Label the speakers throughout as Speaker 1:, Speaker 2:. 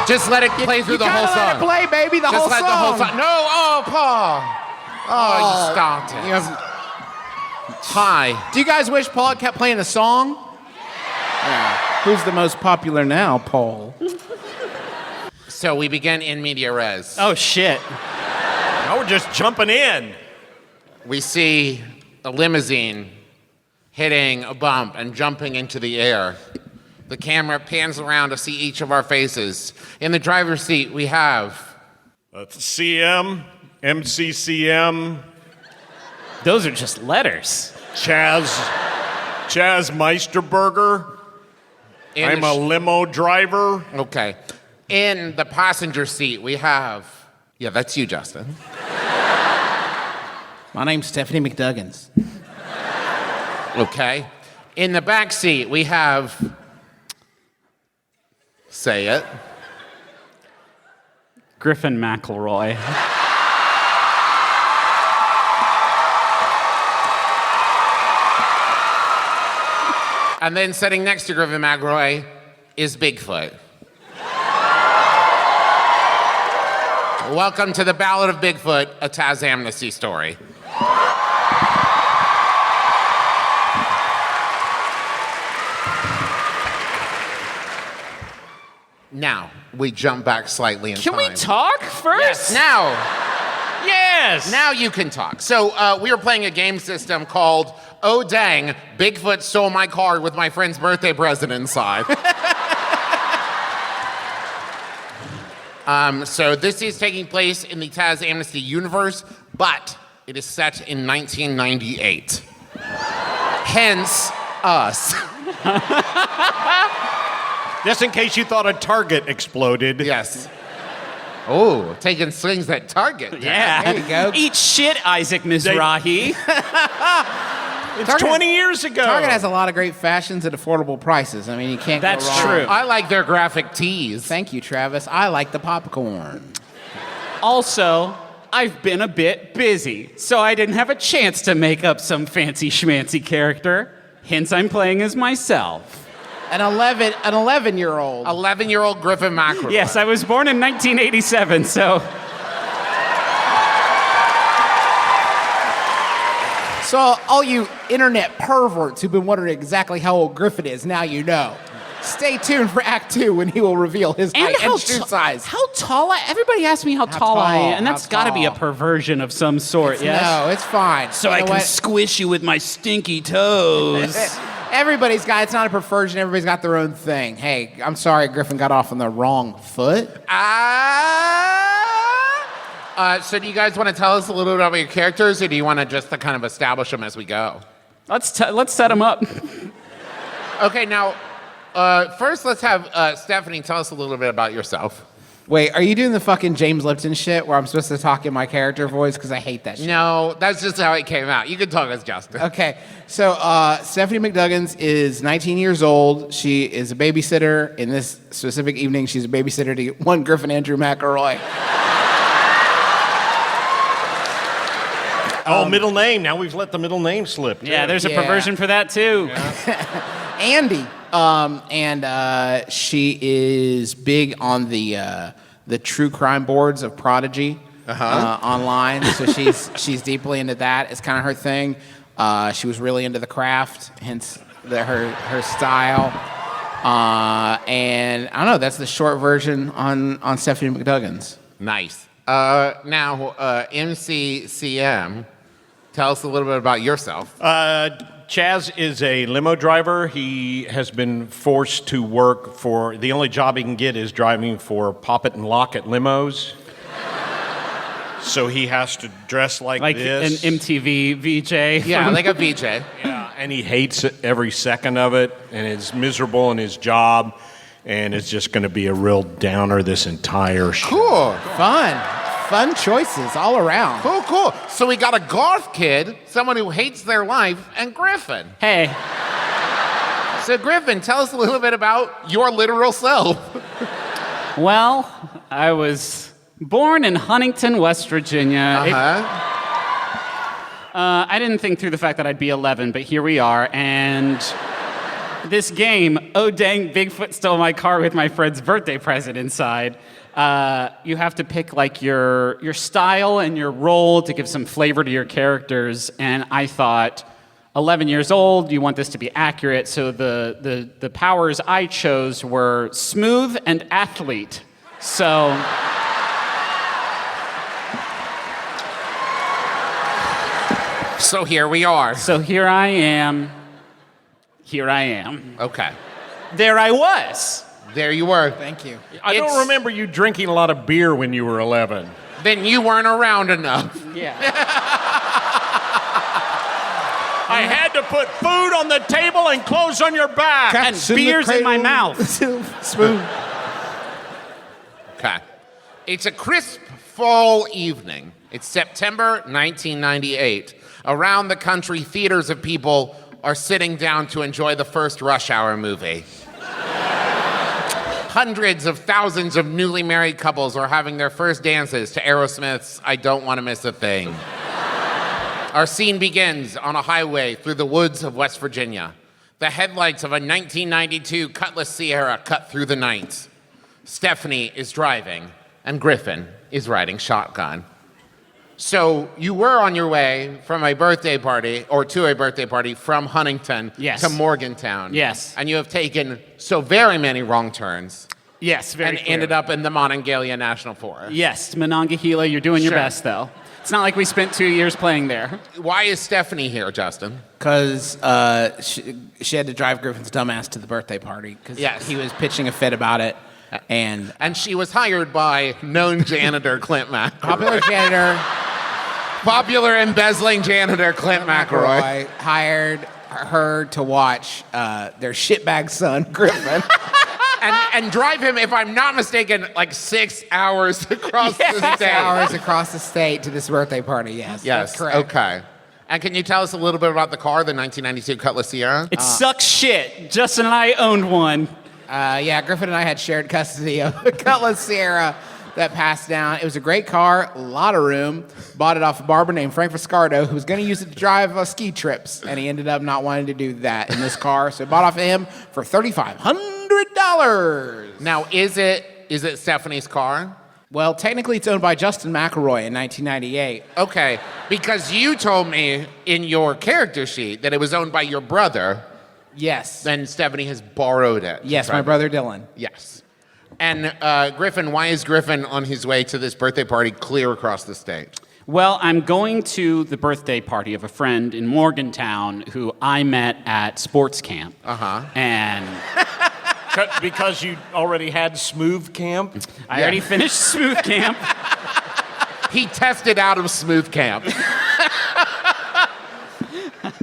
Speaker 1: Just let it play through the whole song.
Speaker 2: Let it play, baby, the whole song.
Speaker 1: Just let the whole song. No, oh, Paul. Oh, you stopped it. Hi.
Speaker 2: Do you guys wish Paul had kept playing the song? Yeah. Who's the most popular now, Paul?
Speaker 1: So we begin in media res.
Speaker 3: Oh, shit.
Speaker 4: Now we're just jumping in.
Speaker 1: We see a limousine hitting a bump and jumping into the air. The camera pans around to see each of our faces. In the driver's seat, we have...
Speaker 4: CM, MCCM.
Speaker 3: Those are just letters.
Speaker 4: Chaz Meisterberger. I'm a limo driver.
Speaker 1: Okay. In the passenger seat, we have... Yeah, that's you, Justin.
Speaker 2: My name's Stephanie McDuggins.
Speaker 1: Okay. In the back seat, we have... Say it.
Speaker 3: Griffin McElroy.
Speaker 1: And then sitting next to Griffin McElroy is Bigfoot. Welcome to the Ballad of Bigfoot, a Taz Amnesty story. Now, we jump back slightly in time.
Speaker 3: Can we talk first?
Speaker 1: Yes, now.
Speaker 3: Yes!
Speaker 1: Now you can talk. So we were playing a game system called Oh Dang, Bigfoot Stole My Car with my friend's birthday present inside. So this is taking place in the Taz Amnesty universe, but it is set in 1998. Hence, us.
Speaker 4: Just in case you thought a target exploded.
Speaker 1: Yes. Oh, taking swings at Target.
Speaker 3: Yeah.
Speaker 2: There you go.
Speaker 3: Eat shit, Isaac Mizrahi.
Speaker 4: It's 20 years ago.
Speaker 2: Target has a lot of great fashions at affordable prices. I mean, you can't
Speaker 3: That's
Speaker 2: go wrong.
Speaker 3: true.
Speaker 1: I like their graphic tees.
Speaker 2: Thank you, Travis. I like the popcorn.
Speaker 3: Also, I've been a bit busy, so I didn't have a chance to make up some fancy schmancy character. Hence, I'm playing as myself.
Speaker 2: An 11-year-old.
Speaker 1: 11-year-old Griffin McElroy.
Speaker 3: Yes, I was born in 1987, so...
Speaker 2: So all you internet perverts who've been wondering exactly how old Griffin is, now you know. Stay tuned for Act 2 when he will reveal his height and shoe size.
Speaker 3: How tall everybody asks me how tall I am, and that's got to be a perversion of some sort, yes?
Speaker 2: No, it's fine.
Speaker 3: So I can squish you with my stinky toes.
Speaker 2: Everybody's got, it's not a perversion, everybody's got their own thing. Hey, I'm sorry Griffin got off on the wrong foot.
Speaker 1: So do you guys want to tell us a little bit about your characters, or do you want to just kind of establish them as we go?
Speaker 3: Let's set them up.
Speaker 1: Okay, now, first let's have Stephanie tell us a little bit about yourself.
Speaker 2: Wait, are you doing the fucking James Lipton shit where I'm supposed to talk in my character voice? Because I hate that shit.
Speaker 1: No, that's just how it came out. You can talk as Justin.
Speaker 2: Okay, so Stephanie McDuggins is 19 years old. She is a babysitter. In this specific evening, she's a babysitter to one Griffin Andrew McElroy.
Speaker 4: Middle name. Now we've let the middle name slip. Too.
Speaker 3: Yeah, there's a perversion for that, too.
Speaker 4: Yeah.
Speaker 2: Andy. And she is big on the true crime boards of Prodigy online. So she's deeply into that. It's kind of her thing. She was really into the craft, hence her style. And I don't know. That's the short version on Stephanie McDuggins.
Speaker 1: Nice. Now, MCCM, tell us a little bit about yourself.
Speaker 4: Chaz is a limo driver. He has been forced to work for, the only job he can get is driving for Poppet and Lockett limos. So he has to dress like this.
Speaker 3: An MTV VJ.
Speaker 1: Yeah, like a VJ.
Speaker 4: Yeah, and he hates it, every second of it, and is miserable in his job, and it's just going to be a real downer this entire show.
Speaker 1: Cool.
Speaker 2: Fun choices all around.
Speaker 1: Cool. So we got a goth kid, someone who hates their life, and Griffin.
Speaker 3: Hey.
Speaker 1: So Griffin, tell us a little bit about your literal self.
Speaker 3: Well, I was born in Huntington, West Virginia. I didn't think through the fact that I'd be 11, but here we are, and this game, Oh Dang, Bigfoot Stole My Car with my friend's birthday present inside. You have to pick like your style and your role to give some flavor to your characters. And I thought, 11 years old, you want this to be accurate. So the powers I chose were smooth and athlete. So
Speaker 1: here we are.
Speaker 3: So here I am. Here I am.
Speaker 1: Okay.
Speaker 3: There I was.
Speaker 1: There you were.
Speaker 2: Thank you.
Speaker 4: I
Speaker 1: It's-
Speaker 4: don't remember you drinking a lot of beer when you were 11.
Speaker 1: Then you weren't around enough.
Speaker 3: Yeah.
Speaker 4: I had to put food on the table and clothes on your back.
Speaker 3: And beers in my mouth.
Speaker 2: Smooth.
Speaker 1: Okay. It's a crisp fall evening. It's September 1998. Around the country, theaters of people are sitting down to enjoy the first Rush Hour movie. Hundreds of thousands of newly married couples are having their first dances to Aerosmith's I Don't Want to Miss a Thing. Our scene begins on a highway through the woods of West Virginia. The headlights of a 1992 Cutlass Sierra cut through the night. Stephanie is driving, and Griffin is riding shotgun. So you were on your way from a birthday party, or to a birthday party from Huntington
Speaker 3: Yes.
Speaker 1: to Morgantown.
Speaker 3: Yes.
Speaker 1: And you have taken so very many wrong turns
Speaker 3: Yes, very
Speaker 1: and ended up in the Monongalia National Forest.
Speaker 3: Yes, Monongahela, you're doing your
Speaker 1: Sure.
Speaker 3: best, though. It's not like we spent 2 years playing there.
Speaker 1: Why is Stephanie here, Justin?
Speaker 2: Because she had to drive Griffin's dumbass to the birthday party because
Speaker 1: Yes.
Speaker 2: he was pitching a fit about it. And
Speaker 1: And she was hired by known janitor Clint McElroy.
Speaker 2: popular janitor
Speaker 1: Popular embezzling janitor Clint McElroy.
Speaker 2: Roy hired her to watch their shitbag son, Griffin.
Speaker 1: And drive him, if I'm not mistaken, like 6 hours across the state.
Speaker 2: hours across the state to this birthday party, yes.
Speaker 1: Yes,
Speaker 2: That's correct.
Speaker 1: okay. And can you tell us a little bit about the car, the 1992 Cutlass Sierra?
Speaker 3: It sucks shit. Justin and I owned one.
Speaker 2: Yeah, Griffin and I had shared custody of a Cutlass Sierra that passed down. It was a great car, a lot of room. Bought it off a barber named Frank Viscardo, who was going to use it to drive ski trips, and he ended up not wanting to do that in this car. So I bought off of him for $3,500.
Speaker 1: Now, is it Stephanie's car?
Speaker 2: Well, technically, it's owned by Justin McElroy in 1998.
Speaker 1: Okay, because you told me in your character sheet that it was owned by your brother,
Speaker 2: Yes.
Speaker 1: then Stephanie has borrowed it.
Speaker 2: Yes, my brother Dylan.
Speaker 1: Yes. And Griffin, why is Griffin on his way to this birthday party clear across the state?
Speaker 3: Well, I'm going to the birthday party of a friend in Morgantown who I met at sports camp. And
Speaker 4: Because you already had smooth camp?
Speaker 3: I already finished smooth camp.
Speaker 1: He tested out of Smooth Camp.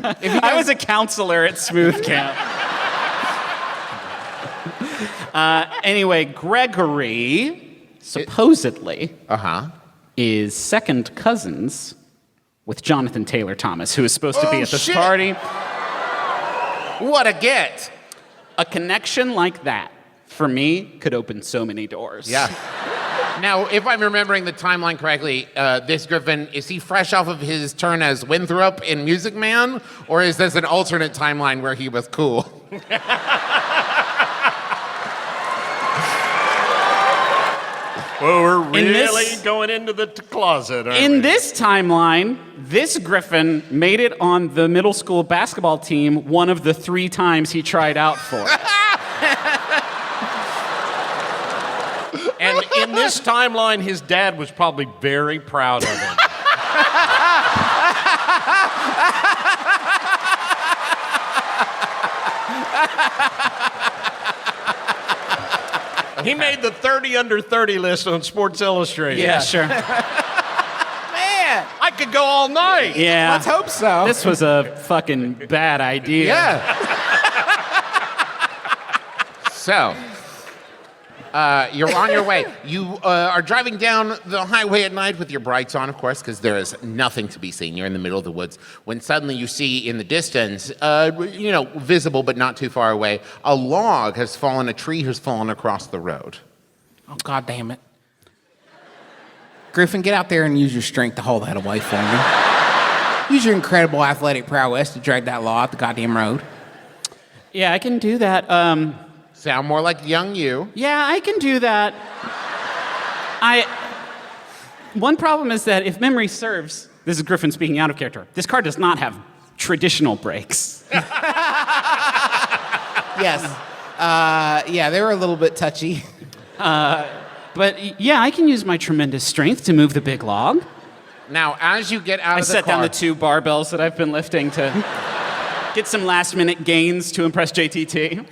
Speaker 3: I was a counselor at smooth camp. Anyway, Gregory supposedly is second cousins with Jonathan Taylor Thomas, who is supposed to be at this
Speaker 1: shit.
Speaker 3: party.
Speaker 1: What a get.
Speaker 3: A connection like that, for me, could open so many doors.
Speaker 1: Yeah. Now, if I'm remembering the timeline correctly, this Griffin, is he fresh off of his turn as Winthrop in Music Man? Or is this an alternate timeline where he was cool?
Speaker 4: Well, we're really
Speaker 3: this-
Speaker 4: going into the closet, aren't we?
Speaker 3: In this timeline, this Griffin made it on the middle school basketball team one of the 3 times he tried out for it.
Speaker 4: And in this timeline, his dad was probably very proud of him. He made the 30 under 30 list on Sports Illustrated.
Speaker 3: Yeah, sure.
Speaker 2: Man,
Speaker 4: I could go all night.
Speaker 3: Yeah.
Speaker 2: let's hope so.
Speaker 3: This was a fucking bad idea.
Speaker 1: Yeah. So, you're on your way. You are driving down the highway at night with your brights on, of course, because there is nothing to be seen. You're in the middle of the woods. When suddenly you see in the distance, visible but not too far away, a log has fallen, a tree has fallen across the road.
Speaker 2: Oh, God damn it. Griffin, get out there and use your strength to haul that away for me. Use your incredible athletic prowess to drag that log off the goddamn road.
Speaker 3: Yeah, I can do that.
Speaker 1: Sound more like young you.
Speaker 3: Yeah, I can do that. One problem is that if memory serves, this is Griffin speaking out of character, this car does not have traditional brakes.
Speaker 2: Yes. Yeah, they were a little bit touchy.
Speaker 3: But yeah, I can use my tremendous strength to move the big log.
Speaker 1: Now, as you get out
Speaker 3: I
Speaker 1: of the
Speaker 3: set
Speaker 1: car,
Speaker 3: down the 2 barbells that I've been lifting to get some last-minute gains to impress JTT.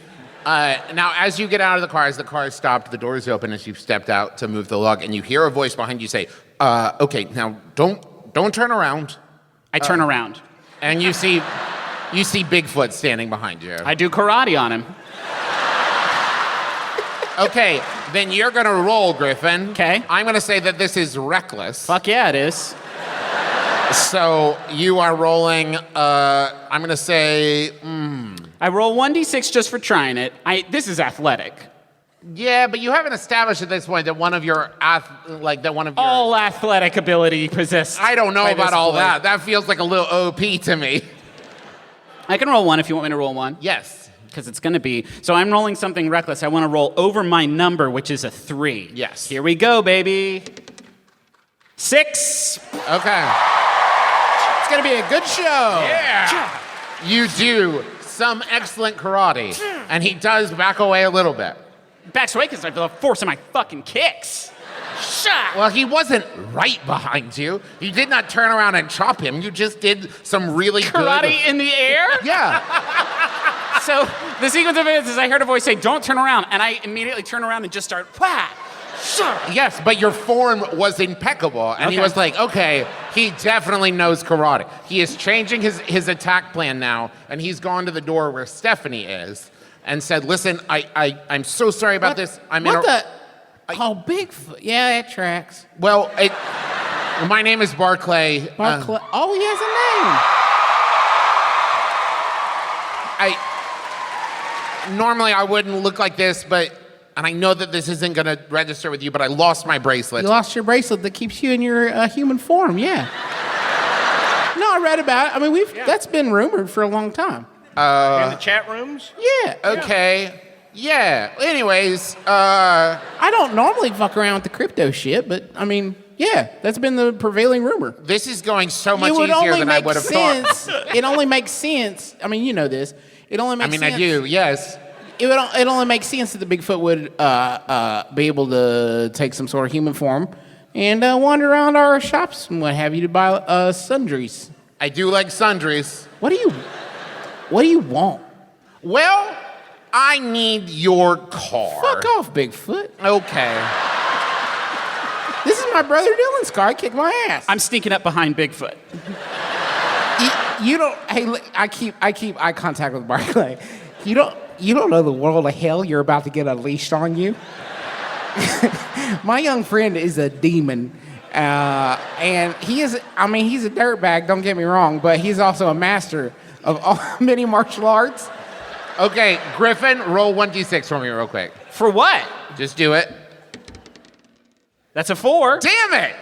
Speaker 1: now as you get out of the car, as the car is stopped, the doors open as you've stepped out to move the log, and you hear a voice behind you say, "Okay, now don't turn around."
Speaker 3: I turn around.
Speaker 1: And you see Bigfoot standing behind you.
Speaker 3: I do karate on him.
Speaker 1: Okay, then you're gonna roll, Griffin.
Speaker 3: 'Kay.
Speaker 1: I'm gonna say that this is reckless.
Speaker 3: Fuck yeah, it is.
Speaker 1: So you are rolling. I'm gonna say.
Speaker 3: I roll 1d6 just for trying it. This is athletic.
Speaker 1: Yeah, but you haven't established at this point that one of your
Speaker 3: All athletic ability possessed.
Speaker 1: I don't know
Speaker 3: by
Speaker 1: about
Speaker 3: this
Speaker 1: all
Speaker 3: boy.
Speaker 1: that. That feels like a little OP to me.
Speaker 3: I can roll 1 if you want me to roll 1.
Speaker 1: Yes.
Speaker 3: Because it's going to be. So I'm rolling something reckless. I want to roll over my number, which is a 3.
Speaker 1: Yes.
Speaker 3: Here we go, baby. 6.
Speaker 1: Okay.
Speaker 2: It's going to be a good show.
Speaker 1: Yeah. You do some excellent karate, and he does back away a little bit.
Speaker 3: Backs away because I feel the force of my fucking kicks. Shot.
Speaker 1: Well, he wasn't right behind you. You did not turn around and chop him. You just did some really
Speaker 3: Karate
Speaker 1: good...
Speaker 3: in the air?
Speaker 1: Yeah.
Speaker 3: So the sequence of events is I heard a voice say, "Don't turn around," and I immediately turn around and just start, wha!
Speaker 1: Yes, but your form was impeccable, and he
Speaker 3: Okay.
Speaker 1: was like, okay, he definitely knows karate. He is changing his attack plan now, and he's gone to the door where Stephanie is and said, "Listen, I'm so sorry about this. I'm in
Speaker 2: What
Speaker 1: a...
Speaker 2: Oh, Bigfoot. Yeah, that tracks.
Speaker 1: Well, my name is Barclay.
Speaker 2: Barclay. Oh, he has a name.
Speaker 1: Normally I wouldn't look like this, and I know that this isn't going to register with you, but I lost my bracelet.
Speaker 2: You lost your bracelet that keeps you in your human form, yeah. No, I read about it. I mean, that's been rumored for a long time.
Speaker 4: In the chat rooms?
Speaker 2: Yeah.
Speaker 1: Okay. Yeah. Anyways,
Speaker 2: I don't normally fuck around with the crypto shit, but I mean, yeah, that's been the prevailing rumor.
Speaker 1: this is going so much
Speaker 2: It would
Speaker 1: easier
Speaker 2: only
Speaker 1: than I
Speaker 2: make
Speaker 1: would have thought.
Speaker 2: sense. It only makes sense. I mean, you know this. It only
Speaker 1: I
Speaker 2: makes
Speaker 1: mean,
Speaker 2: sense.
Speaker 1: I do, yes.
Speaker 2: It only makes sense that the Bigfoot would be able to take some sort of human form and wander around our shops and what have you to buy sundries.
Speaker 1: I do like sundries.
Speaker 2: What do you want?
Speaker 1: Well, I need your car.
Speaker 2: Fuck off, Bigfoot.
Speaker 1: Okay.
Speaker 2: This is my brother Dylan's car. I kicked my ass.
Speaker 3: I'm sneaking up behind Bigfoot.
Speaker 2: You don't. Hey, look, I keep eye contact with Barclay. You don't know the world of hell you're about to get unleashed on you. My young friend is a demon, and he's a dirtbag. Don't get me wrong, but he's also a master of many martial arts.
Speaker 1: Okay, Griffin, roll 1d6 for me real quick.
Speaker 3: For what?
Speaker 1: Just do it.
Speaker 3: That's a 4.
Speaker 1: Damn it!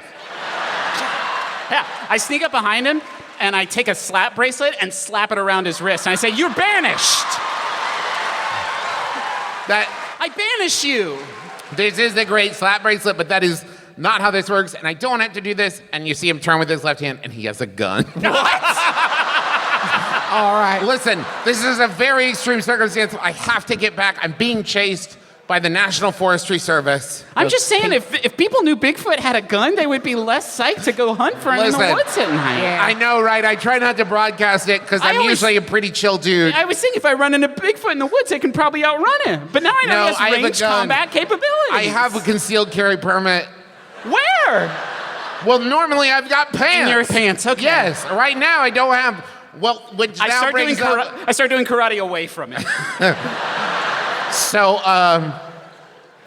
Speaker 3: Yeah, I sneak up behind him and I take a slap bracelet and slap it around his wrist. And I say, "You're banished. I banish you."
Speaker 1: This is the great slap bracelet, but that is not how this works, and I don't have to do this. And you see him turn with his left hand, and he has a gun.
Speaker 2: All right.
Speaker 1: Listen, this is a very extreme circumstance. I have to get back. I'm being chased by the National Forestry Service.
Speaker 3: I'm just saying, if people knew Bigfoot had a gun, they would be less psyched to go hunt for him in the
Speaker 1: Listen,
Speaker 3: woods at night.
Speaker 2: Yeah.
Speaker 1: I know, right? I try not to broadcast it because
Speaker 3: I
Speaker 1: I'm
Speaker 3: always-
Speaker 1: usually a pretty chill dude.
Speaker 3: I was thinking if I run into Bigfoot in the woods, I can probably outrun him. But now I know
Speaker 1: No,
Speaker 3: he
Speaker 1: I
Speaker 3: has
Speaker 1: have a
Speaker 3: range
Speaker 1: gun.
Speaker 3: combat capabilities.
Speaker 1: I have a concealed carry permit.
Speaker 3: Where?
Speaker 1: Well, normally I've got pants.
Speaker 3: In your pants, okay.
Speaker 1: Yes. Right now I don't have. Well, which
Speaker 3: I
Speaker 1: now
Speaker 3: start doing
Speaker 1: brings up.
Speaker 3: I start doing karate away from it.
Speaker 1: So,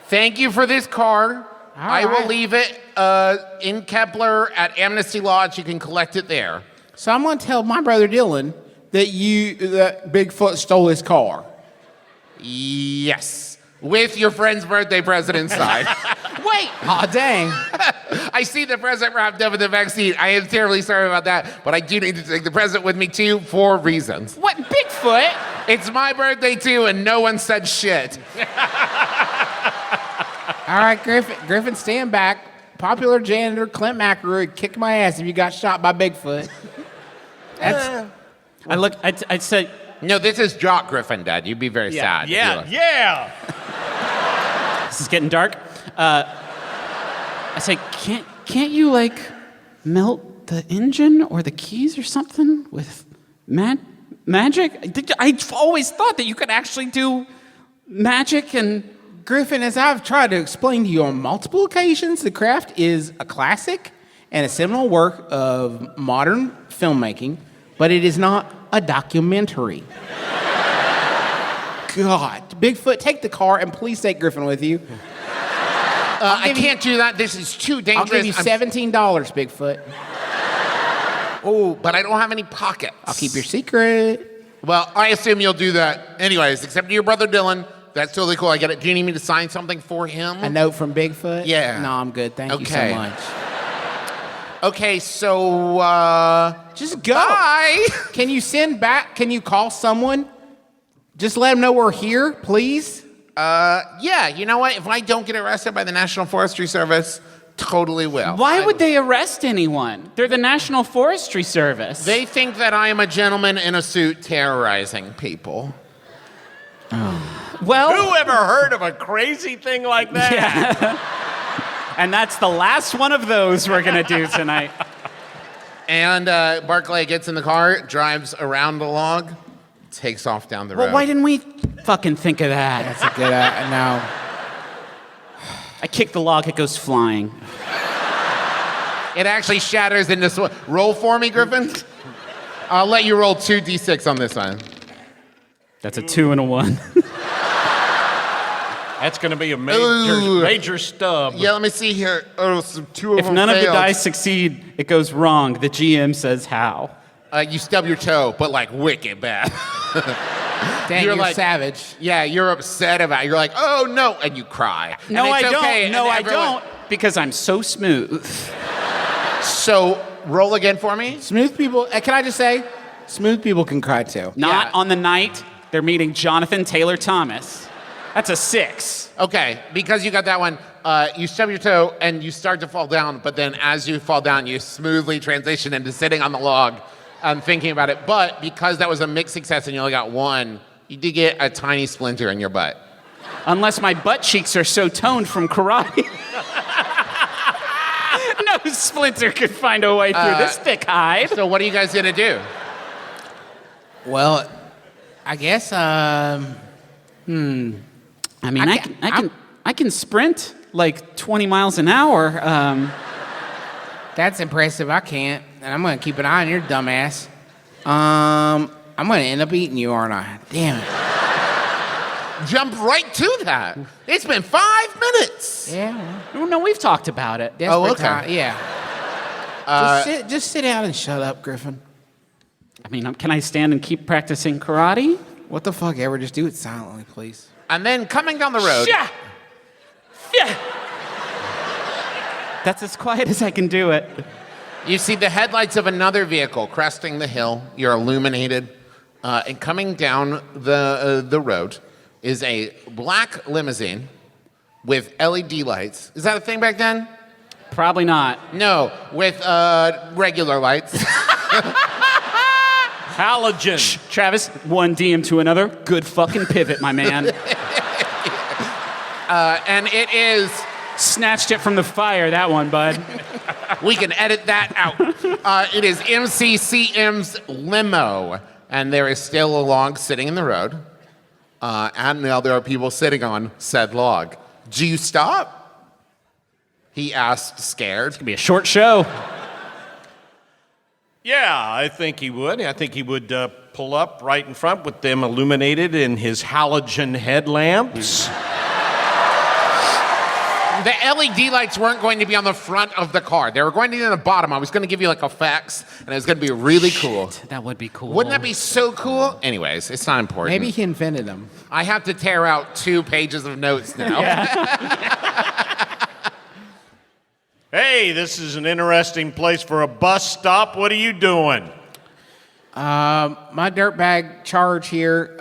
Speaker 1: thank you for this car. I will
Speaker 2: right.
Speaker 1: leave it in Kepler at Amnesty Lodge. You can collect it there.
Speaker 2: So I'm gonna tell my brother Dylan that Bigfoot stole his car.
Speaker 1: Yes. With your friend's birthday present inside.
Speaker 3: Wait,
Speaker 2: Aw, dang.
Speaker 1: I see the present wrapped up in the vaccine. I am terribly sorry about that, but I do need to take the present with me too for reasons.
Speaker 3: what, Bigfoot?
Speaker 1: It's my birthday too, and no one said shit.
Speaker 2: All right, Griffin, stand back. Popular janitor Clint McElroy would kick my ass if you got shot by Bigfoot. That's
Speaker 3: I'd say,
Speaker 1: No, this is Jock Griffin, Dad. You'd be very sad. if you
Speaker 4: Yeah,
Speaker 1: look.
Speaker 4: yeah.
Speaker 3: this is getting dark. I say, can't you like melt the engine or the keys or something with magic? I've always thought that you could actually do magic and.
Speaker 2: Griffin, as I've tried to explain to you on multiple occasions, The Craft is a classic and a seminal work of modern filmmaking, but it is not a documentary. God, Bigfoot, take the car and please take Griffin with you.
Speaker 1: I can't do that. This is too
Speaker 2: I'll
Speaker 1: dangerous.
Speaker 2: give you $17, Bigfoot.
Speaker 1: Oh, but I don't have any pockets.
Speaker 2: I'll keep your secret.
Speaker 1: Well, I assume you'll do that. Anyways, except to your brother Dylan. That's totally cool. I get it. Do you need me to sign something for him?
Speaker 2: A note from Bigfoot?
Speaker 1: Yeah.
Speaker 2: No, I'm good. Thank you so
Speaker 1: Okay.
Speaker 2: much.
Speaker 1: Okay, so,
Speaker 2: Just go.
Speaker 1: bye.
Speaker 2: Can you call someone? Just let them know we're here, please.
Speaker 1: Yeah, you know what? If I don't get arrested by the National Forestry Service, totally will.
Speaker 3: Why would they arrest anyone? They're the National Forestry Service.
Speaker 1: They think that I am a gentleman in a suit terrorizing people.
Speaker 3: well,
Speaker 4: Who ever heard of a crazy thing like that?
Speaker 3: and that's the last one of those we're gonna do tonight.
Speaker 1: And Barclay gets in the car, drives around the log, takes off down the road.
Speaker 3: Well, why didn't we fucking think of that?
Speaker 2: That's a good, no.
Speaker 3: I kick the log, it goes flying.
Speaker 1: It actually shatters into roll for me, Griffin. I'll let you roll 2d6 on this one.
Speaker 3: That's a 2 and a 1.
Speaker 4: That's going to be a
Speaker 1: Ooh.
Speaker 4: major stub.
Speaker 1: Yeah, let me see here. Oh, so two of
Speaker 3: If
Speaker 1: them
Speaker 3: none of the
Speaker 1: failed.
Speaker 3: dice succeed, it goes wrong. The GM says how.
Speaker 1: You stub your toe, but like wicked bad.
Speaker 2: Dang,
Speaker 1: You're
Speaker 2: you're
Speaker 1: like-
Speaker 2: savage.
Speaker 1: Yeah, you're upset about it. You're like, oh no, and you cry.
Speaker 3: No,
Speaker 1: And
Speaker 3: I
Speaker 1: it's
Speaker 3: don't.
Speaker 1: okay,
Speaker 3: No,
Speaker 1: and
Speaker 3: I
Speaker 1: everyone-
Speaker 3: don't. Because I'm so smooth.
Speaker 1: So roll again for me.
Speaker 2: Smooth people, can I just say, smooth people can cry too.
Speaker 3: Not
Speaker 1: Yeah.
Speaker 3: on the night they're meeting Jonathan Taylor Thomas. That's a 6.
Speaker 1: Okay, because you got that one, you stub your toe and you start to fall down, but then as you fall down, you smoothly transition into sitting on the log and thinking about it. But because that was a mixed success and you only got one, you did get a tiny splinter in your butt.
Speaker 3: Unless my butt cheeks are so toned from karate. No splinter could find a way through this thick hide.
Speaker 1: So what are you guys gonna do?
Speaker 2: Well, I guess,
Speaker 3: I mean, I can sprint like 20 miles an hour.
Speaker 2: that's impressive. I can't. And I'm going to keep an eye on your dumb ass. I'm going to end up eating you, aren't I? Damn it.
Speaker 1: Jump right to that. It's been 5 minutes.
Speaker 2: Yeah, well,
Speaker 3: Oh, no, we've talked about it.
Speaker 2: desperate
Speaker 1: okay.
Speaker 2: time. Yeah. Just sit down and shut up, Griffin.
Speaker 3: I mean, can I stand and keep practicing karate?
Speaker 2: What the fuck ever? Just do it silently, please.
Speaker 1: And then coming down the road,
Speaker 3: Yeah. Yeah. That's as quiet as I can do it.
Speaker 1: you see the headlights of another vehicle cresting the hill. You're illuminated. And coming down the road is a black limousine with LED lights. Is that a thing back then?
Speaker 3: Probably not.
Speaker 1: No, with regular lights.
Speaker 4: Halogen.
Speaker 3: Travis, one DM to another. Good fucking pivot, my man.
Speaker 1: And it is,
Speaker 3: Snatched it from the fire, that one, bud.
Speaker 1: we can edit that out. It is MCCM's limo. And there is still a log sitting in the road. And now there are people sitting on said log. Do you stop? He asked, scared.
Speaker 3: It'll be a short show.
Speaker 4: Yeah, I think he would. I think he would pull up right in front with them illuminated in his halogen headlamps.
Speaker 1: The LED lights weren't going to be on the front of the car. They were going to be on the bottom. I was going to give you like effects, and it was going to be really cool.
Speaker 3: That would be cool.
Speaker 1: Wouldn't that be so cool? Anyways, it's not important.
Speaker 2: Maybe he invented them.
Speaker 1: I have to tear out 2 pages of notes now.
Speaker 4: Hey, this is an interesting place for a bus stop. What are you doing?
Speaker 2: My dirtbag charge here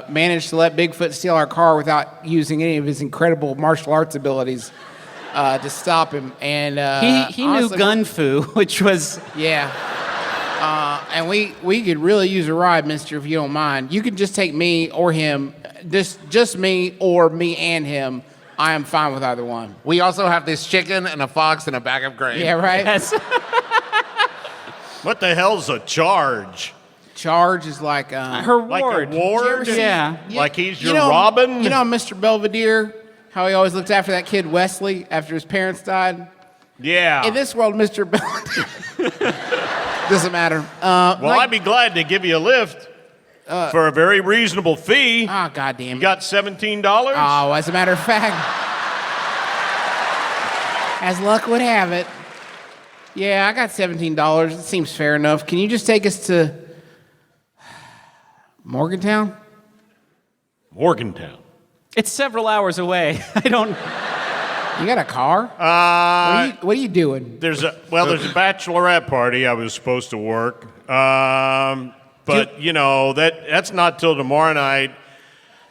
Speaker 2: managed to let Bigfoot steal our car without using any of his incredible martial arts abilities to stop him. And
Speaker 3: He knew
Speaker 2: honestly,
Speaker 3: gun fu, which was
Speaker 2: Yeah. And we could really use a ride, mister, if you don't mind. You could just take me or him, just me or me and him. I am fine with either one.
Speaker 1: We also have this chicken and a fox and a bag of grain.
Speaker 2: Yeah, right?
Speaker 3: yes.
Speaker 4: What the hell's a charge?
Speaker 2: Charge is like...
Speaker 3: Her
Speaker 4: Like
Speaker 3: ward.
Speaker 4: a ward?
Speaker 3: Yeah.
Speaker 4: Like he's
Speaker 2: You
Speaker 4: your
Speaker 2: know-
Speaker 4: Robin?
Speaker 2: You know Mr. Belvedere? How he always looked after that kid Wesley after his parents died?
Speaker 4: Yeah.
Speaker 2: In this world, Mr. Belvedere... Doesn't matter.
Speaker 4: Well, I'd be glad to give you a lift for a very reasonable fee.
Speaker 2: Oh, goddamn.
Speaker 4: You got $17?
Speaker 2: Oh, as a matter of fact, as luck would have it, yeah, I got $17. It seems fair enough. Can you just take us to Morgantown?
Speaker 4: Morgantown.
Speaker 3: It's several hours away. I don't.
Speaker 2: You got a car? What are you doing?
Speaker 4: There's a bachelorette party I was supposed to work. But you know, that's not till tomorrow night.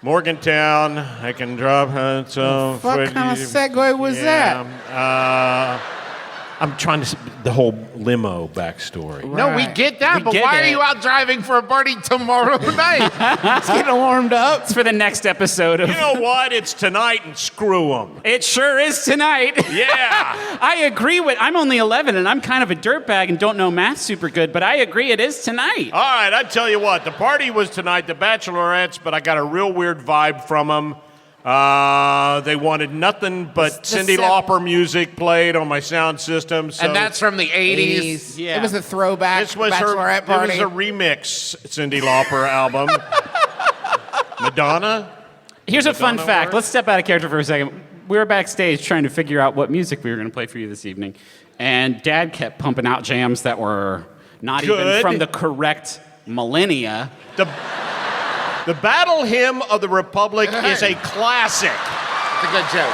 Speaker 4: Morgantown, I can drop it. So
Speaker 2: What kind of segue was that?
Speaker 4: I'm trying to the whole limo backstory.
Speaker 1: No, we
Speaker 2: Right.
Speaker 1: get that,
Speaker 3: We
Speaker 1: but
Speaker 3: get
Speaker 1: why are
Speaker 3: it.
Speaker 1: you out driving for a party tomorrow night?
Speaker 2: It's getting warmed up.
Speaker 3: It's for the next episode of.
Speaker 4: You know what? It's tonight, and screw them.
Speaker 3: It sure is tonight.
Speaker 4: Yeah.
Speaker 3: I agree with. I'm only 11 and I'm kind of a dirtbag and don't know math super good, but I agree it is tonight.
Speaker 4: All right, I tell you what. The party was tonight, the bachelorettes, but I got a real weird vibe from them. They wanted nothing but Cyndi Lauper music played on my sound system. So
Speaker 1: And that's from the 80s.
Speaker 3: Yeah.
Speaker 2: It was a throwback
Speaker 4: this was
Speaker 2: bachelorette party.
Speaker 4: It was a remix Cyndi Lauper album. Madonna.
Speaker 3: Here's a fun
Speaker 4: Madonna
Speaker 3: fact.
Speaker 4: work?
Speaker 3: Let's step out of character for a second. We were backstage trying to figure out what music we were going to play for you this evening, and Dad kept pumping out jams that were not even
Speaker 4: Good.
Speaker 3: from the correct millennia.
Speaker 4: The Battle Hymn of the Republic is a classic.
Speaker 1: It's a good joke.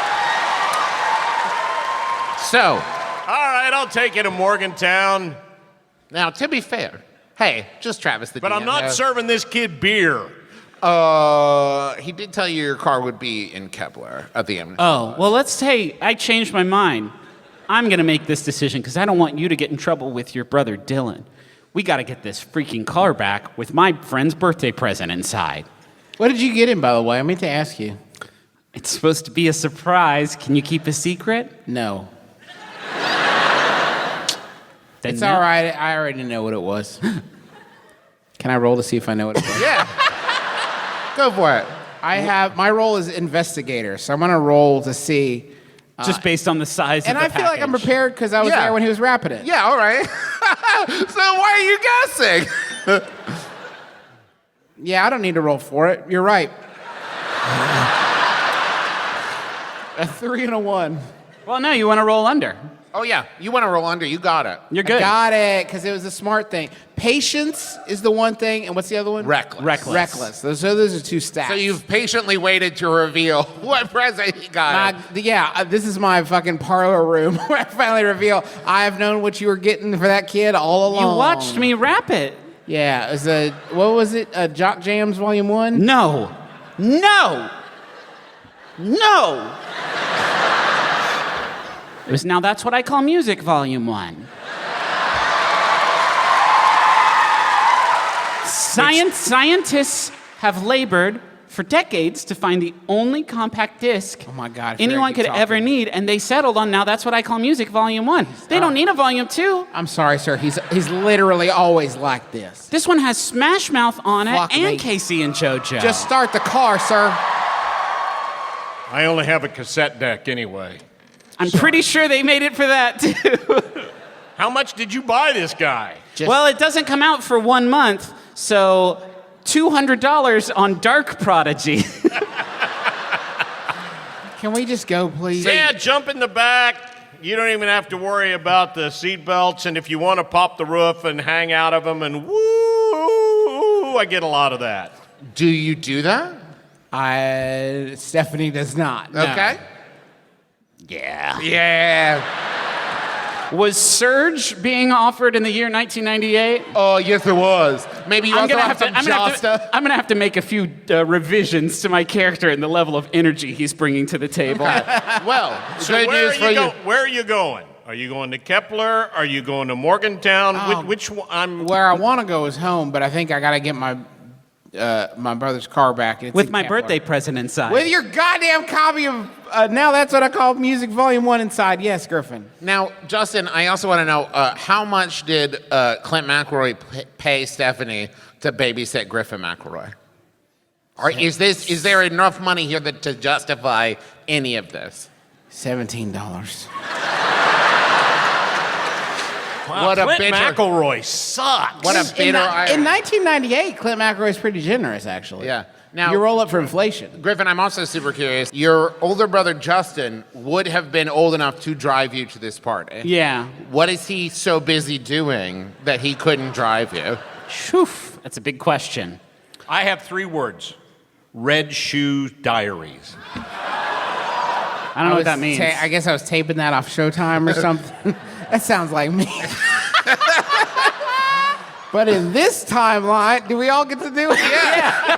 Speaker 1: So,
Speaker 4: All right, I'll take you to Morgantown,
Speaker 1: now to be fair, hey, just Travis the
Speaker 4: but
Speaker 1: DM.
Speaker 4: I'm not serving this kid beer.
Speaker 1: He did tell you your car would be in Kepler at the Amnesty.
Speaker 3: Oh, well, let's say I changed my mind. I'm going to make this decision because I don't want you to get in trouble with your brother Dylan. We got to get this freaking car back with my friend's birthday present inside.
Speaker 2: What did you get him, by the way? I meant to ask you.
Speaker 3: It's supposed to be a surprise. Can you keep a secret?
Speaker 2: No.
Speaker 3: Then
Speaker 2: It's
Speaker 3: no.
Speaker 2: all right. I already know what it was. Can I roll to see if I know what it was?
Speaker 1: Yeah. Go for it.
Speaker 2: My role is investigator, so I'm gonna roll to see.
Speaker 3: Just based on the size
Speaker 2: And
Speaker 3: of the
Speaker 2: I feel like I'm
Speaker 3: package.
Speaker 2: prepared because I was
Speaker 1: Yeah.
Speaker 2: there when he was rapping it.
Speaker 1: Yeah, all right. So why are you guessing?
Speaker 2: Yeah, I don't need to roll for it. You're right. A 3 and a 1.
Speaker 3: Well, no, you want to roll under.
Speaker 1: Oh, yeah. You want to roll under. You got it.
Speaker 3: You're good.
Speaker 2: Got it, because it was a smart thing. Patience is the one thing, and what's the other one?
Speaker 1: Reckless.
Speaker 2: Reckless. Those are two stats.
Speaker 1: So you've patiently waited to reveal what present he got.
Speaker 2: This is my fucking parlor room where I finally reveal I have known what you were getting for that kid all along.
Speaker 3: You watched me rap it.
Speaker 2: Yeah, it was what was it? Jock Jams Volume 1?
Speaker 3: No. No. No. It was Now That's What I Call Music, Volume 1. Scientists have labored for decades to find the only compact disc
Speaker 2: Oh my God, I feel
Speaker 3: anyone
Speaker 2: like
Speaker 3: could
Speaker 2: you're
Speaker 3: ever
Speaker 2: talking.
Speaker 3: need, and they settled on Now That's What I Call Music, Volume 1. They don't need a Volume 2.
Speaker 2: I'm sorry, sir. He's literally always like this.
Speaker 3: This one has Smash Mouth on it
Speaker 2: Fuck
Speaker 3: and
Speaker 2: me.
Speaker 3: Casey and JoJo.
Speaker 2: Just start the car, sir.
Speaker 4: I only have a cassette deck anyway.
Speaker 3: I'm pretty sure they made it for that too.
Speaker 4: How much did you buy this guy?
Speaker 3: Well, it doesn't come out for 1 month, so $200 on Dark Prodigy.
Speaker 2: Can we just go, please?
Speaker 4: Yeah, jump in the back. You don't even have to worry about the seat belts. And if you want to pop the roof and hang out of them and woo, I get a lot of that.
Speaker 1: Do you do that?
Speaker 2: Stephanie does not. No.
Speaker 1: Okay.
Speaker 3: Yeah.
Speaker 1: Yeah.
Speaker 3: Was Surge being offered in the year 1998?
Speaker 1: Oh, yes, it was. Maybe you also have some Josta.
Speaker 3: I'm gonna have to make a few revisions to my character and the level of energy he's bringing to the table.
Speaker 1: Well,
Speaker 4: So
Speaker 1: good news for you.
Speaker 4: Where are you going? Are you going to Kepler? Are you going to Morgantown? Which one?
Speaker 2: Where I want to go is home, but I think I got to get my my brother's car back. It's
Speaker 3: With
Speaker 2: in
Speaker 3: my
Speaker 2: Kepler.
Speaker 3: birthday present inside.
Speaker 2: With your goddamn copy of Now That's What I Call Music Volume 1 inside. Yes, Griffin.
Speaker 1: Now, Justin, I also want to know how much did Clint McElroy pay Stephanie to babysit Griffin McElroy? Or is there enough money here to justify any of this?
Speaker 2: $17.
Speaker 4: Wow,
Speaker 1: What a
Speaker 4: Clint
Speaker 1: bitter-
Speaker 4: McElroy sucks.
Speaker 1: What a bitter
Speaker 2: In 1998, Clint McElroy is pretty generous, actually.
Speaker 1: Yeah. Now,
Speaker 2: You roll up for inflation.
Speaker 1: Griffin, I'm also super curious. Your older brother Justin would have been old enough to drive you to this party.
Speaker 3: Yeah.
Speaker 1: What is he so busy doing that he couldn't drive you?
Speaker 3: Shoof. That's a big question.
Speaker 4: I have 3 words. Red Shoe Diaries.
Speaker 3: I don't know what that means.
Speaker 2: I guess I was taping that off Showtime or something. That sounds like me. But in this timeline, do we all get to do it? Yeah.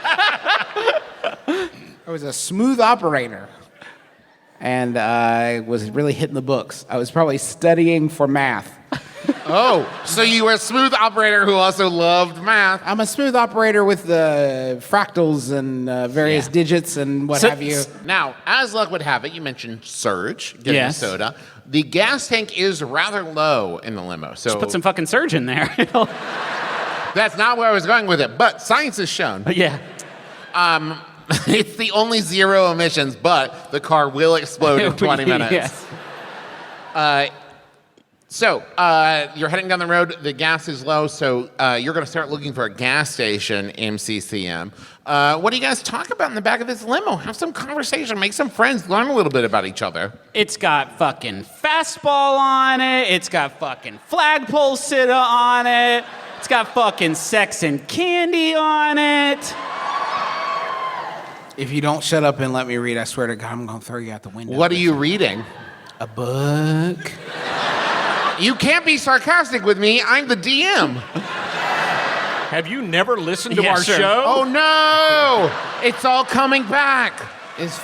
Speaker 2: I was a smooth operator. And I was really hitting the books. I was probably studying for math.
Speaker 1: Oh, so you were a smooth operator who also loved math.
Speaker 2: I'm a smooth operator with the fractals and various digits and what have you.
Speaker 1: Now, as luck would have it, you mentioned Surge, getting
Speaker 3: Yes.
Speaker 1: a soda. The gas tank is rather low in the limo, so
Speaker 3: Put some fucking Surge in there.
Speaker 1: that's not where I was going with it. But science has shown
Speaker 3: Yeah.
Speaker 1: it's the only zero emissions, but the car will explode in 20 minutes.
Speaker 3: Yes.
Speaker 1: So you're heading down the road. The gas is low, so you're going to start looking for a gas station, MCCM. What do you guys talk about in the back of this limo? Have some conversation, make some friends, learn a little bit about each other.
Speaker 3: It's got fucking fastball on it. It's got fucking flagpole sitta on it. It's got fucking sex and candy on it.
Speaker 2: If you don't shut up and let me read, I swear to God, I'm going to throw you out the window.
Speaker 1: What are you reading?
Speaker 2: A book.
Speaker 1: You can't be sarcastic with me. I'm the DM.
Speaker 4: Have you never listened to
Speaker 3: Yeah,
Speaker 4: our
Speaker 3: sure.
Speaker 4: show?
Speaker 1: Oh no! It's all coming back.
Speaker 2: It's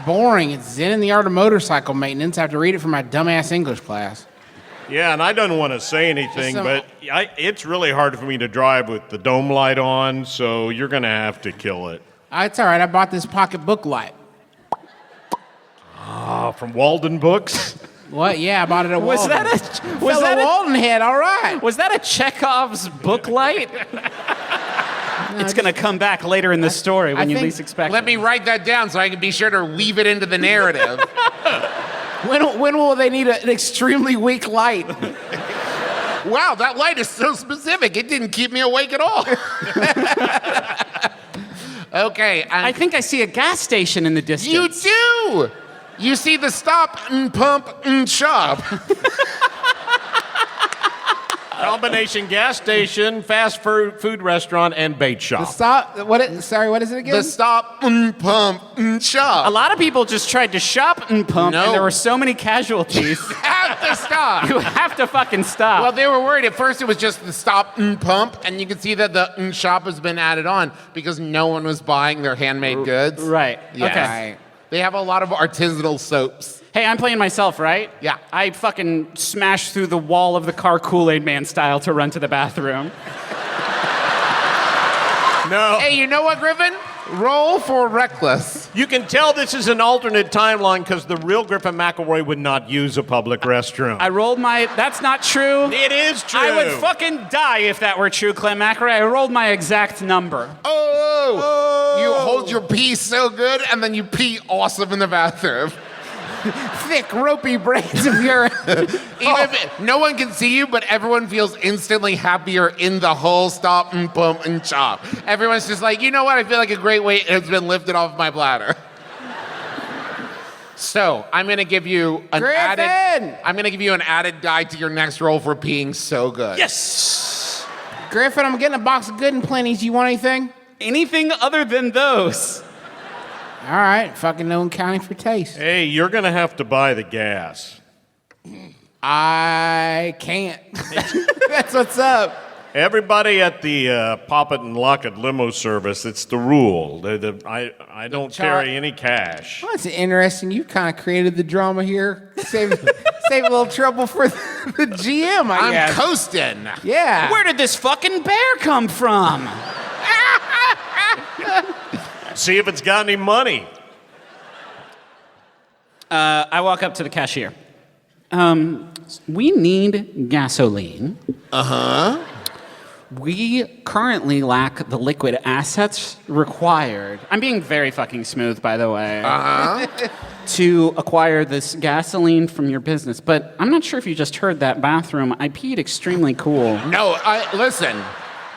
Speaker 2: boring. It's Zen in the Art of Motorcycle Maintenance. I have to read it for my dumbass English class.
Speaker 4: Yeah, and I don't want to say anything,
Speaker 2: Some-
Speaker 4: but it's really hard for me to drive with the dome light on, so you're going to have to kill it.
Speaker 2: It's all right. I bought this pocket book light.
Speaker 4: From Walden Books?
Speaker 2: What? Yeah, I bought it at
Speaker 3: Was
Speaker 2: Walden.
Speaker 3: that a
Speaker 2: Fellow Walden head, all right.
Speaker 3: was that a Chekhov's book light? It's gonna come back later in the story when you
Speaker 2: think-
Speaker 3: least expect
Speaker 1: Let
Speaker 3: it.
Speaker 1: me write that down so I can be sure to weave it into the narrative.
Speaker 2: When will they need an extremely weak light?
Speaker 1: Wow, that light is so specific. It didn't keep me awake at all. Okay,
Speaker 3: I
Speaker 1: and
Speaker 3: think I see a gas station in the distance.
Speaker 1: you do. You see the Stop and Pump and Shop.
Speaker 4: Combination gas station, fast food restaurant, and bait shop.
Speaker 2: What is it again?
Speaker 1: The Stop and Pump and
Speaker 3: A
Speaker 1: Shop.
Speaker 3: lot of people just tried to shop and pump,
Speaker 1: No.
Speaker 3: and there were so many casualties.
Speaker 1: Have to stop.
Speaker 3: You have to fucking stop.
Speaker 1: Well, they were worried. At first, it was just the Stop and Pump, and you can see that the and Shop has been added on because no one was buying their handmade goods.
Speaker 3: right.
Speaker 1: Yeah.
Speaker 3: Okay.
Speaker 2: Right.
Speaker 1: They have a lot of artisanal soaps.
Speaker 3: Hey, I'm playing myself, right?
Speaker 1: Yeah.
Speaker 3: I fucking smashed through the wall of the car Kool-Aid Man style to run to the bathroom.
Speaker 4: No.
Speaker 1: Hey, you know what, Griffin? Roll for reckless.
Speaker 4: You can tell this is an alternate timeline because the real Griffin McElroy would not use a public restroom.
Speaker 3: I rolled my... That's not true.
Speaker 4: It is true.
Speaker 3: I would fucking die if that were true, Clint McElroy. I rolled my exact number.
Speaker 1: Oh! You hold your pee so good, and then you pee awesome in the bathroom.
Speaker 2: Thick, ropey braids of urine.
Speaker 1: Even if no one can see you, but everyone feels instantly happier in the whole Stop and Pump and Chop. Everyone's just like, you know what? I feel like a great weight has been lifted off my bladder. So I'm gonna give you an
Speaker 2: Griffin!
Speaker 1: added die to your next roll for peeing so good.
Speaker 4: Yes.
Speaker 2: Griffin, I'm getting a box of Good and Plenty's. You want anything?
Speaker 3: Anything other than those.
Speaker 2: All right. Fucking no accounting for taste.
Speaker 4: Hey, you're going to have to buy the gas.
Speaker 2: I can't. That's what's up.
Speaker 4: Everybody at the Pop It and Lock It limo service, it's the rule. I don't carry any cash.
Speaker 2: Well, that's interesting. You kind of created the drama here. Save a little trouble for the GM, I guess.
Speaker 1: I'm coasting.
Speaker 2: Yeah.
Speaker 3: Where did this fucking bear come from?
Speaker 4: See if it's got any money.
Speaker 3: I walk up to the cashier. We need gasoline. We currently lack the liquid assets required. I'm being very fucking smooth, by the way. To acquire this gasoline from your business. But I'm not sure if you just heard that bathroom. I peed extremely cool.
Speaker 1: No, listen.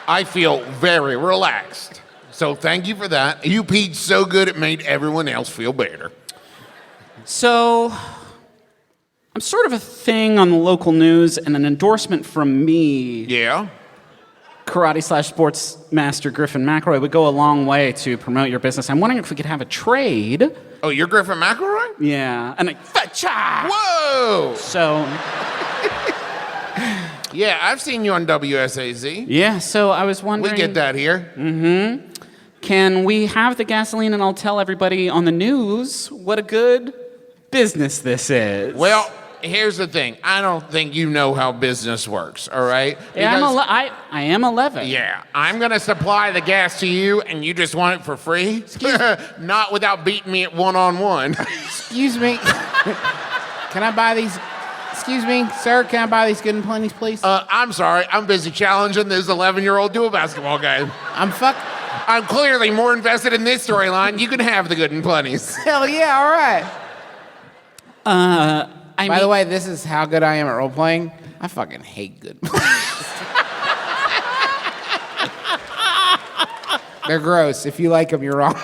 Speaker 1: I feel very relaxed. So thank you for that. You peed so good it made everyone else feel better.
Speaker 3: So, I'm sort of a thing on the local news, and an endorsement from me,
Speaker 1: Yeah?
Speaker 3: karate/sports master Griffin McElroy, would go a long way to promote your business. I'm wondering if we could have a trade.
Speaker 1: Oh, you're Griffin McElroy?
Speaker 3: Yeah, and
Speaker 1: Whoa!
Speaker 3: so
Speaker 1: Yeah, I've seen you on WSAZ.
Speaker 3: yeah. So I was wondering,
Speaker 1: We get that here.
Speaker 3: can we have the gasoline, and I'll tell everybody on the news what a good business this is.
Speaker 1: Well, here's the thing. I don't think you know how business works, all right?
Speaker 3: yeah,
Speaker 1: Because-
Speaker 3: I am 11.
Speaker 1: Yeah, I'm going to supply the gas to you, and you just want it for free? Not without beating me at one-on-one.
Speaker 2: Excuse me. Can I buy these? Excuse me, sir. Can I buy these Good and Plenty's, please?
Speaker 1: I'm sorry. I'm busy challenging this 11-year-old to a basketball game. I'm clearly more invested in this storyline. You can have the Good and Plenty's.
Speaker 2: Hell yeah! All right. By the way, this is how good I am at role playing. I fucking hate Good. They're gross. If you like them, you're wrong.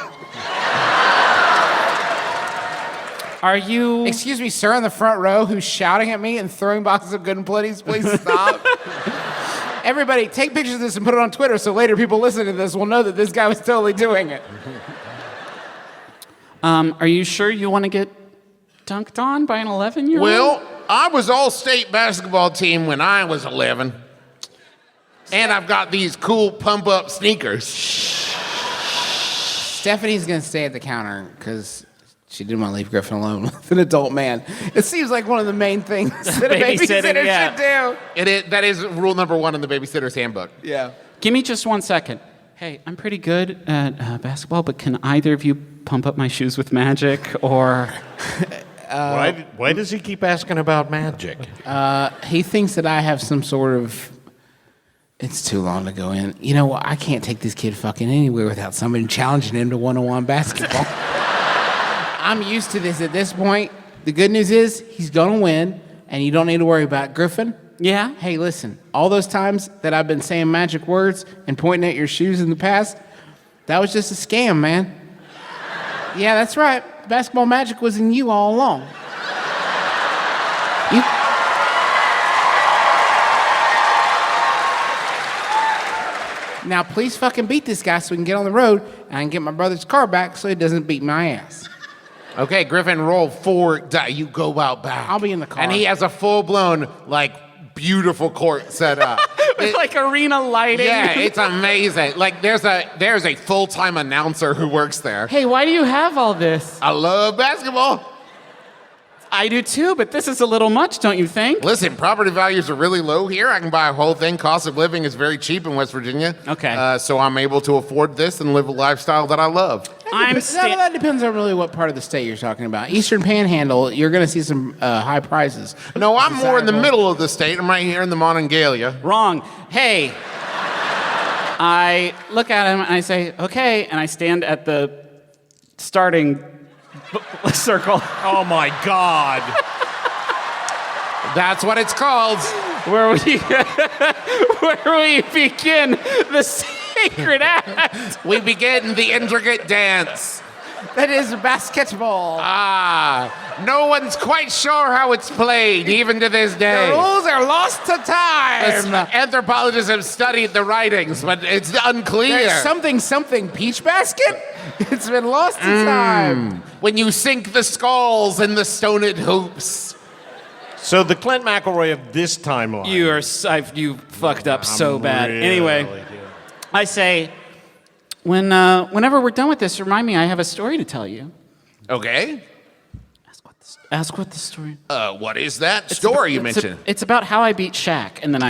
Speaker 3: Are you?
Speaker 2: Excuse me, sir, in the front row who's shouting at me and throwing boxes of Good and Plenty's. Please stop. Everybody, take pictures of this and put it on Twitter so later people listening to this will know that this guy was totally doing it.
Speaker 3: Are you sure you want to get dunked on by an 11-year-old?
Speaker 1: Well, I was all-state basketball team when I was 11. And I've got these cool pump-up sneakers.
Speaker 2: Stephanie's going to stay at the counter because she didn't want to leave Griffin alone with an adult man. It seems like one of the main things that a babysitter should do.
Speaker 1: That is rule number 1 in the babysitter's handbook.
Speaker 2: Yeah.
Speaker 3: Give me just 1 second. Hey, I'm pretty good at basketball, but can either of you pump up my shoes with magic, or...
Speaker 4: Why does he keep asking about magic?
Speaker 2: He thinks that I have some sort of... It's too long to go in. You know what? I can't take this kid fucking anywhere without somebody challenging him to one-on-one basketball. I'm used to this at this point. The good news is he's going to win, and you don't need to worry about it. Griffin?
Speaker 3: Yeah?
Speaker 2: Hey, listen. All those times that I've been saying magic words and pointing at your shoes in the past, that was just a scam, man. Yeah, that's right. Basketball magic was in you all along. Now, please fucking beat this guy so we can get on the road and I can get my brother's car back so he doesn't beat my ass.
Speaker 1: Okay, Griffin, roll 4 die. You go out back.
Speaker 2: I'll be in the car.
Speaker 1: And he has a full-blown, beautiful court set up.
Speaker 3: With arena lighting.
Speaker 1: Yeah, it's amazing. There's a full-time announcer who works there.
Speaker 3: Hey, why do you have all this?
Speaker 1: I love basketball.
Speaker 3: I do too, but this is a little much, don't you think?
Speaker 1: Listen, property values are really low here. I can buy a whole thing. Cost of living is very cheap in West Virginia.
Speaker 3: Okay.
Speaker 1: So I'm able to afford this and live a lifestyle that I love.
Speaker 2: That depends on really what part of the state you're talking about. Eastern Panhandle, you're going to see some high prices.
Speaker 1: No, I'm more in the middle of the state. I'm right here in the Monongalia.
Speaker 3: Wrong. Hey. I look at him and I say, okay, and I stand at the starting circle.
Speaker 4: Oh my God.
Speaker 1: That's what it's called.
Speaker 3: where we begin the sacred act.
Speaker 1: We begin the intricate dance.
Speaker 2: That is basketball.
Speaker 1: No one's quite sure how it's played, even to this day.
Speaker 2: The rules are lost to time.
Speaker 1: Anthropologists have studied the writings, but it's unclear.
Speaker 2: There's something peach basket? It's been lost to time.
Speaker 1: When you sink the skulls in the stoned hoops.
Speaker 4: So the Clint McElroy of this timeline.
Speaker 3: You fucked up so bad.
Speaker 4: Really
Speaker 3: Anyway,
Speaker 4: good.
Speaker 3: I say, whenever we're done with this, remind me I have a story to tell you.
Speaker 1: Okay.
Speaker 3: Ask what the story.
Speaker 1: What is that story you mentioned?
Speaker 3: It's about how I beat Shaq, and then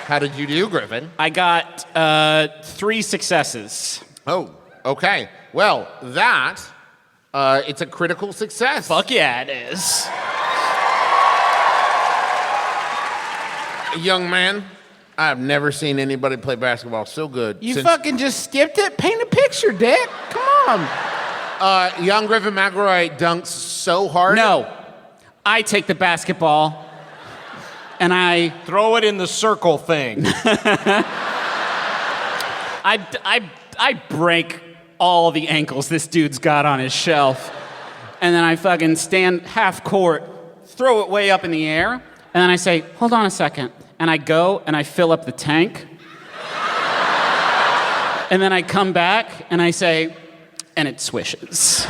Speaker 1: How did you do, Griffin?
Speaker 3: I got 3 successes.
Speaker 1: Oh, okay. Well, that, it's a critical success.
Speaker 3: Fuck yeah, it is.
Speaker 1: Young man, I've never seen anybody play basketball so good.
Speaker 2: You fucking just skipped it? Paint a picture, Dick. Come on.
Speaker 1: Young Griffin McElroy dunks so hard.
Speaker 3: No, I take the basketball and I
Speaker 4: Throw it in the circle thing.
Speaker 3: I break all the ankles this dude's got on his shelf. And then I fucking stand half court, throw it way up in the air, and then I say, hold on a second. And I go and I fill up the tank. And then I come back and I say, and it swishes.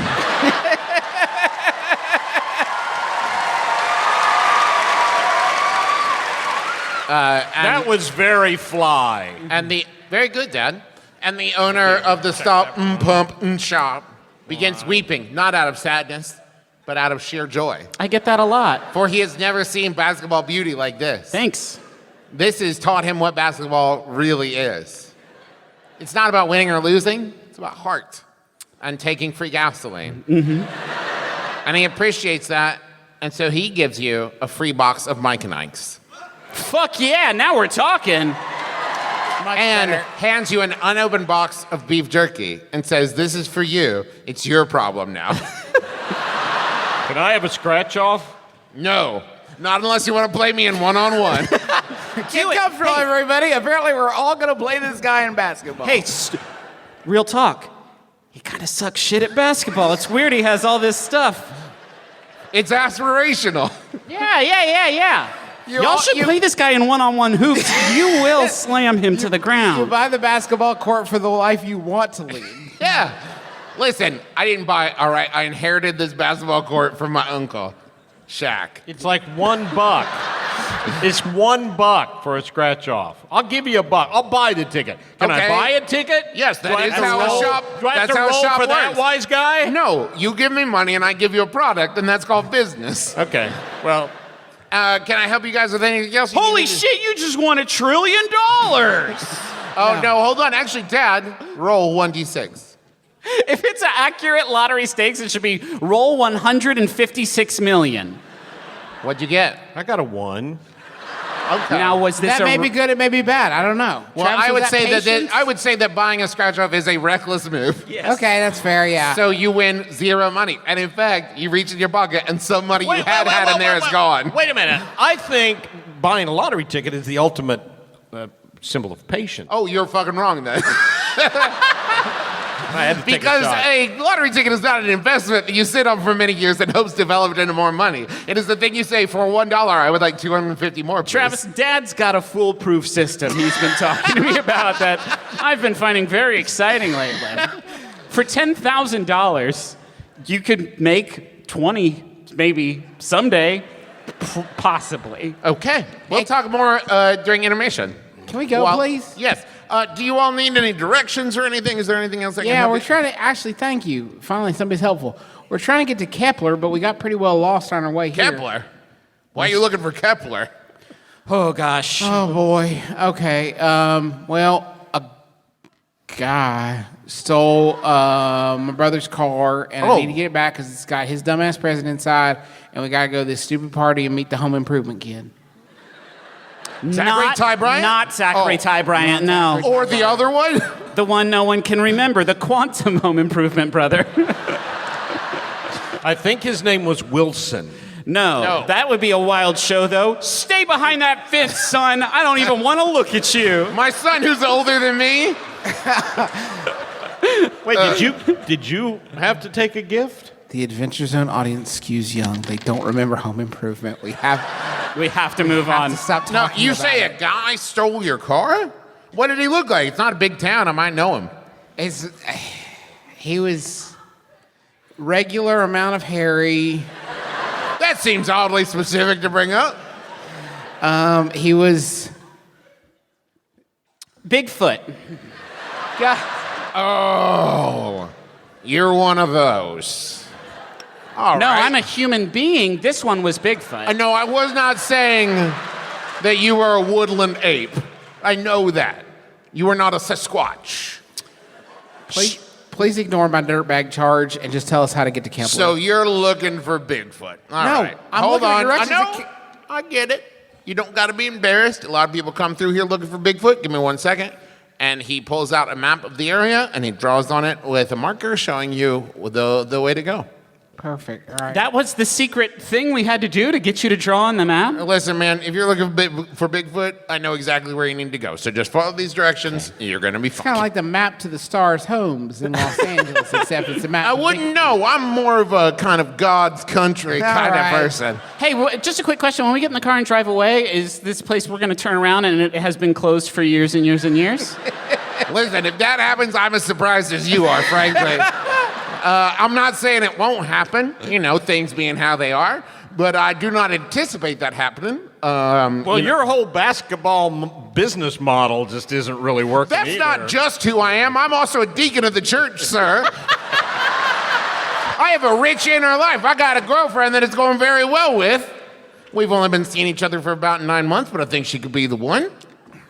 Speaker 4: That was very fly.
Speaker 1: And the very good, Dad. And the owner of the Stop Pump shop begins weeping, not out of sadness, but out of sheer joy.
Speaker 3: I get that a lot.
Speaker 1: For he has never seen basketball beauty like this.
Speaker 3: Thanks.
Speaker 1: This has taught him what basketball really is. It's not about winning or losing. It's about heart and taking free gasoline. Mm-hmm. And he appreciates that, and so he gives you a free box of Mike and Ike's.
Speaker 3: Fuck yeah, now we're talking.
Speaker 1: And hands you an unopened box of beef jerky and says, this is for you. It's your problem now.
Speaker 4: Can I have a scratch off?
Speaker 1: No, not unless you want to play me in one-on-one.
Speaker 2: Get comfortable, everybody. Apparently, we're all going to play this guy in basketball.
Speaker 3: Hey, real talk. He kind of sucks shit at basketball. It's weird he has all this stuff.
Speaker 1: It's aspirational.
Speaker 3: Yeah. Y'all should play this guy in one-on-one hoops. You will slam him to the
Speaker 2: You
Speaker 3: ground.
Speaker 2: buy the basketball court for the life you want to lead.
Speaker 1: Yeah. Listen, I didn't buy it. All right, I inherited this basketball court from my uncle, Shaq.
Speaker 4: It's like $1. It's $1 for a scratch off. I'll give you $1. I'll buy the ticket. Can I
Speaker 1: Okay.
Speaker 4: buy a ticket?
Speaker 1: Yes, that
Speaker 4: Do I
Speaker 1: is
Speaker 4: have to
Speaker 1: how a
Speaker 4: roll-
Speaker 1: shop.
Speaker 4: Do I have
Speaker 1: That's
Speaker 4: to
Speaker 1: how a
Speaker 4: roll
Speaker 1: shop
Speaker 4: for that,
Speaker 1: works.
Speaker 4: wise guy?
Speaker 1: No, you give me money and I give you a product, and that's called business.
Speaker 4: Okay. Well,
Speaker 1: Can I help you guys with anything else? You
Speaker 3: Holy
Speaker 1: need to-
Speaker 3: shit, you just won $1 trillion!
Speaker 1: Oh no, hold on. Actually, Dad, roll 1d6.
Speaker 3: If it's an accurate lottery stakes, it should be roll 156 million.
Speaker 1: What'd you get?
Speaker 4: I got a 1.
Speaker 1: Okay.
Speaker 3: Now, was this
Speaker 2: That may be good, it may be bad. I don't know.
Speaker 1: well,
Speaker 2: Travis,
Speaker 1: I
Speaker 2: was
Speaker 1: would say that
Speaker 2: patience?
Speaker 1: I would say that buying a scratch off is a reckless move.
Speaker 3: Yes.
Speaker 2: Okay, that's fair, yeah.
Speaker 1: So you win 0 money, and in fact, you reach in your pocket, and some money you had in there is gone.
Speaker 4: Wait a minute. I think buying a lottery ticket is the ultimate symbol of patience.
Speaker 1: Oh, you're fucking wrong then.
Speaker 4: I had to take
Speaker 1: Because
Speaker 4: a shot.
Speaker 1: a lottery ticket is not an investment that you sit on for many years and hopes develop into more money. It is the thing you say, for $1, I would like 250 more, please.
Speaker 3: Travis, Dad's got a foolproof system he's been talking to me about that I've been finding very exciting lately. For $10,000, you could make 20, maybe someday, possibly.
Speaker 1: Okay. We'll talk more during intermission.
Speaker 2: Can we go, please?
Speaker 1: Yes. Do you all need any directions or anything? Is there anything else I can
Speaker 2: Yeah,
Speaker 1: help
Speaker 2: we're
Speaker 1: you?
Speaker 2: trying to actually thank you. Finally, somebody's helpful. We're trying to get to Kepler, but we got pretty well lost on our way here.
Speaker 1: Kepler? Why are you looking for Kepler?
Speaker 3: Oh, gosh.
Speaker 2: Oh boy. Okay. Well, a guy stole my brother's car, and I need to get it back because it's got his dumbass president inside, and we gotta go to this stupid party and meet the home improvement kid.
Speaker 1: Zachary Ty Bryant?
Speaker 3: Not Zachary Ty Bryant, no.
Speaker 1: Or the other one?
Speaker 3: The one no one can remember, the Quantum Home Improvement brother.
Speaker 4: I think his name was Wilson.
Speaker 3: No, that would be a wild show, though. Stay behind that fence, son. I don't even want to look at you.
Speaker 1: My son, who's older than me?
Speaker 4: Wait, did you have to take a gift?
Speaker 2: The Adventure Zone audience skews young. They don't remember home improvement. We have
Speaker 3: to move on.
Speaker 2: to stop
Speaker 1: No,
Speaker 2: talking
Speaker 1: you
Speaker 2: about
Speaker 1: say
Speaker 2: it.
Speaker 1: a guy stole your car? What did he look like? It's not a big town. I might know him.
Speaker 2: He was. regular amount of hairy.
Speaker 1: That seems oddly specific to bring up.
Speaker 2: He was
Speaker 3: Bigfoot.
Speaker 2: God.
Speaker 1: Oh, you're one of those. All
Speaker 3: No,
Speaker 1: right.
Speaker 3: I'm a human being. This one was Bigfoot.
Speaker 1: No, I was not saying that you were a woodland ape. I know that. You are not a Sasquatch.
Speaker 2: Please ignore my dirtbag charge and just tell us how to get to Camp
Speaker 1: So
Speaker 2: Lake.
Speaker 1: you're looking for Bigfoot. All
Speaker 2: No,
Speaker 1: right.
Speaker 2: I'm
Speaker 1: Hold
Speaker 2: looking at
Speaker 1: on.
Speaker 2: directions
Speaker 1: I
Speaker 2: that
Speaker 1: know. I get it. You don't got to be embarrassed. A lot of people come through here looking for Bigfoot. Give me 1 second. And he pulls out a map of the area and he draws on it with a marker showing you the way to go.
Speaker 2: Perfect. All right.
Speaker 3: That was the secret thing we had to do to get you to draw on the map?
Speaker 1: Listen, man, if you're looking for Bigfoot, I know exactly where you need to go. So just follow these directions. Okay. You're going to be fine.
Speaker 2: Kind of like the map to the stars' homes in Los Angeles, except it's a map.
Speaker 1: I wouldn't know. I'm more of a kind of God's country kind
Speaker 2: right.
Speaker 1: of person.
Speaker 3: Hey, just a quick question. When we get in the car and drive away, is this place we're going to turn around and it has been closed for years and years and years?
Speaker 1: Listen, if that happens, I'm as surprised as you are, frankly. I'm not saying it won't happen, things being how they are, but I do not anticipate that happening.
Speaker 4: Well, your whole basketball business model just isn't really working.
Speaker 1: That's
Speaker 4: either.
Speaker 1: not just who I am. I'm also a deacon of the church, sir. I have a rich inner life. I got a girlfriend that it's going very well with. We've only been seeing each other for about 9 months, but I think she could be the one.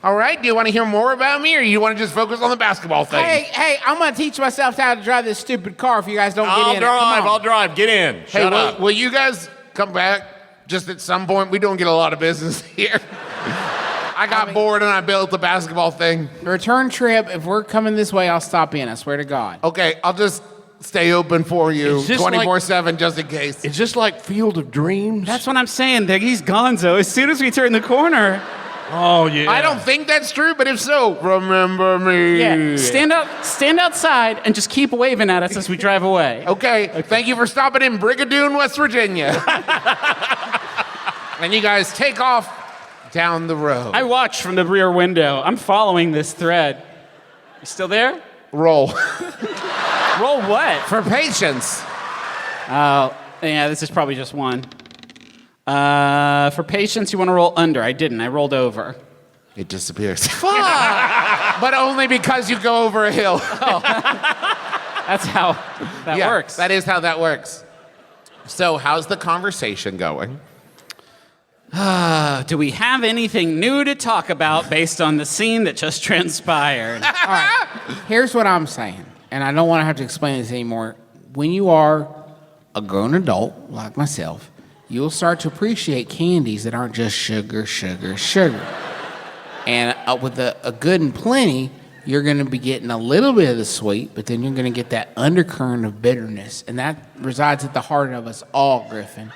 Speaker 1: All right, do you want to hear more about me, or you want to just focus on the basketball thing?
Speaker 2: Hey, I'm going to teach myself how to drive this stupid car if you guys don't get in.
Speaker 4: I'll drive. Get in.
Speaker 1: Hey,
Speaker 4: Shut up.
Speaker 1: will you guys come back just at some point? We don't get a lot of business here. I got bored and I built the basketball thing.
Speaker 2: Return trip, if we're coming this way, I'll stop in. I swear to God.
Speaker 1: Okay, I'll just stay open for you
Speaker 4: Is this
Speaker 1: 24/7 just in case.
Speaker 4: Is this like Field of Dreams?
Speaker 3: That's what I'm saying, Dig. He's gonzo. As soon as we turn the corner.
Speaker 4: Oh, yeah.
Speaker 1: I don't think that's true, but if so, remember me.
Speaker 3: Yeah, stand outside and just keep waving at us as we drive away.
Speaker 1: Okay, thank you for stopping in Brigadoon, West Virginia. And you guys take off down the road.
Speaker 3: I watch from the rear window. I'm following this thread. You still there?
Speaker 1: Roll.
Speaker 3: Roll what?
Speaker 1: For patience.
Speaker 3: Oh, yeah, this is probably just one. For patience, you want to roll under. I didn't. I rolled over.
Speaker 1: It disappears. But only because you go over a hill.
Speaker 3: That's how that works.
Speaker 1: That is how that works. So, how's the conversation going?
Speaker 3: Do we have anything new to talk about based on the scene that just transpired?
Speaker 2: All right, here's what I'm saying, and I don't want to have to explain this anymore. When you are a grown adult, like myself, you'll start to appreciate candies that aren't just sugar, sugar, sugar. And with a good and plenty, you're going to be getting a little bit of the sweet, but then you're going to get that undercurrent of bitterness, and that resides at the heart of us all, Griffin.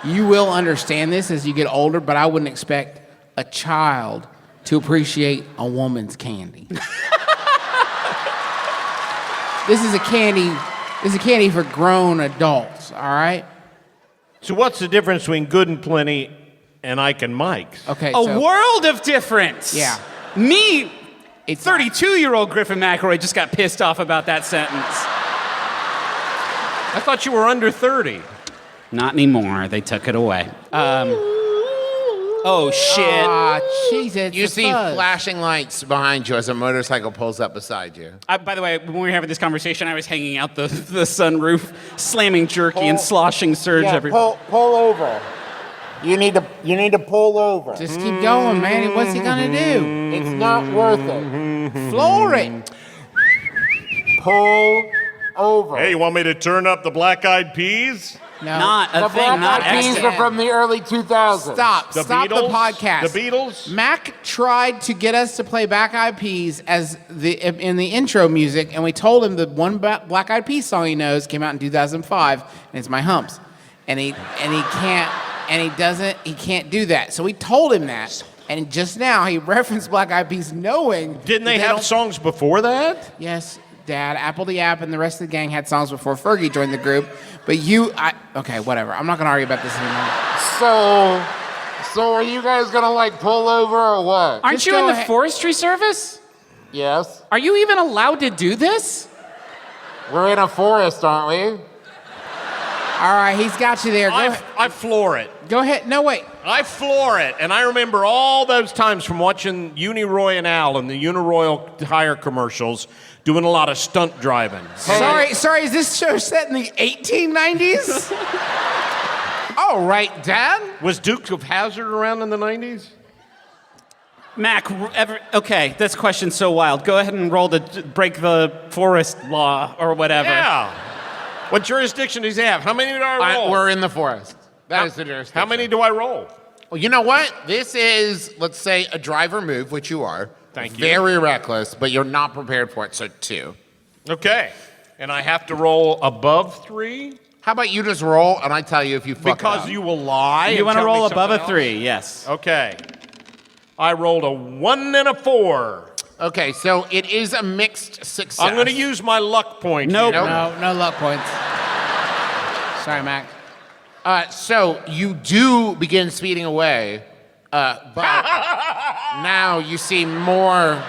Speaker 2: You will understand this as you get older, but I wouldn't expect a child to appreciate a woman's candy. This is a candy for grown adults, all right?
Speaker 4: So what's the difference between Good and Plenty and Ike and Mike's?
Speaker 2: Okay,
Speaker 3: A world of difference.
Speaker 2: Yeah.
Speaker 3: Me,
Speaker 2: It's
Speaker 3: 32-year-old Griffin McElroy, just got pissed off about that sentence.
Speaker 4: I thought you were under 30.
Speaker 3: Not anymore. They took it away. Oh, shit.
Speaker 2: Ah, Jesus.
Speaker 1: You see flashing lights behind you as a motorcycle pulls up beside you.
Speaker 3: By the way, when we were having this conversation, I was hanging out the sunroof, slamming jerky and sloshing surge everywhere.
Speaker 1: Pull over. You need to pull over.
Speaker 2: Just keep going, man. What's he gonna do?
Speaker 1: It's not worth it.
Speaker 2: Floor it.
Speaker 1: Pull over.
Speaker 4: Hey, you want me to turn up the Black Eyed Peas?
Speaker 2: No.
Speaker 3: Not a
Speaker 1: The
Speaker 3: thing,
Speaker 1: Black
Speaker 3: not
Speaker 1: Eyed Peas
Speaker 3: extra.
Speaker 1: are from the early 2000s.
Speaker 2: Stop
Speaker 4: The
Speaker 2: the
Speaker 4: Beatles?
Speaker 2: podcast.
Speaker 4: The Beatles?
Speaker 2: Mac tried to get us to play Black Eyed Peas as in the intro music, and we told him the one Black Eyed Peas song he knows came out in 2005, and it's My Humps, and he can't do that. So we told him that, and just now he referenced Black Eyed Peas, knowing
Speaker 4: Didn't they
Speaker 2: that
Speaker 4: have
Speaker 2: don't-
Speaker 4: songs before that?
Speaker 2: Yes, Dad. Apple the App and the rest of the gang had songs before Fergie joined the group, but okay, whatever. I'm not gonna argue about this anymore.
Speaker 1: So are you guys gonna pull over or what?
Speaker 3: Aren't
Speaker 2: Just
Speaker 3: you
Speaker 2: go
Speaker 3: in the
Speaker 2: ahead.
Speaker 3: forestry service?
Speaker 1: Yes.
Speaker 3: Are you even allowed to do this?
Speaker 1: We're in a forest, aren't we?
Speaker 2: All right, he's got you there.
Speaker 4: I floor it.
Speaker 2: Go ahead. No, wait.
Speaker 4: I floor it. And I remember all those times from watching Uniroy and Al and the Uniroyal tire commercials doing a lot of stunt driving.
Speaker 2: Sorry, is this show set in the 1890s?
Speaker 1: All right, Dad.
Speaker 4: Was Dukes of Hazzard around in the 90s?
Speaker 3: Mac, okay, this question's so wild. Go ahead and roll the break the forest law or whatever.
Speaker 4: Yeah. What jurisdiction does he have? How many do I roll?
Speaker 1: We're in the forest. That is the jurisdiction.
Speaker 4: How many do I roll?
Speaker 1: Well, you know what? This is, let's say, a driver move, which you are.
Speaker 4: Thank you.
Speaker 1: Very reckless, but you're not prepared for it, so 2.
Speaker 4: Okay. And I have to roll above 3?
Speaker 1: How about you just roll, and I tell you if you fuck it
Speaker 4: Because
Speaker 1: up.
Speaker 4: you will lie.
Speaker 3: You
Speaker 4: and
Speaker 3: want to
Speaker 4: tell me
Speaker 3: roll above a
Speaker 4: something
Speaker 3: 3, yes.
Speaker 4: else? Okay. I rolled a 1 and a 4.
Speaker 1: Okay, so it is a mixed success.
Speaker 4: I'm going to use my luck point.
Speaker 3: Nope.
Speaker 4: here.
Speaker 2: No luck points. Sorry, Mac.
Speaker 1: So you do begin speeding away, but now you see more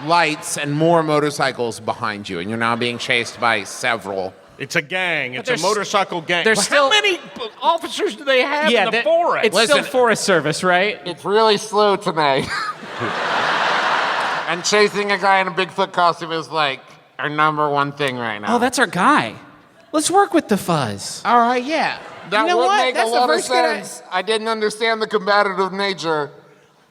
Speaker 1: lights and more motorcycles behind you, and you're now being chased by several.
Speaker 4: It's a gang. It's a
Speaker 3: there's-
Speaker 4: motorcycle gang.
Speaker 3: there's
Speaker 4: But
Speaker 3: still-
Speaker 4: how many officers do they have in the
Speaker 3: that-
Speaker 4: forest?
Speaker 3: It's still
Speaker 1: Listen.
Speaker 3: Forest Service, right?
Speaker 1: It's really slow tonight. And chasing a guy in a Bigfoot costume is like our number one thing right now.
Speaker 3: Oh, that's our guy. Let's work with the fuzz.
Speaker 2: All right, yeah.
Speaker 1: That
Speaker 2: you know
Speaker 1: would
Speaker 2: what?
Speaker 1: make
Speaker 2: That's
Speaker 1: a
Speaker 2: the
Speaker 1: lot of
Speaker 2: first good
Speaker 1: sense. I didn't understand the combative nature.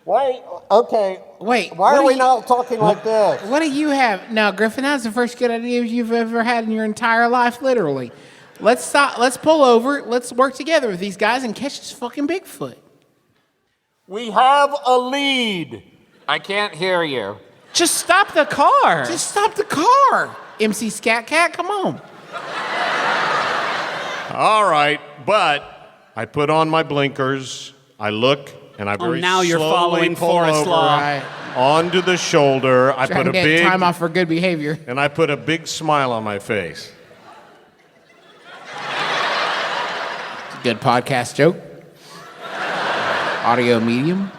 Speaker 5: Why? Okay.
Speaker 2: Wait.
Speaker 5: Why
Speaker 2: what
Speaker 5: are
Speaker 2: do
Speaker 5: we
Speaker 2: you-
Speaker 5: not talking like this?
Speaker 2: What do you have? Now, Griffin, that's the first good idea you've ever had in your entire life, literally. Let's stop. Let's pull over. Let's work together with these guys and catch this fucking Bigfoot.
Speaker 5: We have a lead.
Speaker 1: I can't hear you.
Speaker 3: Just stop the car.
Speaker 2: Just stop the car. MC Scat Cat, come on.
Speaker 4: All right, but I put on my blinkers. I look, and I very
Speaker 3: now you're
Speaker 4: slowly
Speaker 3: following
Speaker 4: pull
Speaker 3: forest
Speaker 4: over
Speaker 3: law.
Speaker 2: Right.
Speaker 4: onto the shoulder. I
Speaker 2: Trying
Speaker 4: put
Speaker 2: to
Speaker 4: a
Speaker 2: get
Speaker 4: big
Speaker 2: time off for good behavior.
Speaker 4: and I put a big smile on my face.
Speaker 2: Good podcast joke. Audio medium.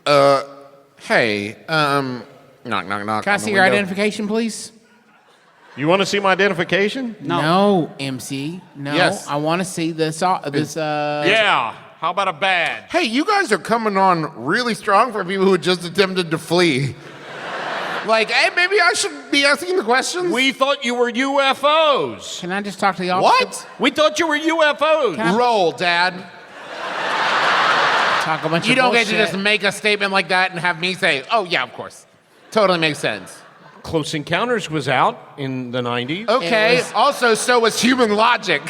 Speaker 1: Hey, knock, knock, knock.
Speaker 2: Can I
Speaker 1: on the
Speaker 2: see your
Speaker 1: window.
Speaker 2: identification, please?
Speaker 4: You want to see my identification?
Speaker 2: No, MC. No.
Speaker 1: Yes.
Speaker 2: I want to see this.
Speaker 4: Yeah. How about a badge?
Speaker 1: Hey, you guys are coming on really strong for people who just attempted to flee. Like, hey, maybe I should be asking the questions.
Speaker 4: We thought you were UFOs.
Speaker 2: Can I just talk to the officer?
Speaker 1: What?
Speaker 4: We thought you were UFOs.
Speaker 2: Can I-
Speaker 1: Roll, Dad.
Speaker 2: Talk a bunch
Speaker 1: You
Speaker 2: of
Speaker 1: don't get
Speaker 2: bullshit.
Speaker 1: to just make a statement like that and have me say, "Oh yeah, of course." Totally makes sense.
Speaker 4: Close Encounters was out in the 90s.
Speaker 1: Okay.
Speaker 2: was-
Speaker 1: Also, so was Human Logic.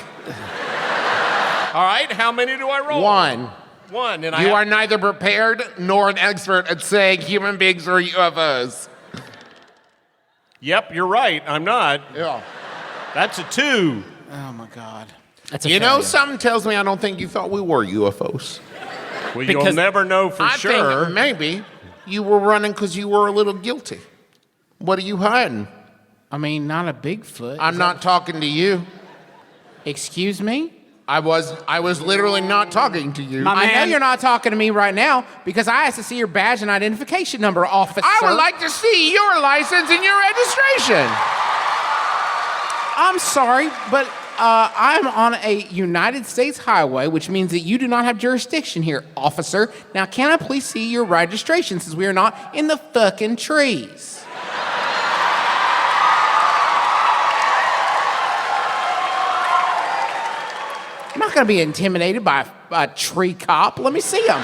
Speaker 4: All right, how many do I roll?
Speaker 1: 1.
Speaker 4: One. And
Speaker 1: You are neither prepared nor an expert at saying human beings are UFOs.
Speaker 4: Yep, you're right. I'm not.
Speaker 1: Yeah.
Speaker 4: That's a 2.
Speaker 2: Oh my God.
Speaker 3: That's a
Speaker 1: You know,
Speaker 3: failure.
Speaker 1: something tells me I don't think you thought we were UFOs.
Speaker 4: Well, you'll
Speaker 3: Because
Speaker 4: never know for
Speaker 1: I
Speaker 4: sure.
Speaker 1: think maybe you were running because you were a little guilty. What are you hiding?
Speaker 2: I mean, not a Bigfoot.
Speaker 1: I'm not talking to you.
Speaker 2: Excuse me?
Speaker 1: I was literally not talking to you.
Speaker 3: My
Speaker 2: I know
Speaker 3: man-
Speaker 2: you're not talking to me right now because I asked to see your badge and identification number, officer.
Speaker 1: I would like to see your license and your registration.
Speaker 2: I'm sorry, but I'm on a United States highway, which means that you do not have jurisdiction here, officer. Now, can I please see your registration since we are not in the fucking trees? I'm not going to be intimidated by a tree cop. Let me see him.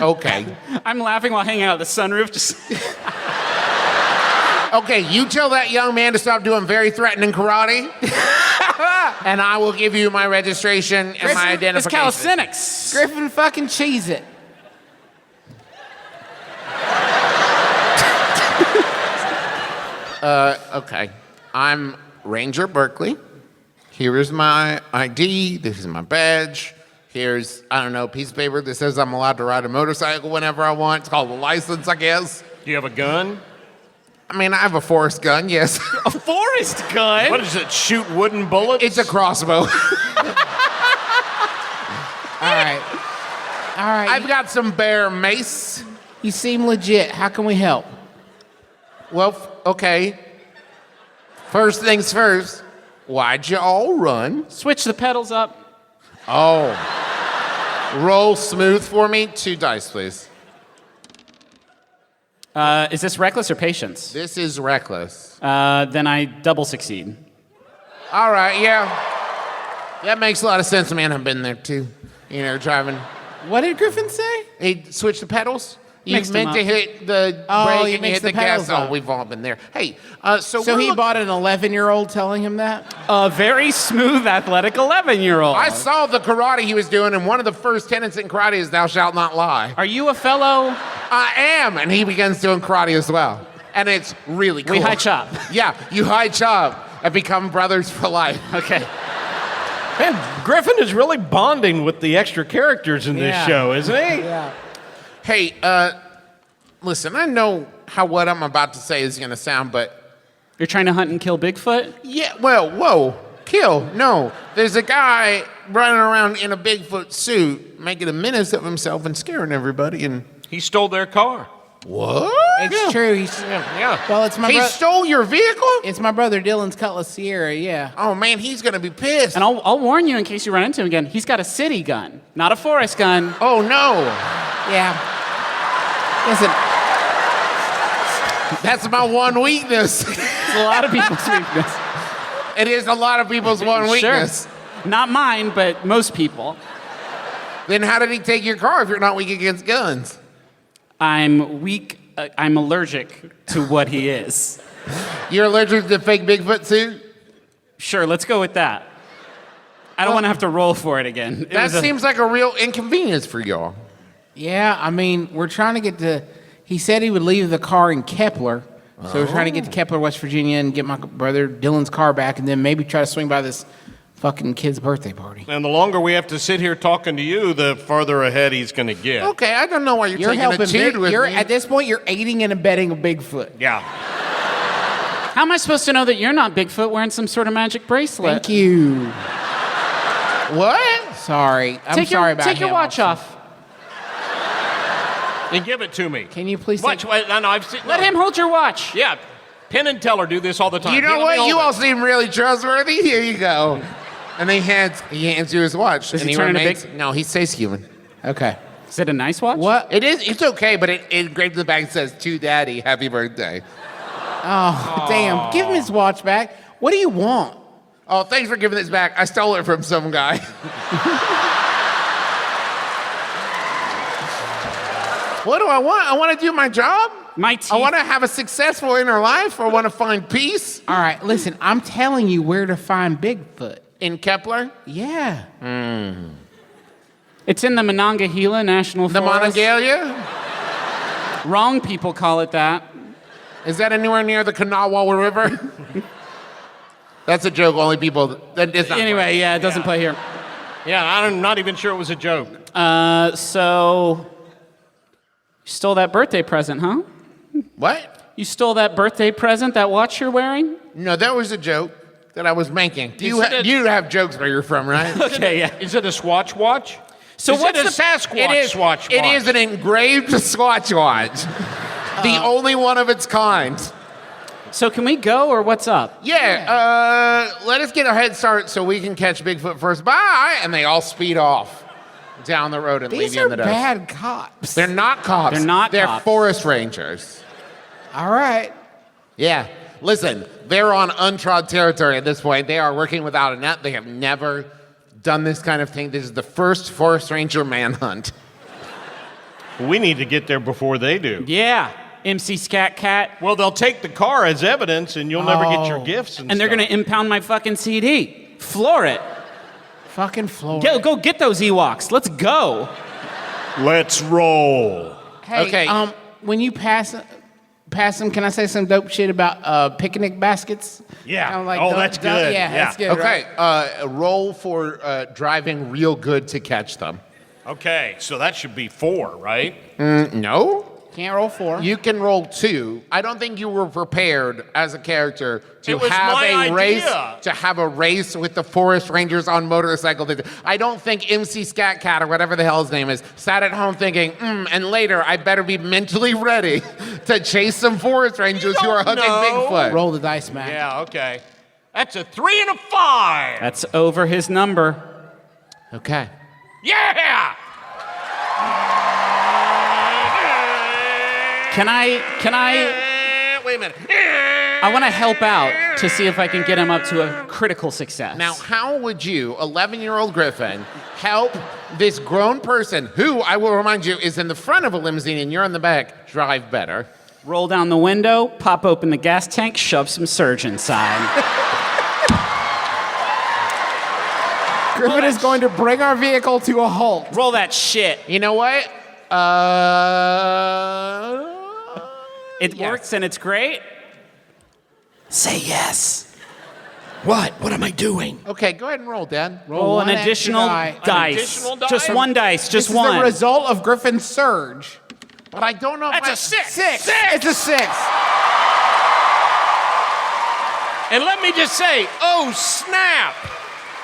Speaker 1: Okay.
Speaker 3: I'm laughing while hanging out of the sunroof. Just
Speaker 1: Okay, you tell that young man to stop doing very threatening karate, and I will give you my registration and my
Speaker 3: it's
Speaker 1: identification.
Speaker 3: calisthenics.
Speaker 2: Griffin fucking cheese it.
Speaker 1: Okay. I'm Ranger Berkeley. Here is my ID. This is my badge. Here's, I don't know, a piece of paper that says I'm allowed to ride a motorcycle whenever I want. It's called a license, I guess.
Speaker 4: Do you have a gun?
Speaker 1: I mean, I have a forest gun, yes.
Speaker 3: A forest gun.
Speaker 4: What does it shoot wooden bullets?
Speaker 1: It's a crossbow.
Speaker 2: All right. All right.
Speaker 1: I've got some bear mace.
Speaker 2: You seem legit. How can we help?
Speaker 1: Well, okay. First things first, Why'd you all run?
Speaker 3: Switch the pedals up.
Speaker 1: Oh. Roll smooth for me. 2 dice, please.
Speaker 3: Is this reckless or patience?
Speaker 1: This is reckless.
Speaker 3: Then I double succeed.
Speaker 1: All right, yeah. That makes a lot of sense, man. I've been there too. You know, driving.
Speaker 2: What did Griffin say?
Speaker 1: Hey, switch the pedals. You
Speaker 3: Mixed them
Speaker 1: meant to
Speaker 3: up.
Speaker 1: hit the
Speaker 2: Oh,
Speaker 1: brake
Speaker 2: you
Speaker 1: and you
Speaker 2: mixed
Speaker 1: hit the
Speaker 2: the pedals
Speaker 1: gas. Oh,
Speaker 2: up.
Speaker 1: we've all been there. Hey, so
Speaker 2: So
Speaker 1: we're
Speaker 2: he
Speaker 1: look-
Speaker 2: bought an 11-year-old telling him that?
Speaker 3: A very smooth, athletic 11-year-old.
Speaker 1: I saw the karate he was doing, and one of the first tenets in karate is "Thou shalt not lie."
Speaker 3: Are you a fellow?
Speaker 1: I am, and he begins doing karate as well, and it's really cool.
Speaker 3: We high chop.
Speaker 1: Yeah, you high chop and become brothers for life.
Speaker 3: Okay.
Speaker 4: Man, Griffin is really bonding with the extra characters in this
Speaker 2: Yeah.
Speaker 4: show, isn't he?
Speaker 2: Yeah.
Speaker 1: Hey, listen, I know how what I'm about to say is going to sound, but
Speaker 3: You're trying to hunt and kill Bigfoot?
Speaker 1: yeah, well, whoa, kill. No, there's a guy running around in a Bigfoot suit, making a menace of himself and scaring everybody. And
Speaker 4: He stole their car.
Speaker 1: what?
Speaker 2: It's true. He's,
Speaker 4: Yeah.
Speaker 2: well, it's my
Speaker 1: He
Speaker 2: brother.
Speaker 1: stole your vehicle?
Speaker 2: It's my brother Dylan's Cutlass Sierra, yeah.
Speaker 1: Oh man, he's gonna be pissed.
Speaker 3: And I'll warn you in case you run into him again, he's got a city gun, not a forest gun.
Speaker 1: Oh no,
Speaker 2: Yeah. Listen,
Speaker 1: that's my one weakness.
Speaker 3: It's a lot of people's weakness.
Speaker 1: It is a lot of people's one weakness.
Speaker 3: Sure. Not mine, but most people.
Speaker 1: Then how did he take your car if you're not weak against guns?
Speaker 3: I'm weak. I'm allergic to what he is.
Speaker 1: You're allergic to fake Bigfoot suit?
Speaker 3: Sure, let's go with that. I don't want to have to roll for it again. It
Speaker 1: That
Speaker 3: was a-
Speaker 1: seems like a real inconvenience for y'all.
Speaker 2: yeah, I mean, we're trying to get to. He said he would leave the car in Kepler. So we're trying to get to Kepler, West Virginia, and get my brother Dylan's car back, and then maybe try to swing by this fucking kid's birthday party.
Speaker 4: And the longer we have to sit here talking to you, the farther ahead he's going to get.
Speaker 1: Okay, I don't know why you're,
Speaker 2: You're
Speaker 1: taking
Speaker 2: helping
Speaker 1: a toot
Speaker 2: Big,
Speaker 1: with
Speaker 2: you're
Speaker 1: me.
Speaker 2: at this point you're aiding and abetting a Bigfoot.
Speaker 4: Yeah.
Speaker 3: How am I supposed to know that you're not Bigfoot wearing some sort of magic bracelet?
Speaker 2: Thank you.
Speaker 1: What?
Speaker 2: Sorry. I'm
Speaker 3: Take
Speaker 2: sorry
Speaker 3: your,
Speaker 2: about
Speaker 3: take your
Speaker 2: him.
Speaker 3: watch off.
Speaker 4: And give it to me.
Speaker 2: Can you please
Speaker 4: Watch.
Speaker 2: take-
Speaker 4: Wait, no, I've seen.
Speaker 3: Let him hold your watch.
Speaker 4: Yeah. Penn and Teller do this all the time.
Speaker 1: You know
Speaker 4: Here, let me
Speaker 1: what?
Speaker 4: hold
Speaker 1: You
Speaker 4: it.
Speaker 1: all seem really trustworthy. Here you go. And he hands you his watch.
Speaker 3: Does
Speaker 1: and
Speaker 3: he turn into
Speaker 1: remains,
Speaker 3: big-
Speaker 1: No, he stays human.
Speaker 2: Okay.
Speaker 3: Is it a nice watch?
Speaker 2: What?
Speaker 1: It's okay, but it engraved in the back says, "To Daddy, happy birthday."
Speaker 2: Oh, damn. Give him his watch back. What do you want?
Speaker 1: Oh, thanks for giving this back. I stole it from some guy. What do I want? I want to do my job.
Speaker 3: My teeth.
Speaker 1: I want to have a successful inner life. I want to find peace.
Speaker 2: All right, listen, I'm telling you where to find Bigfoot.
Speaker 1: In Kepler,
Speaker 2: Yeah.
Speaker 3: It's in the Monongahela National
Speaker 1: the
Speaker 3: Forest.
Speaker 1: Monongalia.
Speaker 3: Wrong people call it that.
Speaker 1: Is that anywhere near the Kanawha River? That's a joke. Only people. That is not
Speaker 3: Anyway, yeah, it doesn't play here.
Speaker 4: Yeah, I'm not even sure it was a joke.
Speaker 3: So, you stole that birthday present, huh?
Speaker 1: What?
Speaker 3: You stole that birthday present, that watch you're wearing?
Speaker 1: No, that was a joke that I was making.
Speaker 4: You said it-
Speaker 1: You have jokes where you're from, right?
Speaker 3: Okay, yeah.
Speaker 4: Is it a Swatch watch?
Speaker 3: So
Speaker 4: Is
Speaker 3: what's
Speaker 4: it a
Speaker 3: the-
Speaker 4: Sasquatch
Speaker 1: It is.
Speaker 4: Swatch watch?
Speaker 1: It is an engraved Swatch watch. The only one of its kind.
Speaker 3: So can we go or what's up?
Speaker 1: Yeah, let us get a head start so we can catch Bigfoot first. Bye! And they all speed off down the road and leave
Speaker 2: These
Speaker 1: you in
Speaker 2: are
Speaker 1: the dust.
Speaker 2: bad cops.
Speaker 1: They're not cops.
Speaker 3: They're not
Speaker 1: They're
Speaker 3: cops.
Speaker 1: forest rangers.
Speaker 2: All right.
Speaker 1: Yeah. Listen, they're on untrod territory at this point. They are working without a net. They have never done this kind of thing. This is the first forest ranger manhunt.
Speaker 4: We need to get there before they do.
Speaker 3: Yeah, MC Scat Cat.
Speaker 4: Well, they'll take the car as evidence, and you'll never get your
Speaker 2: Oh.
Speaker 4: gifts. And
Speaker 3: And they're
Speaker 4: stuff.
Speaker 3: gonna impound my fucking CD. Floor it.
Speaker 2: Fucking floor.
Speaker 3: Go get those Ewoks. Let's go.
Speaker 4: Let's roll.
Speaker 2: Hey,
Speaker 1: Okay.
Speaker 2: when you pass them, can I say some dope shit about picnic baskets?
Speaker 4: Yeah.
Speaker 2: Kinda
Speaker 4: Oh, that's good.
Speaker 2: Yeah,
Speaker 4: Yeah.
Speaker 2: that's good.
Speaker 1: Okay,
Speaker 2: right?
Speaker 1: roll for driving real good to catch them.
Speaker 4: Okay, so that should be 4, right?
Speaker 1: No?
Speaker 2: Can't roll 4.
Speaker 1: You can roll 2. I don't think you were prepared as a character to
Speaker 4: It was
Speaker 1: have
Speaker 4: my
Speaker 1: a race
Speaker 4: idea.
Speaker 1: with the forest rangers on motorcycles. I don't think MC Scat Cat or whatever the hell his name is sat at home thinking, and later I better be mentally ready to chase some forest rangers who are
Speaker 4: don't
Speaker 1: hunting
Speaker 4: know.
Speaker 1: Bigfoot.
Speaker 2: Roll the dice, man.
Speaker 4: Yeah, okay. That's a 3 and a 5.
Speaker 3: That's over his number.
Speaker 1: Okay.
Speaker 4: Yeah!
Speaker 3: Can I?
Speaker 4: Wait a minute.
Speaker 3: I want to help out to see if I can get him up to a critical success.
Speaker 1: Now, how would you, 11-year-old Griffin, help this grown person, who I will remind you is in the front of a limousine and you're in the back, drive better?
Speaker 3: Roll down the window, pop open the gas tank, shove some surge inside.
Speaker 2: Griffin is going to bring our vehicle to a halt.
Speaker 3: Roll that shit.
Speaker 1: You know what?
Speaker 3: It works and it's great. Say yes.
Speaker 5: What? What am I doing?
Speaker 1: Okay, go ahead and roll, Dad.
Speaker 3: Roll an
Speaker 2: one extra
Speaker 3: additional
Speaker 2: die.
Speaker 3: dice.
Speaker 4: An additional die?
Speaker 3: Just one dice. Just
Speaker 2: This
Speaker 3: one.
Speaker 2: is the result of Griffin's surge.
Speaker 1: But I don't know if
Speaker 4: That's a 6.
Speaker 2: Six. It's a 6.
Speaker 4: And let me just say, oh, snap.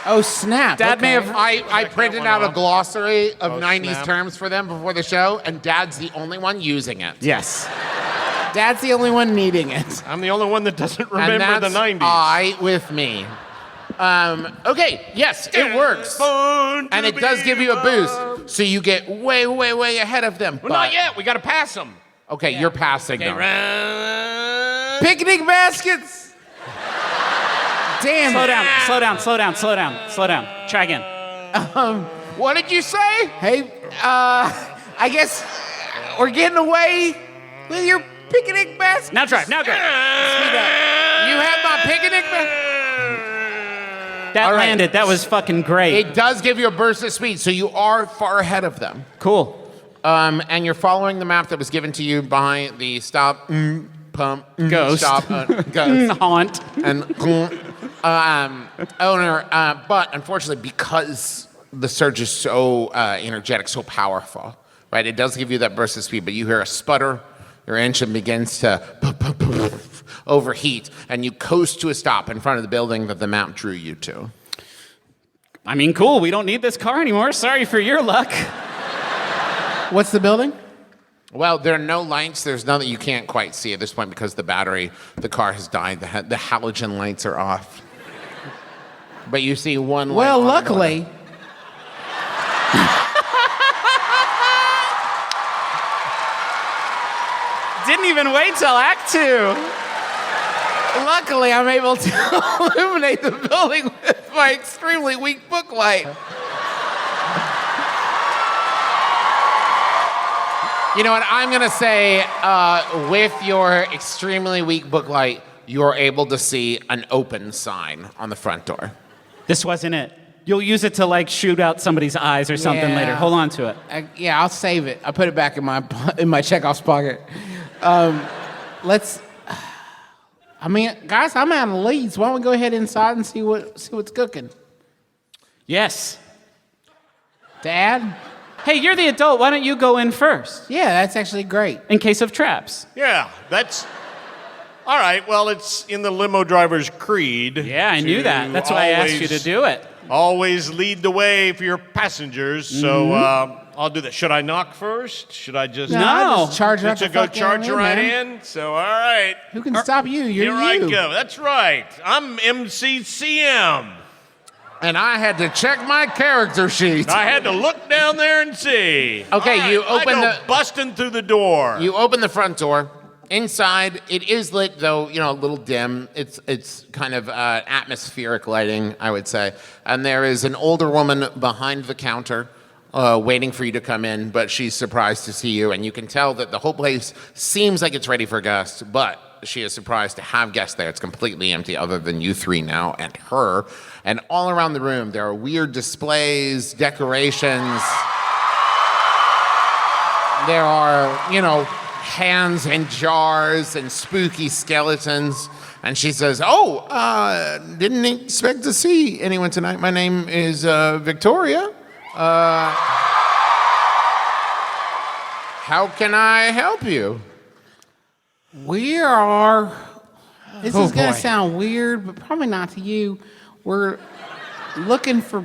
Speaker 2: Oh, snap.
Speaker 3: Dad may have.
Speaker 1: I printed
Speaker 4: one
Speaker 1: out a
Speaker 4: off.
Speaker 1: glossary of
Speaker 4: Oh,
Speaker 1: 90s
Speaker 4: snap.
Speaker 1: terms for them before the show, and Dad's the only one using it.
Speaker 3: Yes.
Speaker 2: Dad's the only one needing it.
Speaker 4: I'm the only one that doesn't
Speaker 1: And
Speaker 4: remember
Speaker 1: that's
Speaker 4: the 90s.
Speaker 1: I with me. Okay, yes, it works. And it does give you a boost, so you get way, way, way ahead of them.
Speaker 4: Well, not yet. We got to pass them.
Speaker 1: Okay, you're passing
Speaker 4: Okay,
Speaker 1: them.
Speaker 2: Picnic baskets. Damn.
Speaker 3: Slow down. Try again.
Speaker 1: What did you say?
Speaker 2: Hey, I guess we're getting away with your picnic basket.
Speaker 3: Now drive. Now go.
Speaker 1: You have my picnic.
Speaker 3: That
Speaker 1: All right.
Speaker 3: landed. That was fucking great.
Speaker 1: It does give you a burst of speed, so you are far ahead of them.
Speaker 3: Cool.
Speaker 1: And you're following the map that was given to you by the stop, pump,
Speaker 3: Ghost.
Speaker 1: stop, ghost,
Speaker 3: Haunt.
Speaker 1: and owner. But unfortunately, because the surge is so energetic, so powerful, right? It does give you that burst of speed, but you hear a sputter. Your engine begins to overheat, and you coast to a stop in front of the building that the map drew you to.
Speaker 3: I mean, cool. We don't need this car anymore. Sorry for your luck.
Speaker 2: What's the building?
Speaker 1: Well, there are no lights. There's none that you can't quite see at this point because the car has died. The halogen lights are off. But you see one light.
Speaker 2: Well,
Speaker 1: on the
Speaker 2: luckily,
Speaker 3: Didn't even wait till Act 2.
Speaker 2: I'm able to illuminate the building with my extremely weak book light.
Speaker 1: You know what? I'm going to say with your extremely weak book light, you're able to see an open sign on the front door.
Speaker 3: This wasn't it. You'll use it to like shoot out somebody's eyes or something
Speaker 2: Yeah.
Speaker 3: later. Hold on to it.
Speaker 2: Yeah, I'll save it. I put it back in my checkoffs pocket. Guys, I'm out of leads. Why don't we go ahead inside and see what's cooking?
Speaker 3: Yes.
Speaker 2: Dad?
Speaker 3: Hey, you're the adult. Why don't you go in first
Speaker 2: Yeah, that's actually great.
Speaker 3: in case of traps?
Speaker 4: Yeah, that's... All right, well, it's in the limo driver's creed.
Speaker 3: Yeah, I knew that. That's why I asked you to do it.
Speaker 4: Always lead the way for your passengers, so I'll do that. Should I knock first? Should I just...
Speaker 3: No.
Speaker 2: Just charge right
Speaker 4: Just
Speaker 2: the
Speaker 4: go
Speaker 2: fuck
Speaker 4: charge
Speaker 2: in,
Speaker 4: right
Speaker 2: man.
Speaker 4: in? So, all right.
Speaker 2: Who can stop you? You're
Speaker 4: Here
Speaker 2: you.
Speaker 4: I go. That's right. I'm MCCM.
Speaker 1: And I had to check my character sheet.
Speaker 4: I had to look down there and see.
Speaker 1: Okay,
Speaker 4: All
Speaker 1: you
Speaker 4: I
Speaker 1: open
Speaker 4: go
Speaker 1: the-
Speaker 4: busting through the door.
Speaker 1: You open the front door. Inside, it is lit, though, a little dim. It's kind of atmospheric lighting, I would say. And there is an older woman behind the counter waiting for you to come in, but she's surprised to see you. And you can tell that the whole place seems like it's ready for guests, but she is surprised to have guests there. It's completely empty other than you three now and her. And all around the room, there are weird displays, decorations. There are, hands in jars and spooky skeletons. And she says, didn't expect to see anyone tonight. My name is Victoria. How can I help you?
Speaker 2: We are. This is going
Speaker 1: boy.
Speaker 2: to sound weird, but probably not to you. We're looking for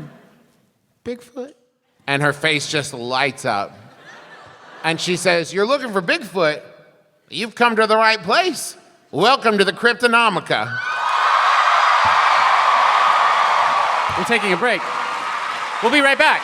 Speaker 2: Bigfoot.
Speaker 1: And her face just lights up. And she says, you're looking for Bigfoot? You've come to the right place. Welcome to the Cryptonomica.
Speaker 3: We're taking a break. We'll be right back.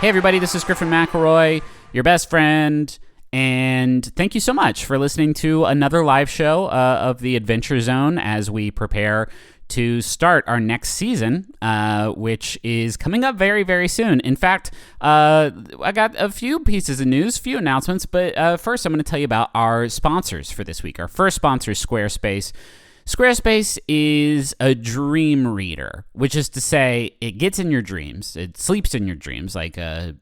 Speaker 3: Hey, everybody, this is Griffin McElroy, your best friend, and thank you so much for listening to another live show of The Adventure Zone as we prepare to start our next season, which is coming up very, very soon. In fact, I got a few pieces of news, few announcements, but first I'm going to tell you about our sponsors for this week. Our first sponsor is Squarespace. Squarespace is a dream reader, which is to say it gets in your dreams. It sleeps in your dreams like a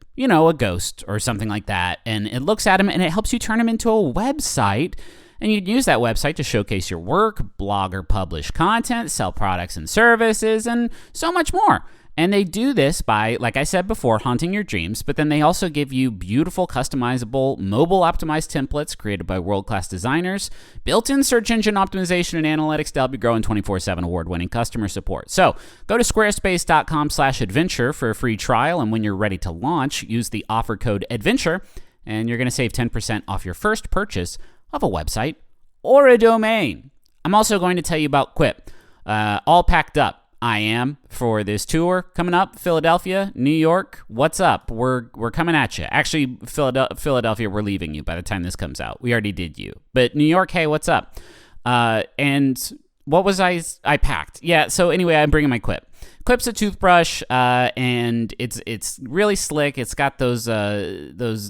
Speaker 3: ghost or something like that. And it looks at them and it helps you turn them into a website. And you can use that website to showcase your work, blog or publish content, sell products and services, and so much more. And they do this by, like I said before, haunting your dreams, but then they also give you beautiful, customizable, mobile-optimized templates created by world-class designers, built-in search engine optimization and analytics to help you grow, and 24/7 award-winning customer support. So go to squarespace.com/adventure for a free trial, and when you're ready to launch, use the offer code ADVENTURE, and you're going to save 10% off your first purchase of a website or a domain. I'm also going to tell you about Quip. All packed up. I am for this tour coming up. Philadelphia, New York, what's up? We're coming at you. Actually, Philadelphia, we're leaving you by the time this comes out. We already did you. But New York, hey, what's up? And what was I packed? Yeah, so anyway, I'm bringing my Quip. Quip's a toothbrush, and it's really slick. It's got those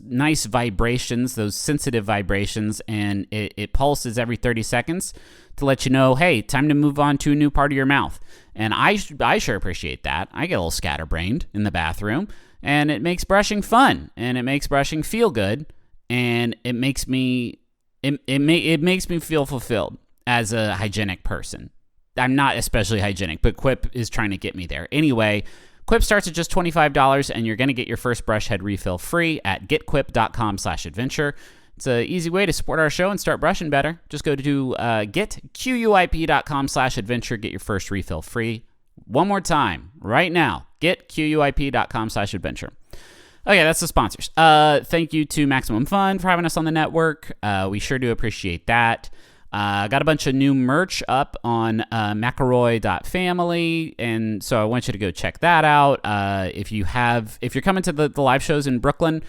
Speaker 3: nice vibrations, those sensitive vibrations, and it pulses every 30 seconds to let you know, hey, time to move on to a new part of your mouth. And I sure appreciate that. I get a little scatterbrained in the bathroom, and it makes brushing fun, and it makes brushing feel good, and it makes me feel fulfilled as a hygienic person. I'm not especially hygienic, but Quip is trying to get me there. Anyway, Quip starts at just $25, and you're going to get your first brush head refill free at getquip.com/adventure. It's an easy way to support our show and start brushing better. Just go to getquip.com/adventure, get your first refill free. One more time, right now, getquip.com/adventure. Okay, that's the sponsors. Thank you to Maximum Fun for having us on the network. We sure do appreciate that. Got a bunch of new merch up on McElroy.family, and so I want you to go check that out. If you're coming to the live shows in Brooklyn,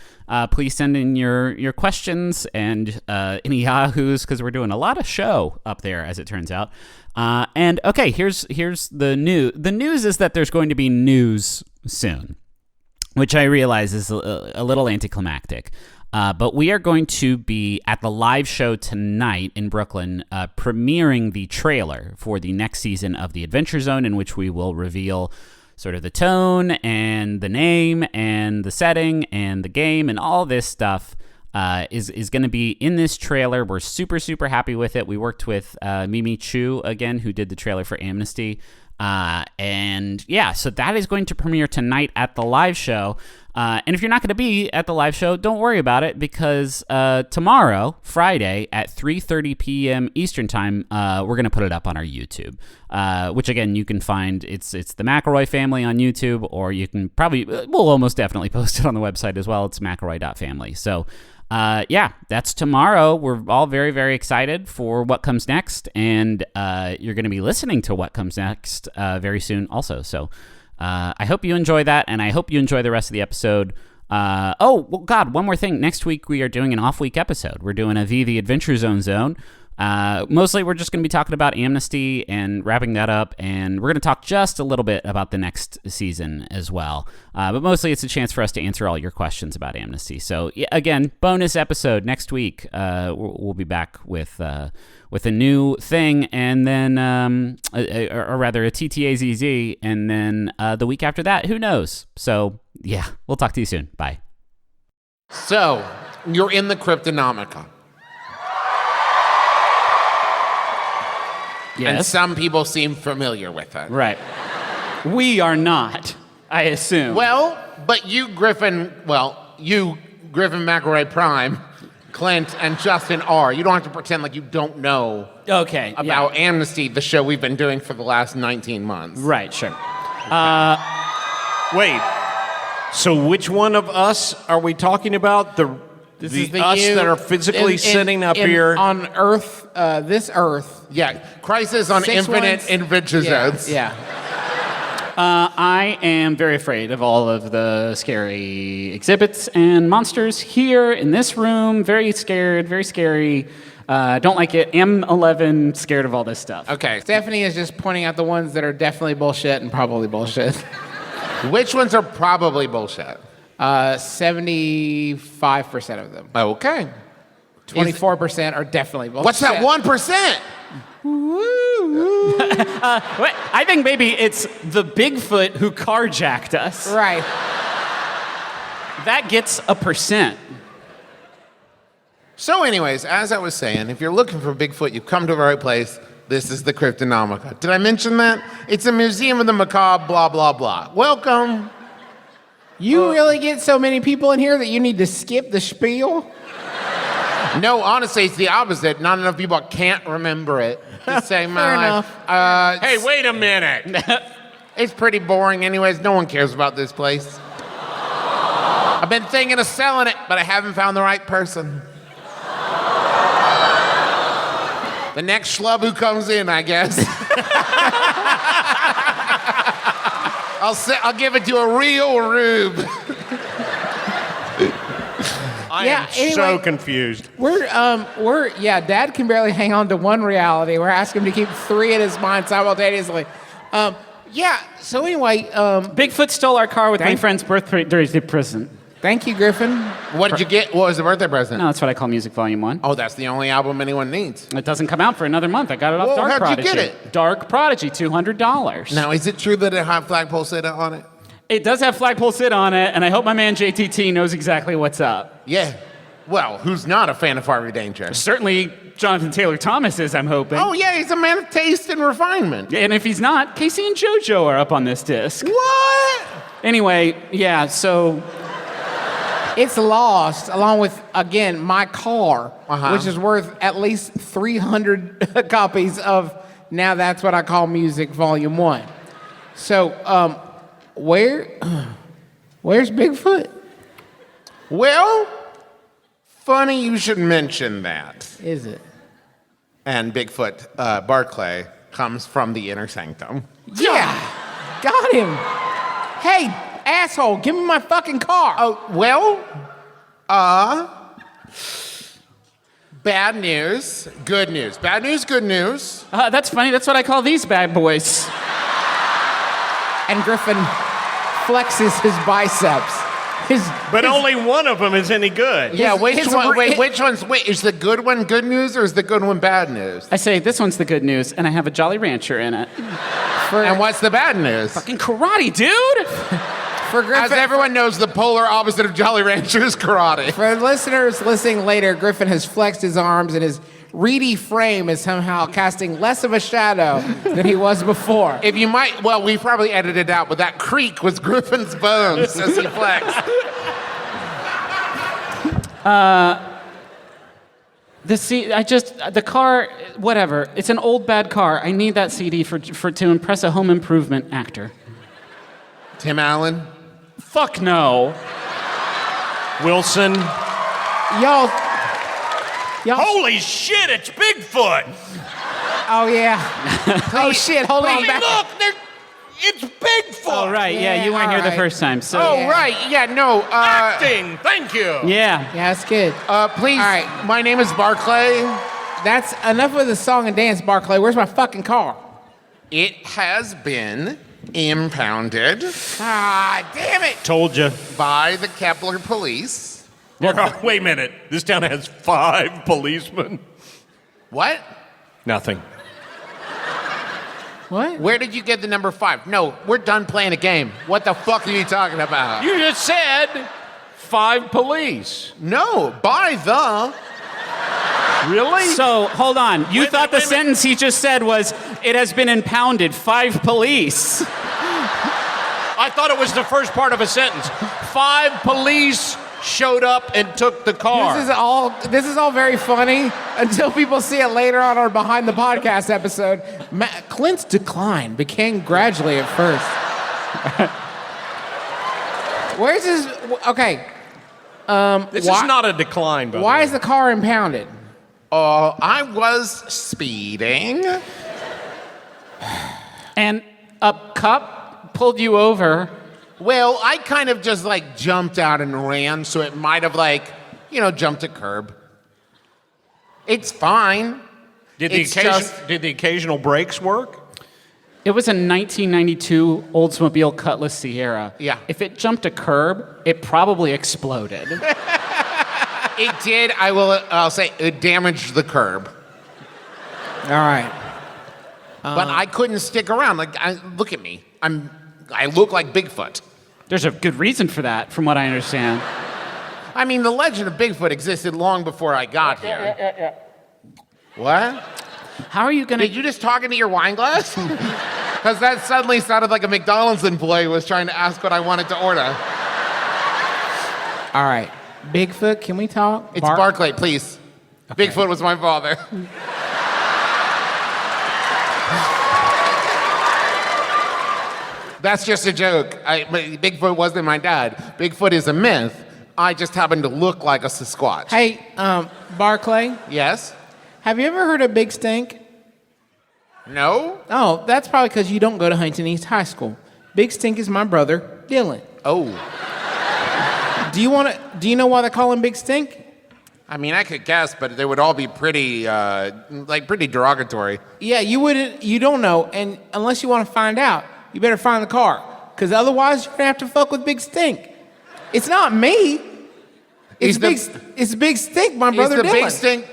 Speaker 3: please send in your questions and any yahoos, because we're doing a lot of show up there, as it turns out. And okay, here's the news. The news is that there's going to be news soon, which I realize is a little anticlimactic. But we are going to be at the live show tonight in Brooklyn, premiering the trailer for the next season of The Adventure Zone, in which we will reveal sort of the tone and the name and the setting and the game and all this stuff is going to be in this trailer. We're super, super happy with it. We worked with Mimi Chu, again, who did the trailer for Amnesty. And yeah, so that is going to premiere tonight at the live show. And if you're not going to be at the live show, don't worry about it, because tomorrow, Friday, at 3:30 p.m. Eastern Time, we're going to put it up on our YouTube, which, again, you can find. It's the McElroy family on YouTube, or you can we'll almost definitely post it on the website as well. It's McElroy.family. So, yeah, that's tomorrow. We're all very, very excited for what comes next, and you're going to be listening to what comes next very soon also. So I hope you enjoy that, and I hope you enjoy the rest of the episode. Well, God, one more thing. Next week, we are doing an off-week episode. We're doing a The Adventure Zone. Mostly, we're just going to be talking about Amnesty and wrapping that up, and we're going to talk just a little bit about the next season as well. But mostly, it's a chance for us to answer all your questions about Amnesty. So, yeah, again, bonus episode next week. We'll be back with a new thing, and then, or rather, a TTAZZ, and then the week after that, who knows? So, yeah, we'll talk to you soon. Bye.
Speaker 1: So, you're in the Cryptonomica.
Speaker 3: Yes.
Speaker 1: And some people seem familiar with it.
Speaker 3: Right. We are not, I assume.
Speaker 1: Well, but you, Griffin McElroy Prime, Clint, and Justin are. You don't have to pretend like you don't know about Amnesty, the show we've been doing for the last 19 months.
Speaker 3: Right, sure.
Speaker 4: Wait. So which one of us are we talking about?
Speaker 2: This
Speaker 4: The
Speaker 2: is the
Speaker 4: us
Speaker 2: you
Speaker 4: that are physically sitting up here.
Speaker 2: on Earth, this Earth.
Speaker 1: Yeah, Crisis on
Speaker 2: 6
Speaker 1: Infinite
Speaker 2: ones.
Speaker 1: Inventions.
Speaker 2: Yeah.
Speaker 3: I am very afraid of all of the scary exhibits and monsters here in this room. Very scared, very scary. Don't like it. Am 11, scared of all this stuff.
Speaker 1: Okay.
Speaker 2: Stephanie is just pointing out the ones that are definitely bullshit and probably bullshit.
Speaker 1: Which ones are probably bullshit?
Speaker 2: 75% of them.
Speaker 1: Okay.
Speaker 2: 24% are definitely bullshit.
Speaker 1: What's that 1%?
Speaker 3: Wait, I think maybe it's the Bigfoot who carjacked us.
Speaker 2: Right.
Speaker 3: That gets a percent.
Speaker 1: So, anyways, as I was saying, if you're looking for Bigfoot, you've come to the right place. This is the Cryptonomica. Did I mention that? It's a museum of the macabre, blah, blah, blah. Welcome.
Speaker 2: You really get so many people in here that you need to skip the spiel?
Speaker 1: No, honestly, it's the opposite. Not enough people can't remember it to save my
Speaker 2: Fair
Speaker 1: life.
Speaker 4: Hey, wait a minute.
Speaker 1: It's pretty boring anyways. No one cares about this place. I've been thinking of selling it, but I haven't found the right person. The next schlub who comes in, I guess. I'll give it to a real rube.
Speaker 4: I
Speaker 2: Yeah,
Speaker 4: am so
Speaker 2: anyway.
Speaker 4: confused.
Speaker 2: Dad can barely hang on to one reality. We're asking him to keep 3 in his mind simultaneously. So anyway,
Speaker 3: Bigfoot stole our car with my
Speaker 2: Thank-
Speaker 3: friend's birthday present.
Speaker 2: thank you, Griffin.
Speaker 1: What did you get? What was the birthday present?
Speaker 3: No, that's what I call Music Volume 1.
Speaker 1: Oh, that's the only album anyone needs.
Speaker 3: It doesn't come out for another month. I got it off
Speaker 1: Well,
Speaker 3: Dark
Speaker 1: how'd you
Speaker 3: Prodigy.
Speaker 1: get it?
Speaker 3: Dark Prodigy, $200.
Speaker 1: Now, is it true that it had Flagpole Sit on it?
Speaker 3: It does have Flagpole Sit on it, and I hope my man JTT knows exactly what's up.
Speaker 1: Yeah. Well, who's not a fan of Harvey Danger?
Speaker 3: Certainly, Jonathan Taylor Thomas is, I'm hoping.
Speaker 1: Oh, yeah, he's a man of taste and refinement.
Speaker 3: And if he's not, Casey and JoJo are up on this disc.
Speaker 1: What?
Speaker 3: Anyway, yeah, so
Speaker 2: It's lost, along with, again, my car, which is worth at least 300 copies of Now That's What I Call Music Volume 1. So, where's Bigfoot?
Speaker 1: Well, funny you should mention that.
Speaker 2: Is it?
Speaker 1: And Bigfoot Barclay comes from the inner sanctum.
Speaker 2: Yeah! Got him! Hey, asshole, give me my fucking car!
Speaker 1: Oh, well, bad news, good news. Bad news, good news.
Speaker 3: that's funny. That's what I call these bad boys.
Speaker 2: And Griffin flexes his biceps.
Speaker 4: But only one of them is any good.
Speaker 1: Yeah, which
Speaker 2: his
Speaker 1: one?
Speaker 2: re-
Speaker 1: Which one's? Wait, is the good one good news or is the good one bad news?
Speaker 3: I say, this one's the good news, and I have a Jolly Rancher in it.
Speaker 1: And what's the bad news?
Speaker 3: Fucking karate, dude!
Speaker 2: For
Speaker 1: As
Speaker 2: Griffin,
Speaker 1: everyone knows, the polar opposite of Jolly Rancher is karate.
Speaker 2: for listeners listening later, Griffin has flexed his arms and his reedy frame is somehow casting less of a shadow than he was before.
Speaker 1: If you might, well, we probably edited it out, but that creak was Griffin's bones as he flexed.
Speaker 3: The car, whatever. It's an old bad car. I need that CD to impress a home improvement actor.
Speaker 1: Tim Allen?
Speaker 3: Fuck no.
Speaker 4: Wilson.
Speaker 2: Y'all,
Speaker 4: Holy shit, it's Bigfoot!
Speaker 2: oh yeah. Oh shit, hold on
Speaker 4: Hey,
Speaker 2: back.
Speaker 4: look, it's Bigfoot!
Speaker 3: Oh, right. Yeah, you weren't
Speaker 2: all
Speaker 3: here the
Speaker 2: right.
Speaker 3: first time. So,
Speaker 1: Oh,
Speaker 2: Yeah.
Speaker 1: right. Yeah, no.
Speaker 4: Acting, thank you.
Speaker 3: yeah.
Speaker 2: Yeah, that's good.
Speaker 1: Please.
Speaker 2: All right.
Speaker 1: My name is Barclay.
Speaker 2: That's enough of the song and dance, Barclay. Where's my fucking car?
Speaker 1: It has been impounded
Speaker 2: Ah, damn it.
Speaker 4: Told you.
Speaker 1: by the Kepler police.
Speaker 4: Wait a minute. This town has 5 policemen.
Speaker 1: What?
Speaker 4: Nothing.
Speaker 2: What?
Speaker 1: Where did you get the number 5? No, we're done playing a game. What the fuck are you talking about?
Speaker 4: You just said 5 police.
Speaker 1: No, by the.
Speaker 4: Really?
Speaker 3: So, hold on. You
Speaker 4: Wait a
Speaker 3: thought
Speaker 4: minute,
Speaker 3: the sentence he just said was, it has been impounded, 5 police.
Speaker 4: I thought it was the first part of a sentence. 5 police showed up and took the car.
Speaker 2: This is all very funny until people see it later on our Behind the Podcast episode. Clint's decline became gradually at first. Where's his? Okay,
Speaker 4: This is not a decline, by the
Speaker 2: Why
Speaker 4: way.
Speaker 2: is the car impounded?
Speaker 1: I was speeding.
Speaker 3: And a cop pulled you over.
Speaker 1: Well, I kind of just like jumped out and ran, so it might have like, jumped a curb. It's fine.
Speaker 4: Did
Speaker 1: It's just-
Speaker 4: did the occasional brakes work?
Speaker 3: It was a 1992 Oldsmobile Cutlass Sierra.
Speaker 1: Yeah.
Speaker 3: If it jumped a curb, it probably exploded.
Speaker 1: It did. I'll say it damaged the curb.
Speaker 2: All right.
Speaker 1: But I couldn't stick around. Look at me. I look like Bigfoot.
Speaker 3: There's a good reason for that, from what I understand.
Speaker 1: I mean, the legend of Bigfoot existed long before I got here.
Speaker 2: Yeah.
Speaker 1: What?
Speaker 3: How are you going
Speaker 1: Did you just talk into your wine glass? Because that suddenly sounded like a McDonald's employee was trying to ask what I wanted to order.
Speaker 2: All right. Bigfoot, can we talk?
Speaker 1: It's Barclay, please.
Speaker 2: Okay.
Speaker 1: Bigfoot was my father. That's just a joke. Bigfoot wasn't my dad. Bigfoot is a myth. I just happen to look like a Sasquatch.
Speaker 2: Hey, Barclay,
Speaker 1: Yes?
Speaker 2: have you ever heard of Big Stink?
Speaker 1: No?
Speaker 2: Oh, that's probably because you don't go to Huntington East High School. Big Stink is my brother, Dylan.
Speaker 1: Oh.
Speaker 2: Do you know why they call him Big Stink?
Speaker 1: I mean, I could guess, but they would all be pretty derogatory.
Speaker 2: Yeah, you don't know, and unless you want to find out, you better find the car. Because otherwise, you're going to have to fuck with Big Stink. It's not me. It's Big Stink, my brother
Speaker 1: Is the
Speaker 2: Dylan.
Speaker 1: big stink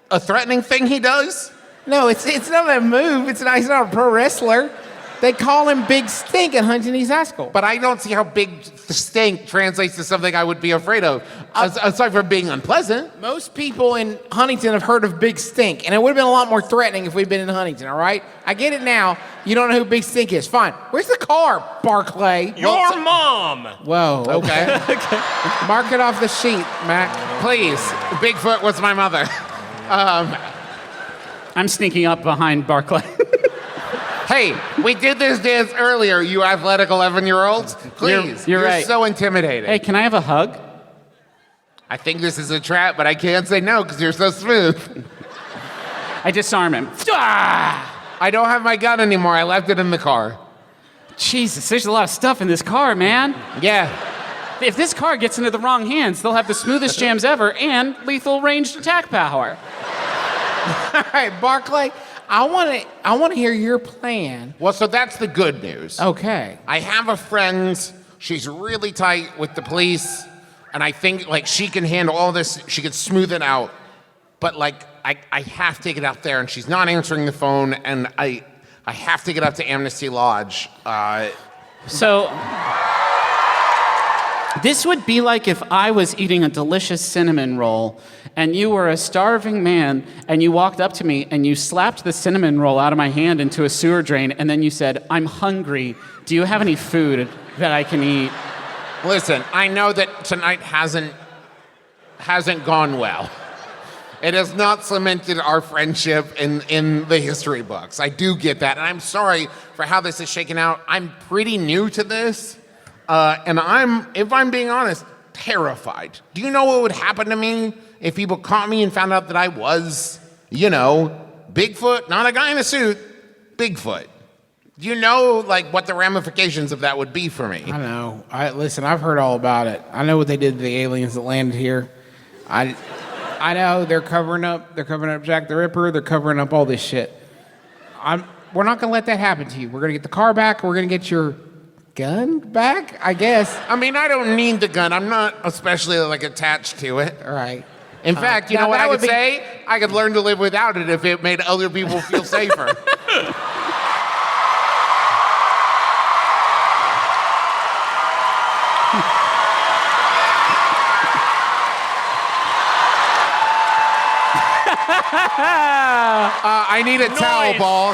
Speaker 1: a threatening thing he does?
Speaker 2: No, it's not a move. He's not a pro wrestler. They call him Big Stink at Huntington East High School.
Speaker 1: But I don't see how big stink translates to something I would be afraid of, aside from being unpleasant.
Speaker 2: Most people in Huntington have heard of Big Stink, and it would have been a lot more threatening if we'd been in Huntington, all right? I get it now. You don't know who Big Stink is. Fine. Where's the car, Barclay?
Speaker 4: Your mom!
Speaker 2: Whoa.
Speaker 1: Okay.
Speaker 2: Mark it off the sheet, Mac.
Speaker 1: Please. Bigfoot was my mother.
Speaker 3: I'm sneaking up behind Barclay.
Speaker 1: Hey, we did this dance earlier, you athletic 11-year-olds. Please.
Speaker 3: You're right.
Speaker 1: So intimidating.
Speaker 3: Hey, can I have a hug?
Speaker 1: I think this is a trap, but I can't say no because you're so smooth.
Speaker 3: I disarm him. Ah!
Speaker 1: I don't have my gun anymore. I left it in the car.
Speaker 3: Jesus, there's a lot of stuff in this car, man.
Speaker 1: Yeah.
Speaker 3: If this car gets into the wrong hands, they'll have the smoothest jams ever and lethal ranged attack power.
Speaker 2: All right, Barclay, I want to hear your plan.
Speaker 1: Well, so that's the good news.
Speaker 2: Okay.
Speaker 1: I have a friend. She's really tight with the police, and I think she can handle all this. She can smooth it out. But I have to get out there, and she's not answering the phone, and I have to get up to Amnesty Lodge.
Speaker 3: So, this would be like if I was eating a delicious cinnamon roll and you were a starving man and you walked up to me and you slapped the cinnamon roll out of my hand into a sewer drain and then you said, "I'm hungry. Do you have any food that I can eat?"
Speaker 1: Listen, I know that tonight hasn't gone well. It has not cemented our friendship in the history books. I do get that, and I'm sorry for how this is shaken out. I'm pretty new to this, and if I'm being honest, terrified. Do you know what would happen to me if people caught me and found out that I was, Bigfoot, not a guy in a suit, Bigfoot? Do you know, what the ramifications of that would be for me?
Speaker 2: I know. Listen, I've heard all about it. I know what they did to the aliens that landed here. I know they're covering up Jack the Ripper. They're covering up all this shit. We're not gonna let that happen to you. We're gonna get the car back. We're gonna get your gun back, I guess.
Speaker 1: I mean, I don't need the gun. I'm not especially attached to it.
Speaker 2: All right.
Speaker 1: In fact, you know what I could say? I could learn to live without it if it made other people feel safer. I need a towel
Speaker 4: Nice.
Speaker 1: ball.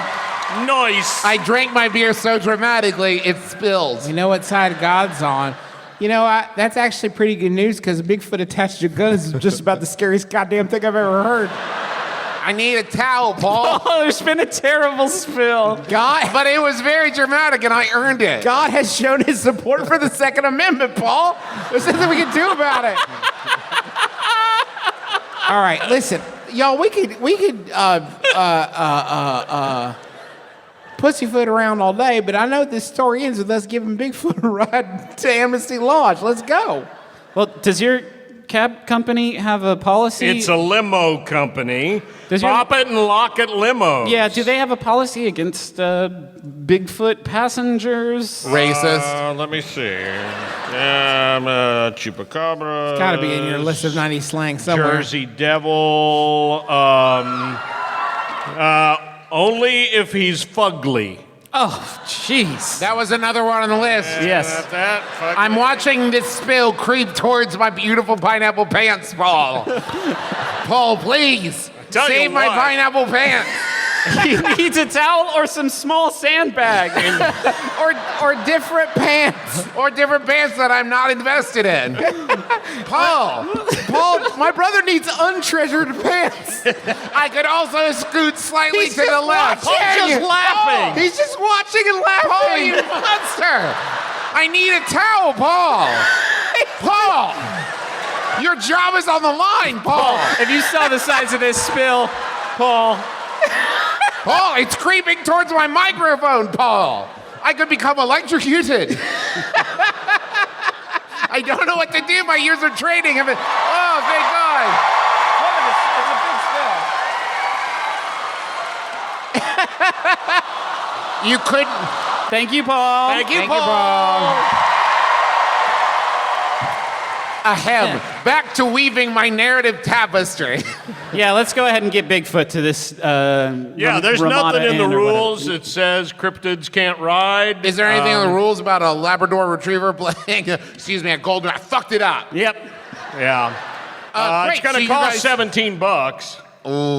Speaker 4: Nice.
Speaker 1: I drank my beer so dramatically it spills.
Speaker 2: You know what side God's on. That's actually pretty good news because a Bigfoot attached to guns is just about the scariest goddamn thing I've ever heard.
Speaker 1: I need a towel, Paul.
Speaker 3: Oh, there's been a terrible spill.
Speaker 1: But it was very dramatic and I earned it.
Speaker 2: God has shown his support for the Second Amendment, Paul. There's nothing we can do about it. All right, listen, y'all. We could pussyfoot around all day, but I know this story ends with us giving Bigfoot a ride to Amnesty Lodge. Let's go.
Speaker 3: Well, does your cab company have a policy?
Speaker 4: It's a limo company.
Speaker 3: Does your-
Speaker 4: Pop it and lock it limos.
Speaker 3: Yeah, do they have a policy against Bigfoot passengers?
Speaker 1: Racist.
Speaker 4: Let me see. Chupacabra.
Speaker 2: It's got to be in your list of 90s slang somewhere.
Speaker 4: Jersey Devil. Only if he's fugly.
Speaker 3: Oh, jeez.
Speaker 1: That was another one on the list.
Speaker 3: Yes.
Speaker 1: I'm watching this spill creep towards my beautiful pineapple pants, Paul. Paul, please.
Speaker 4: Tell you
Speaker 1: Save my
Speaker 4: what.
Speaker 1: pineapple pants.
Speaker 3: He needs a towel or some small sandbag.
Speaker 2: Or different pants.
Speaker 1: Or different pants that I'm not invested in. Paul,
Speaker 2: My brother needs untreasured pants.
Speaker 1: I could also scoot slightly to the left.
Speaker 2: watching.
Speaker 4: Just laughing.
Speaker 2: He's just watching and laughing.
Speaker 1: Paul, you monster. I need a towel, Paul. Paul, your job is on the line, Paul.
Speaker 3: If you saw the size of this spill, Paul.
Speaker 1: Paul, it's creeping towards my microphone, Paul. I could become electrocuted. I don't know what to do. My years of training have been. Oh, thank God. You couldn't.
Speaker 3: Thank you, Paul.
Speaker 4: Thank you,
Speaker 1: Thank you,
Speaker 4: Paul.
Speaker 1: Ahem. Back to weaving my narrative tapestry.
Speaker 3: Yeah, let's go ahead and get Bigfoot to this.
Speaker 4: Yeah, there's
Speaker 3: Ramada
Speaker 4: nothing in the
Speaker 3: Inn or whatever.
Speaker 4: rules that says cryptids can't ride.
Speaker 1: Is there anything in the rules about a Labrador Retriever playing, excuse me, a golden? I fucked it up.
Speaker 3: Yep.
Speaker 4: Yeah.
Speaker 1: Great,
Speaker 4: It's going
Speaker 1: so
Speaker 4: to
Speaker 1: you
Speaker 4: cost
Speaker 1: guys-
Speaker 4: $17.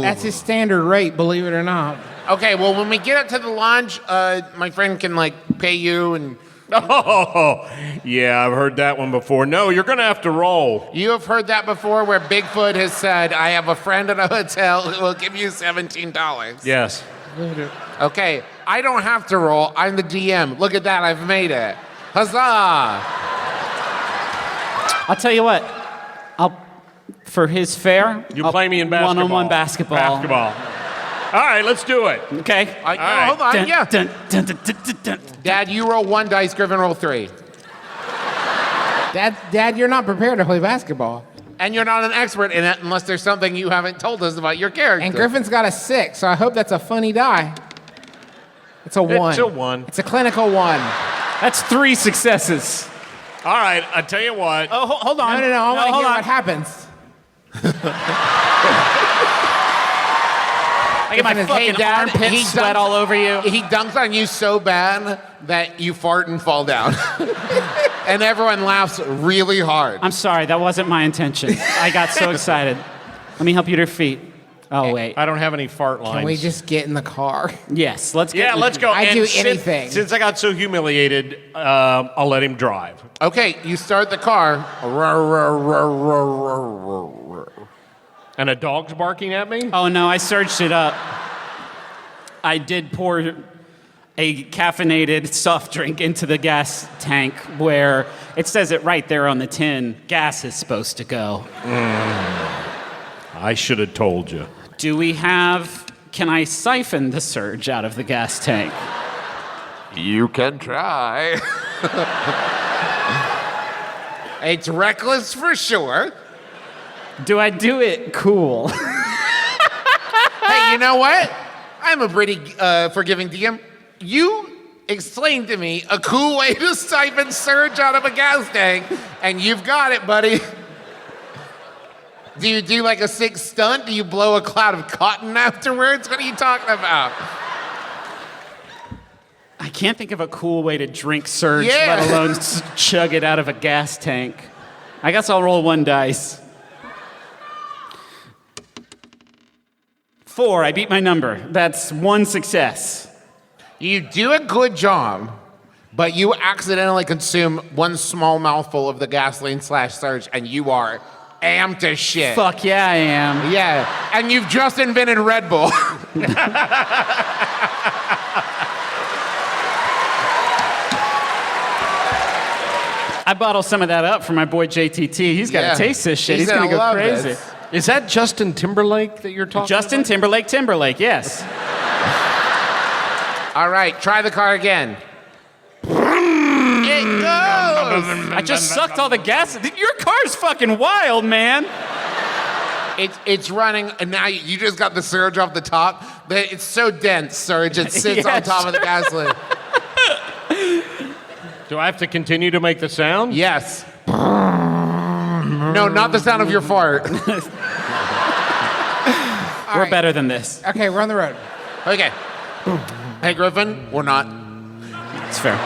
Speaker 2: That's his standard rate, believe it or not.
Speaker 1: Okay, well, when we get up to the lodge, my friend can, pay you and...
Speaker 4: Oh, yeah, I've heard that one before. No, you're going to have to roll.
Speaker 1: You have heard that before where Bigfoot has said, I have a friend at a hotel who will give you $17.
Speaker 4: Yes.
Speaker 1: Okay, I don't have to roll. I'm the DM. Look at that, I've made it. Huzzah!
Speaker 3: I'll tell you what. For his fare,
Speaker 4: You play me in basketball.
Speaker 3: One-on-one basketball.
Speaker 4: Basketball. All right, let's do it.
Speaker 3: Okay.
Speaker 1: No, hold on, yeah.
Speaker 3: Dun, dun, dun, dun, dun, dun.
Speaker 1: Dad, you roll 1 dice, Griffin roll 3.
Speaker 2: Dad, you're not prepared to play basketball.
Speaker 1: And you're not an expert in it unless there's something you haven't told us about your character.
Speaker 2: And Griffin's got a 6, so I hope that's a funny die. It's a 1.
Speaker 4: It's a 1.
Speaker 2: It's a clinical 1.
Speaker 3: That's 3 successes.
Speaker 4: All right, I tell you what.
Speaker 3: Oh, hold on.
Speaker 2: No, I want to
Speaker 3: hold
Speaker 2: hear
Speaker 3: on.
Speaker 2: what happens.
Speaker 3: I get my
Speaker 1: Hey,
Speaker 3: fucking
Speaker 1: Dad,
Speaker 3: armpit
Speaker 1: he
Speaker 3: sweat
Speaker 1: dunks-
Speaker 3: all over you.
Speaker 1: He dunks on you so bad that you fart and fall down. And everyone laughs really hard.
Speaker 3: I'm sorry, that wasn't my intention. I got so excited. Let me help you to your feet. Oh, wait.
Speaker 4: I don't have any fart lines.
Speaker 2: Can we just get in the car?
Speaker 3: Yes, let's get
Speaker 4: Yeah, let's go.
Speaker 2: I'd
Speaker 4: And
Speaker 2: do
Speaker 4: since-
Speaker 2: anything.
Speaker 4: Since I got so humiliated, I'll let him drive.
Speaker 1: Okay, you start the car.
Speaker 4: And a dog's barking at me?
Speaker 3: Oh, no, I searched it up. I did pour a caffeinated soft drink into the gas tank where it says it right there on the tin. Gas is supposed to go.
Speaker 4: I should have told you.
Speaker 3: Can I siphon the surge out of the gas tank?
Speaker 1: You can try. It's reckless for sure.
Speaker 3: Do I do it cool?
Speaker 1: Hey, you know what? I'm a pretty forgiving DM. You explained to me a cool way to siphon surge out of a gas tank, and you've got it, buddy. Do you do like a sick stunt? Do you blow a cloud of cotton afterwards? What are you talking about?
Speaker 3: I can't think of a cool way to drink surge,
Speaker 1: Yeah.
Speaker 3: let alone chug it out of a gas tank. I guess I'll roll 1 dice. 4, I beat my number. That's 1 success.
Speaker 1: You do a good job, but you accidentally consume 1 small mouthful of the gasoline/surge, and you are amped as shit.
Speaker 3: Fuck yeah, I am.
Speaker 1: Yeah, and you've just invented Red Bull.
Speaker 3: I bottle some of that up for my boy JTT. He's got to taste this shit. He's going to go
Speaker 1: love
Speaker 3: crazy.
Speaker 1: this.
Speaker 4: Is that Justin Timberlake that you're talking
Speaker 3: Justin
Speaker 4: about?
Speaker 3: Timberlake, yes.
Speaker 1: All right, try the car again. It goes.
Speaker 3: I just sucked all the gas. Your car's fucking wild, man.
Speaker 1: It's running, and now you just got the surge off the top. But it's so dense, surge. It sits
Speaker 3: Yeah,
Speaker 1: on top of the gasoline.
Speaker 4: Do I have to continue to make the sound?
Speaker 1: Yes. No, not the sound of your fart.
Speaker 3: We're better than this.
Speaker 2: Okay, we're on the road.
Speaker 1: Okay. Hey, Griffin, we're not.
Speaker 3: It's fair.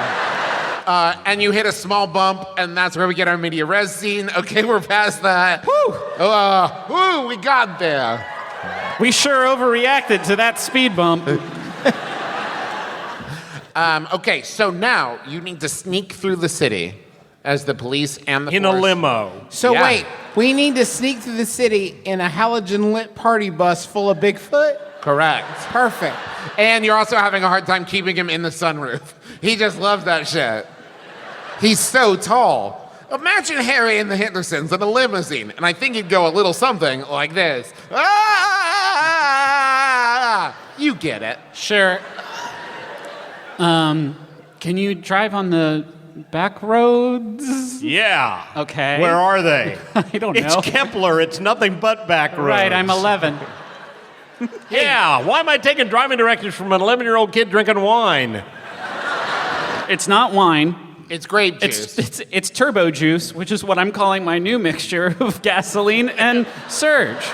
Speaker 1: And you hit a small bump, and that's where we get our media res scene. Okay, we're past that. Woo! Woo, we got there.
Speaker 3: We sure overreacted to that speed bump.
Speaker 1: Okay, so now you need to sneak through the city as the police and the
Speaker 4: In a
Speaker 1: force.
Speaker 4: limo.
Speaker 2: So
Speaker 1: Yeah.
Speaker 2: wait, we need to sneak through the city in a halogen-lit party bus full of Bigfoot?
Speaker 1: Correct.
Speaker 2: Perfect.
Speaker 1: And you're also having a hard time keeping him in the sunroof. He just loves that shit. He's so tall. Imagine Harry and the Hendersons in a limousine, and I think he'd go a little something like this. Ah! You get it.
Speaker 3: Sure. Can you drive on the back roads?
Speaker 4: Yeah.
Speaker 3: Okay.
Speaker 4: Where are they?
Speaker 3: I don't know.
Speaker 4: It's Kepler. It's nothing but back roads.
Speaker 3: Right, I'm 11.
Speaker 4: Yeah. Why am I taking driving directives from an 11-year-old kid drinking wine?
Speaker 3: It's not wine.
Speaker 1: It's grape juice.
Speaker 3: It's turbo juice, which is what I'm calling my new mixture of gasoline and surge.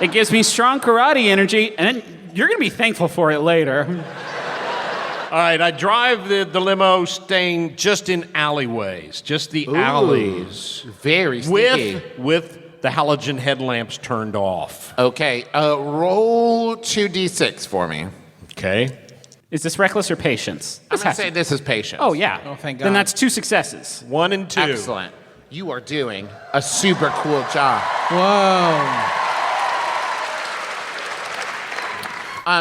Speaker 3: It gives me strong karate energy, and you're going to be thankful for it later.
Speaker 4: All right, I drive the limo staying just in alleyways, just the alleys.
Speaker 1: Very sneaky.
Speaker 4: With the halogen headlamps turned off.
Speaker 1: Okay, roll 2d6 for me.
Speaker 4: Okay.
Speaker 3: Is this reckless or patience?
Speaker 1: I'm going to say this is patience.
Speaker 3: Oh, yeah.
Speaker 2: Oh, thank
Speaker 3: Then
Speaker 2: God.
Speaker 3: that's 2 successes.
Speaker 4: 1 and 2.
Speaker 1: Excellent. You are doing a super cool job.
Speaker 2: Whoa.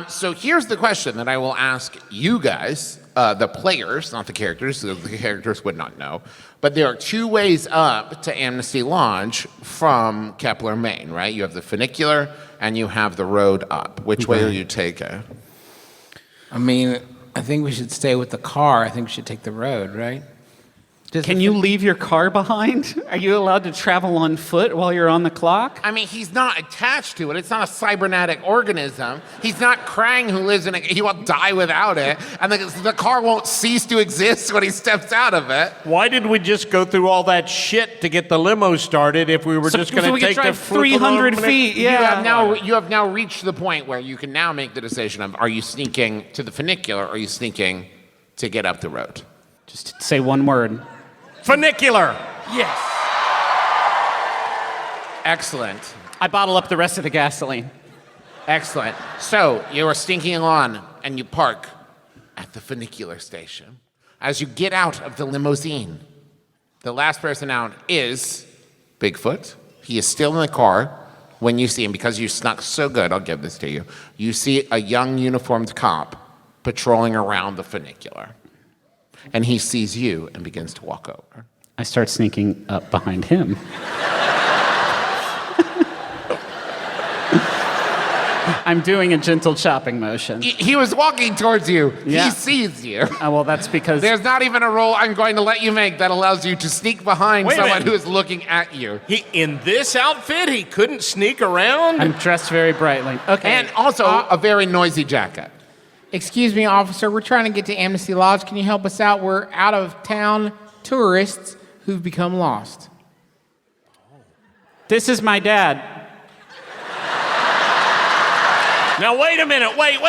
Speaker 1: So here's the question that I will ask you guys, the players, not the characters. The characters would not know. But there are 2 ways up to Amnesty Lodge from Kepler, Maine, right? You have the funicular and you have the road up. Which way are you taking?
Speaker 2: I mean, I think we should stay with the car. I think we should take the road, right?
Speaker 3: Can you leave your car behind? Are you allowed to travel on foot while you're on the clock?
Speaker 1: I mean, he's not attached to it. It's not a cybernetic organism. He's not Krang who lives in it. He will die without it. And the car won't cease to exist when he steps out of it.
Speaker 4: Why did we just go through all that shit to get the limo started if we were just going
Speaker 3: we
Speaker 4: to
Speaker 3: could
Speaker 4: take the
Speaker 3: drive 300 feet. Yeah.
Speaker 1: You have now reached the point where you can now make the decision of, are you sneaking to the funicular or are you sneaking to get up the road?
Speaker 3: Just say one word.
Speaker 4: Funicular.
Speaker 3: Yes.
Speaker 1: Excellent.
Speaker 3: I bottle up the rest of the gasoline.
Speaker 1: Excellent. So you are sneaking on and you park at the funicular station. As you get out of the limousine, the last person out is Bigfoot. He is still in the car when you see him because you snuck so good. I'll give this to you. You see a young uniformed cop patrolling around the funicular. And he sees you and begins to walk over.
Speaker 3: I start sneaking up behind him. I'm doing a gentle chopping motion.
Speaker 1: He was walking towards you.
Speaker 3: Yeah.
Speaker 1: He sees you.
Speaker 3: Well, that's because
Speaker 1: There's not even a roll I'm going to let you make that allows you to sneak behind
Speaker 4: Wait a
Speaker 1: someone
Speaker 4: minute.
Speaker 1: who is looking at you.
Speaker 4: In this outfit, he couldn't sneak around?
Speaker 3: I'm dressed very brightly. Okay.
Speaker 1: And also a very noisy jacket.
Speaker 2: Excuse me, officer. We're trying to get to Amnesty Lodge. Can you help us out? We're out-of-town tourists who've become lost.
Speaker 3: This is my dad.
Speaker 4: Now, wait a minute. Wait.
Speaker 2: No,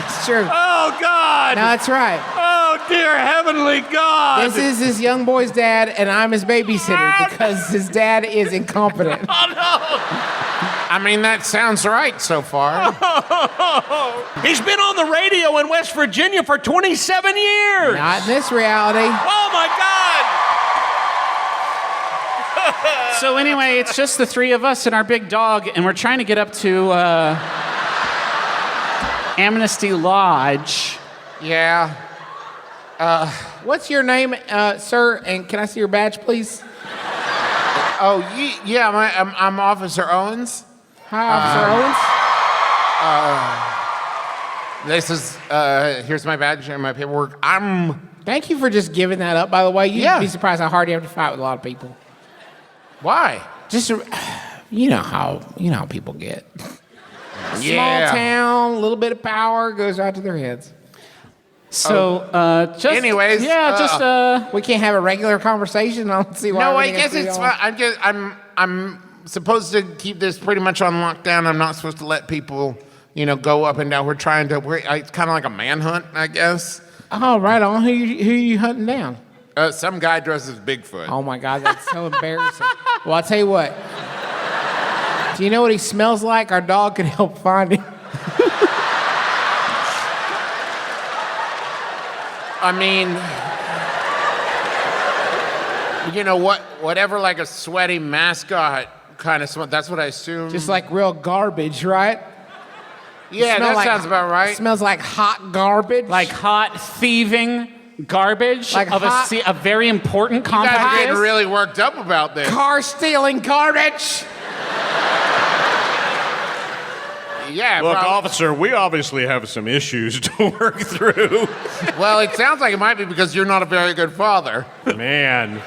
Speaker 2: it's true.
Speaker 4: Oh, God.
Speaker 2: No, that's right.
Speaker 4: Oh, dear heavenly God.
Speaker 2: This is his young boy's dad, and I'm his babysitter because his dad is incompetent.
Speaker 1: I mean, that sounds right so far.
Speaker 4: He's been on the radio in West Virginia for 27 years.
Speaker 2: Not in this reality.
Speaker 4: Oh, my God.
Speaker 3: So anyway, it's just the 3 of us and our big dog, and we're trying to get up to Amnesty Lodge.
Speaker 1: Yeah.
Speaker 2: What's your name, sir? And can I see your badge, please?
Speaker 1: Oh, yeah, I'm Officer Owens.
Speaker 2: Hi, Officer Owens.
Speaker 1: This is, here's my badge and my paperwork.
Speaker 2: Thank you for just giving that up, by the way. You'd
Speaker 1: Yeah.
Speaker 2: be surprised how hard you have to fight with a lot of people.
Speaker 1: Why?
Speaker 2: Just, you know how people get. Small
Speaker 1: Yeah.
Speaker 2: town, a little bit of power goes right to their heads.
Speaker 3: So, just
Speaker 1: Anyways,
Speaker 2: We can't have a regular conversation. I don't see why.
Speaker 1: No, I
Speaker 2: everything has
Speaker 1: guess
Speaker 2: to be
Speaker 1: it's
Speaker 2: all-
Speaker 1: fine. I'm supposed to keep this pretty much on lockdown. I'm not supposed to let people, go up and down. It's kind of like a manhunt, I guess.
Speaker 2: Oh, right on. Who you hunting down?
Speaker 1: Some guy dressed as Bigfoot.
Speaker 2: Oh my God, that's so embarrassing. Well, I'll tell you what. Do you know what he smells like? Our dog could help find him.
Speaker 1: I mean, whatever, like a sweaty mascot kind of smell. That's what I assume.
Speaker 2: Just like real garbage, right?
Speaker 1: yeah,
Speaker 2: Smell
Speaker 1: that
Speaker 2: like-
Speaker 1: sounds about right.
Speaker 2: Smells like hot garbage.
Speaker 3: like hot thieving garbage
Speaker 2: Like
Speaker 3: of
Speaker 2: hot-
Speaker 3: a very important
Speaker 1: You guys
Speaker 3: compact
Speaker 1: are getting
Speaker 3: disc.
Speaker 1: really worked up about this.
Speaker 2: car stealing garbage.
Speaker 1: Yeah,
Speaker 4: Look,
Speaker 1: probably.
Speaker 4: officer, we obviously have some issues to work through.
Speaker 1: Well, it sounds like it might be because you're not a very good father.
Speaker 4: Man.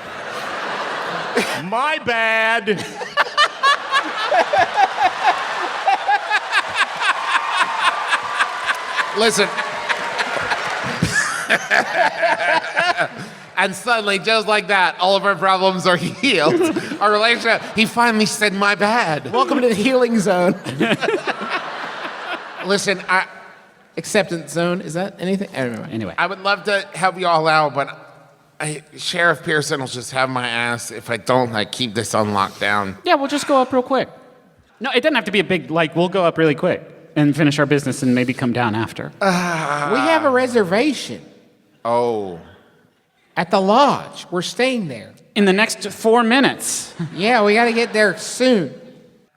Speaker 4: My bad.
Speaker 1: Listen. And suddenly, just like that, all of our problems are healed. Our relationship, he finally said, my bad.
Speaker 2: Welcome to the healing zone.
Speaker 1: Listen,
Speaker 2: Acceptance zone. Is that anything?
Speaker 3: Anyway.
Speaker 1: I would love to help you all out, but Sheriff Pearson will just have my ass if I don't, keep this on lockdown.
Speaker 3: Yeah, we'll just go up real quick. No, it doesn't have to be a big, we'll go up really quick and finish our business and maybe come down after.
Speaker 2: We have a reservation
Speaker 1: Oh.
Speaker 2: at the lodge. We're staying there.
Speaker 3: In the next 4 minutes.
Speaker 2: Yeah, we got to get there soon.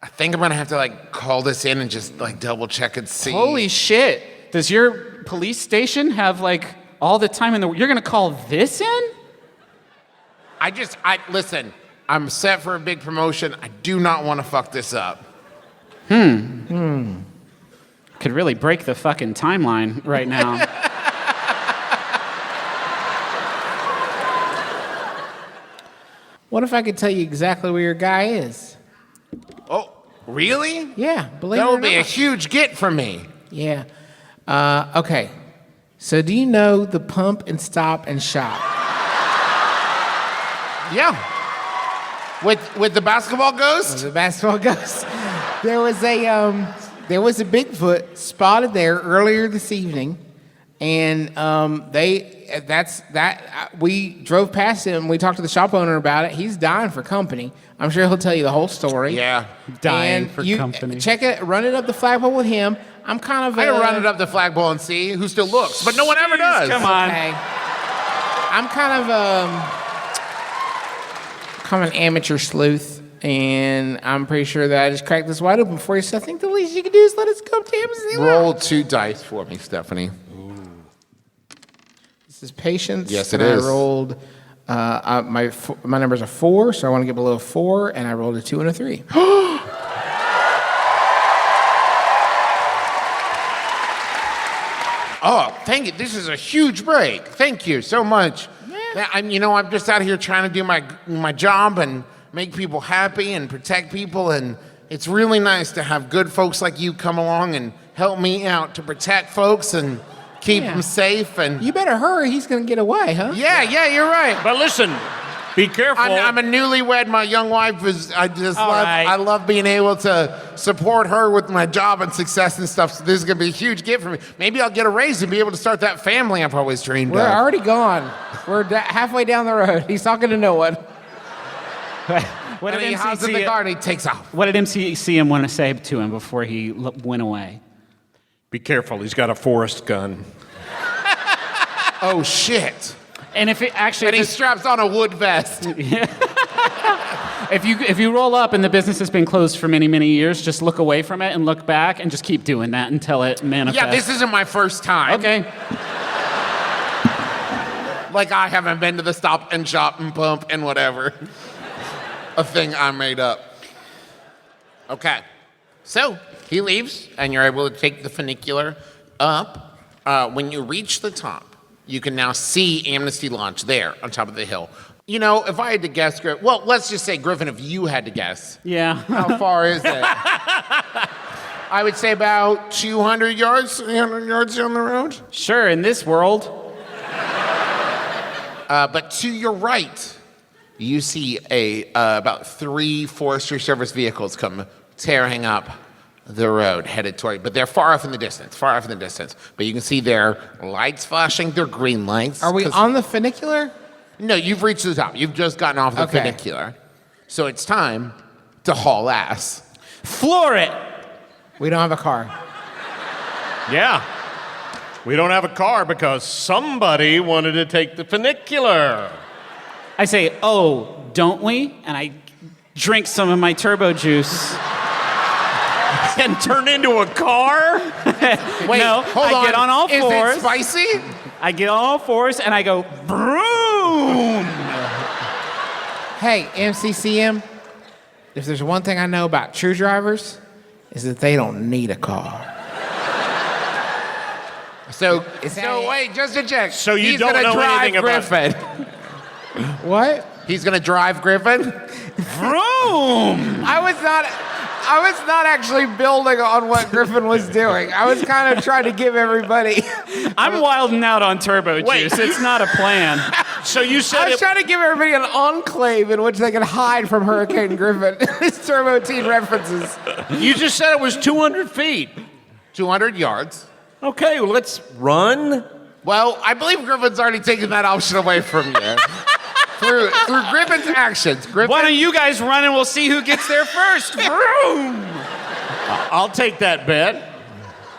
Speaker 1: I think I'm gonna have to call this in and just double check and see.
Speaker 3: Holy shit. Does your police station have all the time in the world? You're going to call this in?
Speaker 1: Listen, I'm set for a big promotion. I do not want to fuck this up.
Speaker 3: Could really break the fucking timeline right now.
Speaker 2: What if I could tell you exactly where your guy is?
Speaker 1: Oh, really?
Speaker 2: Yeah, believe
Speaker 1: That
Speaker 2: it or
Speaker 1: would be a
Speaker 2: not.
Speaker 1: huge get for me.
Speaker 2: Yeah. Okay. So do you know the Pump and Stop and Shop?
Speaker 1: Yeah. With the basketball ghost?
Speaker 2: The basketball goes. There was a Bigfoot spotted there earlier this evening, and we drove past him. We talked to the shop owner about it. He's dying for company. I'm sure he'll tell you the whole story.
Speaker 1: Yeah.
Speaker 3: Dying
Speaker 2: And
Speaker 3: for
Speaker 2: you
Speaker 3: company.
Speaker 2: Check it. Run it up the flagpole with him. I'm kind of.
Speaker 1: I can run it up the flagpole and see who still looks, but no one ever does.
Speaker 3: Come on.
Speaker 2: Okay. I'm kind of an amateur sleuth, and I'm pretty sure that I just cracked this wide open for you. So I think the least you can do is let us go to him and see what.
Speaker 1: Roll 2 dice for me, Stephanie.
Speaker 2: This is patience.
Speaker 1: Yes,
Speaker 2: and
Speaker 1: it is.
Speaker 2: I rolled. My numbers are 4, so I want to get below 4, and I rolled a 2 and a 3.
Speaker 1: Oh, thank you. This is a huge break. Thank you so much.
Speaker 2: Yeah.
Speaker 1: I'm just out here trying to do my job and make people happy and protect people, and it's really nice to have good folks like you come along and help me out to protect folks and keep
Speaker 2: Yeah.
Speaker 1: them safe. And
Speaker 2: You better hurry. He's going to get away, huh?
Speaker 1: yeah, you're right.
Speaker 4: But listen, be careful.
Speaker 1: I'm a newlywed. My young wife is. I
Speaker 3: right.
Speaker 1: love being able to support her with my job and success and stuff. So this is gonna be a huge gift for me. Maybe I'll get a raise and be able to start that family I've always dreamed
Speaker 2: We're
Speaker 1: of.
Speaker 2: already gone. We're halfway down the road. He's talking to no one.
Speaker 3: What
Speaker 1: And
Speaker 3: did
Speaker 1: he hops in the car and he takes off.
Speaker 3: What did MCCM want to say to him before he went away?
Speaker 4: Be careful. He's got a forest gun.
Speaker 1: Oh shit!
Speaker 3: And if it actually,
Speaker 1: And he
Speaker 3: if,
Speaker 1: straps on a wood vest.
Speaker 3: if you roll up and the business has been closed for many, many years, just look away from it and look back and just keep doing that until it manifests.
Speaker 1: Yeah, this isn't my first time.
Speaker 3: Okay.
Speaker 1: Like I haven't been to the Stop and Shop and Pump and whatever. a thing I made up. Okay. So he leaves, and you're able to take the funicular up. When you reach the top, you can now see Amnesty Lodge there on top of the hill. You know, if I had to guess, well, let's just say, Griffin, if you had to guess.
Speaker 3: Yeah.
Speaker 1: How far is it? I would say about 200 yards, 300 yards down the road.
Speaker 3: Sure, in this world.
Speaker 1: But to your right, you see about 3 Forestry Service vehicles come tearing up the road, headed toward, but they're far off in the distance, But you can see their lights flashing, they're green lights.
Speaker 2: Are we on the funicular?
Speaker 1: No, you've reached the top. You've just gotten off the funicular. So it's time to haul ass.
Speaker 3: Floor it!
Speaker 2: We don't have a car.
Speaker 4: Yeah. We don't have a car because somebody wanted to take the funicular.
Speaker 3: I say, oh, don't we? And I drink some of my turbo juice.
Speaker 4: And turn into a car?
Speaker 1: Wait,
Speaker 3: No,
Speaker 1: hold
Speaker 3: I
Speaker 1: on.
Speaker 3: get on all
Speaker 1: Is
Speaker 3: fours.
Speaker 1: it spicy?
Speaker 3: I get on all fours and I go, broom!
Speaker 2: Hey, MCCM, if there's one thing I know about true drivers, is that they don't need a car.
Speaker 1: So
Speaker 2: that-
Speaker 1: wait, just to check.
Speaker 4: So you
Speaker 1: He's
Speaker 4: don't
Speaker 1: gonna
Speaker 4: know
Speaker 1: drive
Speaker 4: anything about-
Speaker 1: Griffin.
Speaker 2: What?
Speaker 1: He's gonna drive Griffin?
Speaker 3: Vroom!
Speaker 2: I was not actually building on what Griffin was doing. I was kind of trying to give everybody.
Speaker 3: I'm wilding out on turbo
Speaker 4: Wait.
Speaker 3: juice. It's not a plan.
Speaker 4: So you
Speaker 2: I
Speaker 4: said
Speaker 2: was trying to give everybody an enclave in which they could hide from Hurricane Griffin. His Turbo Teen references.
Speaker 4: you just said it was 200 feet.
Speaker 1: 200 yards.
Speaker 4: Okay, well, let's run.
Speaker 1: Well, I believe Griffin's already taken that option away from you. through Griffin's actions. Griffin,
Speaker 3: Why don't you guys run and we'll see who gets there first? Vroom!
Speaker 4: I'll take that bet.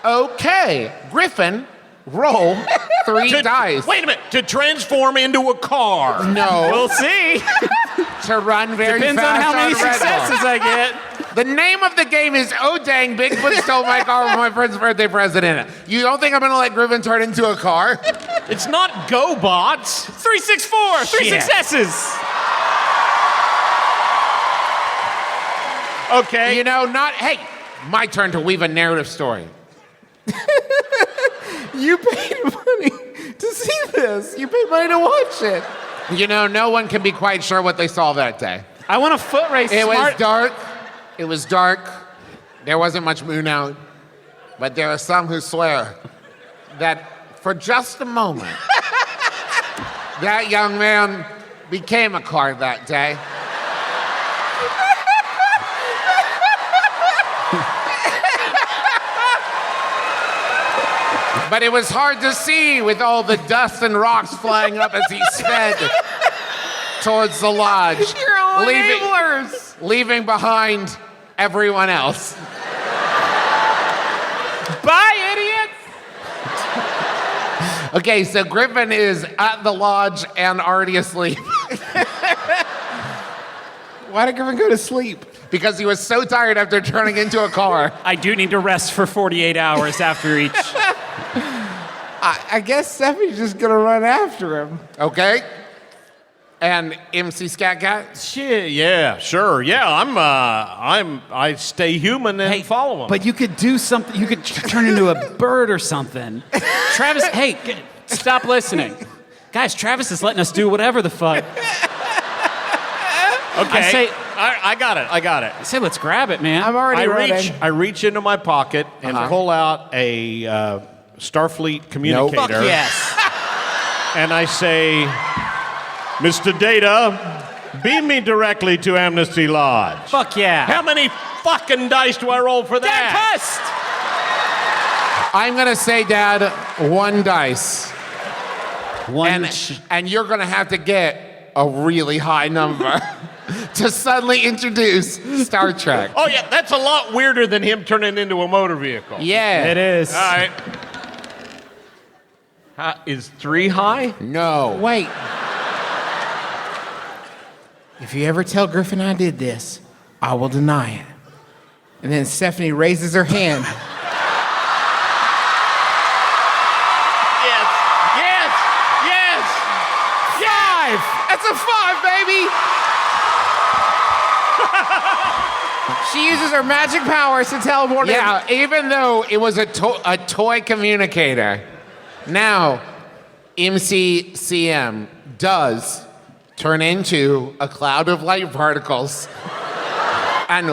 Speaker 1: Okay. Griffin, roll 3 dice.
Speaker 4: Wait a minute. To transform into a car.
Speaker 1: No.
Speaker 3: We'll see.
Speaker 1: To run very
Speaker 3: Depends on
Speaker 1: fast
Speaker 3: how many
Speaker 1: Red Bull.
Speaker 3: successes I get.
Speaker 1: The name of the game is Oh Dang, Bigfoot Stole My Car with My Friend's Birthday Present in it. You don't think I'm gonna let Griffin turn into a car?
Speaker 4: It's not GoBots.
Speaker 3: 364, 3
Speaker 4: Shit.
Speaker 3: successes.
Speaker 4: Okay.
Speaker 1: You know, hey, my turn to weave a narrative story.
Speaker 2: You paid money to see this. You paid money to watch it.
Speaker 1: You know, no one can be quite sure what they saw that day.
Speaker 3: I want a foot race.
Speaker 1: It was
Speaker 3: smart.
Speaker 1: dark. It was dark. There wasn't much moon out. But there are some who swear that for just a moment, that young man became a car that day. But it was hard to see with all the dust and rocks flying up as he sped towards the lodge,
Speaker 2: You're all enablers.
Speaker 1: leaving behind everyone else.
Speaker 3: Bye, idiots.
Speaker 1: Okay, so Griffin is at the lodge and already asleep
Speaker 2: Why did Griffin go to sleep?
Speaker 1: because he was so tired after turning into a car.
Speaker 3: I do need to rest for 48 hours after each.
Speaker 2: I guess Stephanie's just gonna run after him.
Speaker 1: Okay? And MC Scat Cat?
Speaker 4: Shit, yeah, sure. Yeah, I stay human and follow him.
Speaker 3: But you could do something. You could turn into a bird or something. Travis, hey, stop listening. Guys, Travis is letting us do whatever the fuck.
Speaker 4: okay. I got it.
Speaker 3: I say, let's grab it, man.
Speaker 2: I'm already running.
Speaker 4: I reach into my pocket and pull out a Starfleet communicator.
Speaker 3: Fuck yes.
Speaker 4: And I say, Mr. Data, beam me directly to Amnesty Lodge.
Speaker 3: Fuck yeah.
Speaker 4: How many fucking dice do I roll for
Speaker 3: Dad,
Speaker 4: that?
Speaker 3: pust!
Speaker 1: I'm gonna say, Dad, 1 dice.
Speaker 3: One.
Speaker 1: And you're gonna have to get a really high number to suddenly introduce Star Trek.
Speaker 4: Oh, yeah, that's a lot weirder than him turning into a motor vehicle.
Speaker 1: Yeah.
Speaker 3: It is.
Speaker 4: All right. Is 3 high?
Speaker 1: No.
Speaker 2: Wait. If you ever tell Griffin I did this, I will deny it. And then Stephanie raises her hand.
Speaker 4: Yes. Yes. Yes.
Speaker 1: 5! That's a 5, baby!
Speaker 2: She uses her magic powers to teleport him.
Speaker 1: Yeah, even though it was a toy communicator, now MCCM does turn into a cloud of light particles and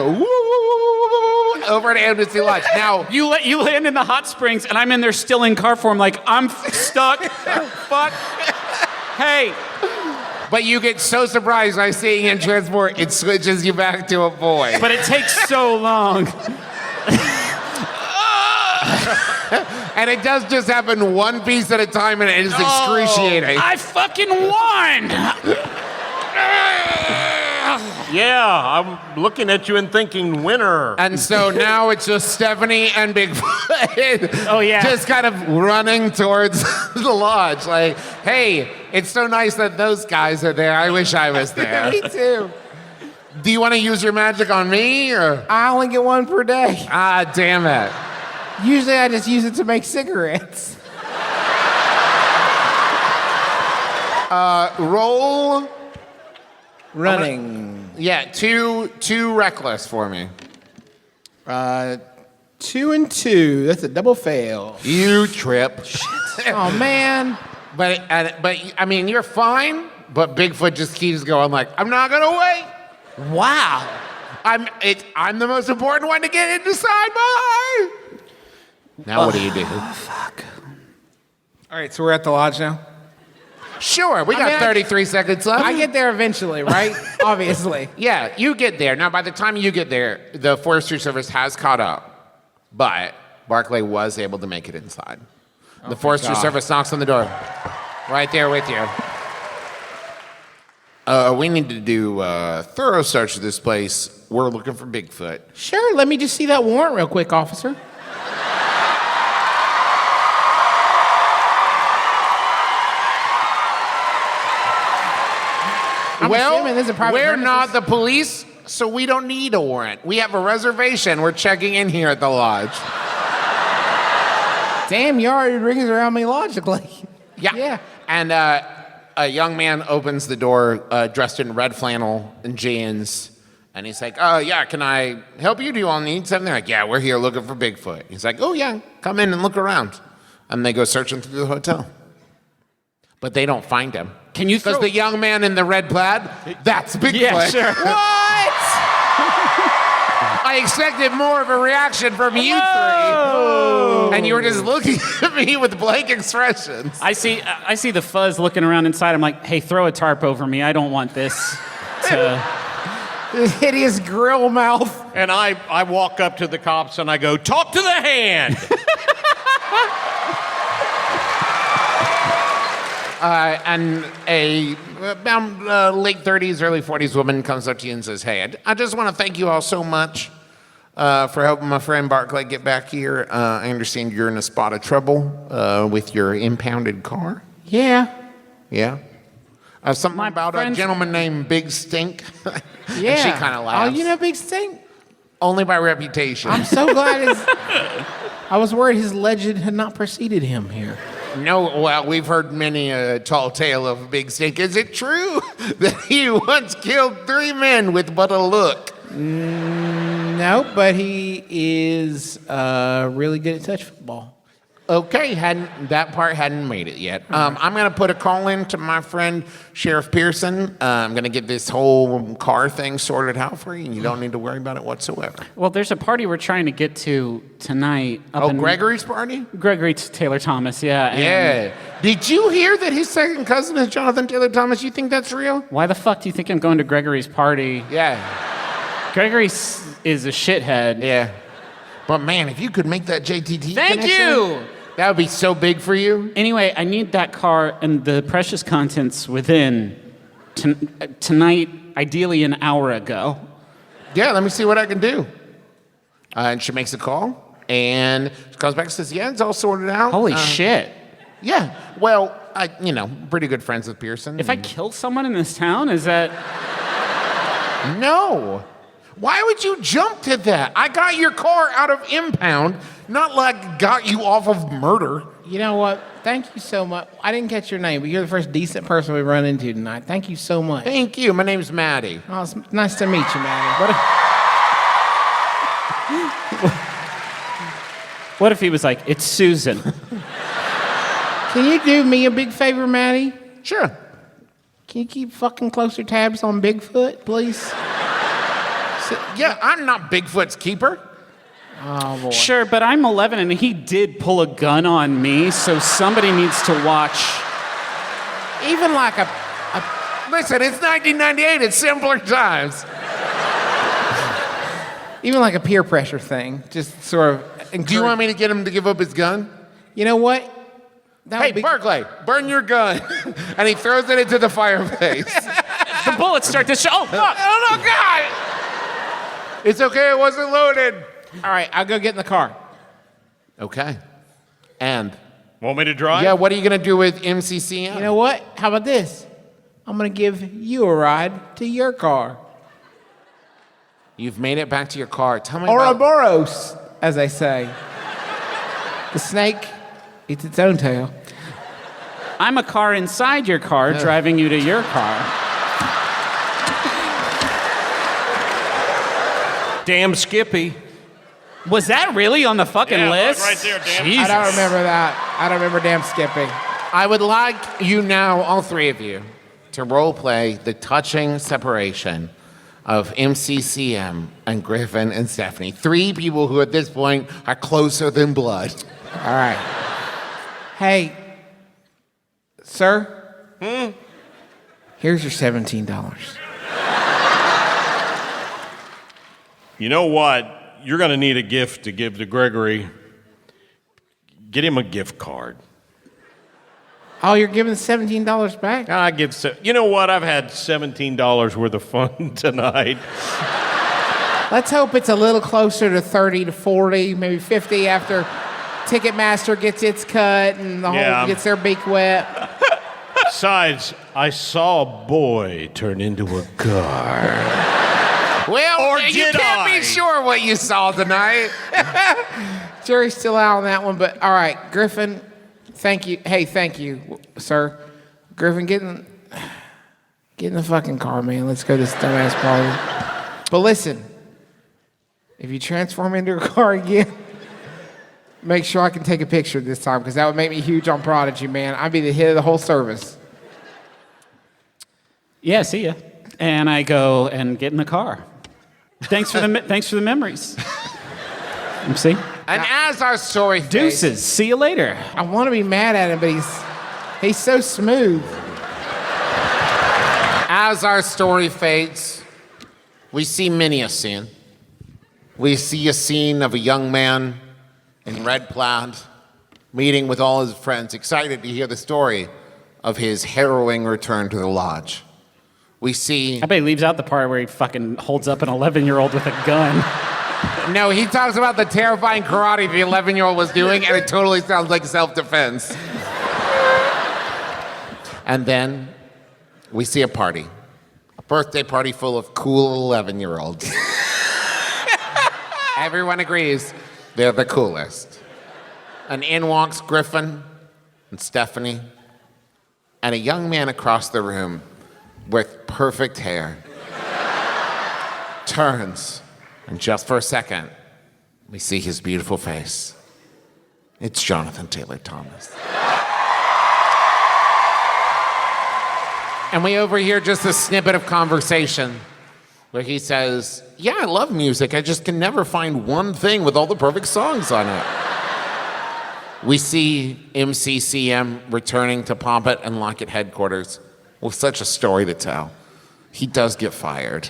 Speaker 1: over to Amnesty Lodge. Now,
Speaker 3: You land in the hot springs, and I'm in there still in car form, like, I'm stuck. Fuck. Hey.
Speaker 1: but you get so surprised by seeing him transport, it switches you back to a boy.
Speaker 3: But it takes so long.
Speaker 1: And it does just happen one piece at a time, and it is excruciating.
Speaker 3: I fucking won.
Speaker 4: Yeah, I'm looking at you and thinking winner.
Speaker 1: And so now it's just Stephanie and Bigfoot.
Speaker 3: Oh, yeah.
Speaker 1: Just kind of running towards the lodge. Like, hey, it's so nice that those guys are there. I wish I was there.
Speaker 2: Me too.
Speaker 1: Do you want to use your magic on me, or?
Speaker 2: I only get one per day.
Speaker 1: Ah, damn it.
Speaker 2: Usually I just use it to make cigarettes.
Speaker 1: Roll.
Speaker 2: Running.
Speaker 1: Yeah, two reckless for me.
Speaker 2: 2 and 2. That's a double fail.
Speaker 1: You trip.
Speaker 2: Oh, man.
Speaker 1: But I mean, you're fine. But Bigfoot just keeps going like, I'm not gonna wait. Wow. I'm the most important one to get in the sidebar. Now what do you do?
Speaker 2: Fuck. All right, so we're at the lodge now?
Speaker 1: Sure, we got
Speaker 2: mean,
Speaker 1: 33 seconds left.
Speaker 2: I get there eventually, right? Obviously.
Speaker 1: Yeah, you get there. Now, by the time you get there, the Forestry Service has caught up, but Barclay was able to make it inside. The Forestry Service knocks on the door. Right there with you. We need to do a thorough search of this place. We're looking for Bigfoot.
Speaker 2: Sure, let me just see that warrant real quick, officer. I'm assuming this is a private
Speaker 1: we're
Speaker 2: premises.
Speaker 1: not the police, so we don't need a warrant. We have a reservation. We're checking in here at the lodge.
Speaker 2: Damn, you already rings around me logically.
Speaker 1: Yeah. And a young man opens the door dressed in red flannel and jeans. And he's like, oh, yeah, can I help you? Do you all need something? They're like, yeah, we're here looking for Bigfoot. He's like, oh, yeah, come in and look around. And they go searching through the hotel. But they don't find him.
Speaker 3: Can you
Speaker 1: Because
Speaker 3: throw...
Speaker 1: the young man in the red plaid, that's Bigfoot.
Speaker 3: Yeah, sure.
Speaker 1: What? I expected more of a reaction from you three. And you were just looking at me with blank expressions.
Speaker 3: I see the fuzz looking around inside. I'm like, hey, throw a tarp over me. I don't want this to...
Speaker 2: This hideous grill mouth.
Speaker 4: And I walk up to the cops and I go, talk to the hand.
Speaker 1: And a late 30s, early 40s woman comes up to you and says, hey, I just want to thank you all so much for helping my friend Barclay get back here. I understand you're in a spot of trouble with your impounded car.
Speaker 2: Yeah.
Speaker 1: Yeah? Something
Speaker 3: My
Speaker 1: about a
Speaker 3: friend's-
Speaker 1: gentleman named Big Stink.
Speaker 2: Yeah.
Speaker 1: And she kind of laughs.
Speaker 2: Oh, you know Big Stink?
Speaker 1: Only by reputation.
Speaker 2: I'm so glad I was worried his legend had not preceded him here.
Speaker 1: No, well, we've heard many a tall tale of Big Stink. Is it true that he once killed 3 men with but a look?
Speaker 2: No, but he is really good at touch football.
Speaker 1: Okay, that part hadn't made it yet. I'm going to put a call in to my friend Sheriff Pearson. I'm going to get this whole car thing sorted out for you, and you don't need to worry about it whatsoever.
Speaker 3: Well, there's a party we're trying to get to tonight. Up in
Speaker 1: Gregory's party?
Speaker 3: Gregory Taylor Thomas, yeah. and
Speaker 1: Yeah. Did you hear that his second cousin is Jonathan Taylor Thomas? You think that's real?
Speaker 3: Why the fuck do you think I'm going to Gregory's party?
Speaker 1: Yeah.
Speaker 3: Gregory is a shithead.
Speaker 1: Yeah. But man, if you could make that JTT
Speaker 3: Thank
Speaker 1: connection,
Speaker 3: you!
Speaker 1: that would be so big for you.
Speaker 3: Anyway, I need that car and the precious contents within tonight, ideally an hour ago.
Speaker 1: Yeah, let me see what I can do. And she makes a call, and she comes back and says, yeah, it's all sorted out.
Speaker 3: Holy shit.
Speaker 1: Yeah, well, pretty good friends with Pearson.
Speaker 3: If I kill someone in this town, is that...
Speaker 1: No. Why would you jump to that? I got your car out of impound, not like got you off of murder.
Speaker 2: You know what? Thank you so much. I didn't catch your name, but you're the first decent person we've run into tonight. Thank you so much.
Speaker 1: Thank you. My name's Maddie.
Speaker 2: Oh, it's nice to meet you, Maddie.
Speaker 3: What if he was like, it's Susan?
Speaker 2: Can you do me a big favor, Maddie?
Speaker 1: Sure.
Speaker 2: Can you keep fucking closer tabs on Bigfoot, please?
Speaker 1: Yeah, I'm not Bigfoot's keeper.
Speaker 2: Oh, boy.
Speaker 3: Sure, but I'm 11 and he did pull a gun on me, so somebody needs to watch.
Speaker 2: Even like a
Speaker 1: Listen, it's 1998. It's simpler times.
Speaker 2: even like a peer pressure thing, just sort of.
Speaker 1: Do you want me to get him to give up his gun?
Speaker 2: You know what? That
Speaker 1: Hey,
Speaker 2: would be-
Speaker 1: Barclay, burn your gun. And he throws it into the fireplace.
Speaker 3: The bullets start to show. Oh, fuck!
Speaker 1: Oh, no, God! It's okay, it wasn't loaded.
Speaker 2: All right, I'll go get in the car.
Speaker 1: Okay. And,
Speaker 4: Want me to drive?
Speaker 1: yeah, what are you going to do with MCCM?
Speaker 2: You know what? How about this? I'm gonna give you a ride to your car.
Speaker 1: You've made it back to your car. Tell me about...
Speaker 2: Ouroboros, as they say. The snake eats its own tail.
Speaker 3: I'm a car inside your car, driving you to your car.
Speaker 4: Damn Skippy.
Speaker 3: Was that really on the fucking list?
Speaker 4: Right there, damn.
Speaker 3: Jesus.
Speaker 2: I don't remember that. I don't remember damn Skippy.
Speaker 1: I would like you now, all three of you, to role play the touching separation of MCCM and Griffin and Stephanie. Three people who at this point are closer than blood.
Speaker 2: All right. Hey, sir. Here's your $17.
Speaker 4: You know what? You're going to need a gift to give to Gregory. Get him a gift card.
Speaker 2: Oh, you're giving $17 back?
Speaker 4: I give. You know what? I've had $17 worth of fun tonight.
Speaker 2: Let's hope it's a little closer to 30 to 40, maybe 50 after Ticketmaster gets its cut and the
Speaker 4: Yeah.
Speaker 2: whole gets their beak wet.
Speaker 4: Besides, I saw a boy turn into a car.
Speaker 1: Well,
Speaker 4: Or
Speaker 1: you
Speaker 4: did
Speaker 1: can't
Speaker 4: I?
Speaker 1: be sure what you saw tonight.
Speaker 2: Jury's still out on that one, but all right, Griffin, thank you. Hey, thank you, sir. Griffin, get in the fucking car, man. Let's go to this dumbass party. But listen, if you transform into a car again, make sure I can take a picture this time, because that would make me huge on Prodigy, man. I'd be the hit of the whole service.
Speaker 3: Yeah, see ya. And I go and get in the car. Thanks for the memories. See?
Speaker 1: And as our story fades,
Speaker 3: Deuces. See you later.
Speaker 2: I want to be mad at him, but he's so smooth.
Speaker 1: as our story fades, we see many a scene. We see a scene of a young man in red plaid meeting with all his friends, excited to hear the story of his harrowing return to the lodge. We see...
Speaker 3: I bet he leaves out the part where he fucking holds up an 11-year-old with a gun.
Speaker 1: No, he talks about the terrifying karate the 11-year-old was doing, and it totally sounds like self-defense. And then we see a party. A birthday party full of cool 11-year-olds. Everyone agrees they're the coolest. And in walks Griffin and Stephanie and a young man across the room with perfect hair turns, and just for a second, we see his beautiful face. It's Jonathan Taylor Thomas. And we overhear just a snippet of conversation where he says, "Yeah, I love music. I just can never find one thing with all the perfect songs on it." We see MCCM returning to Pompet and Lockett headquarters with such a story to tell. He does get fired.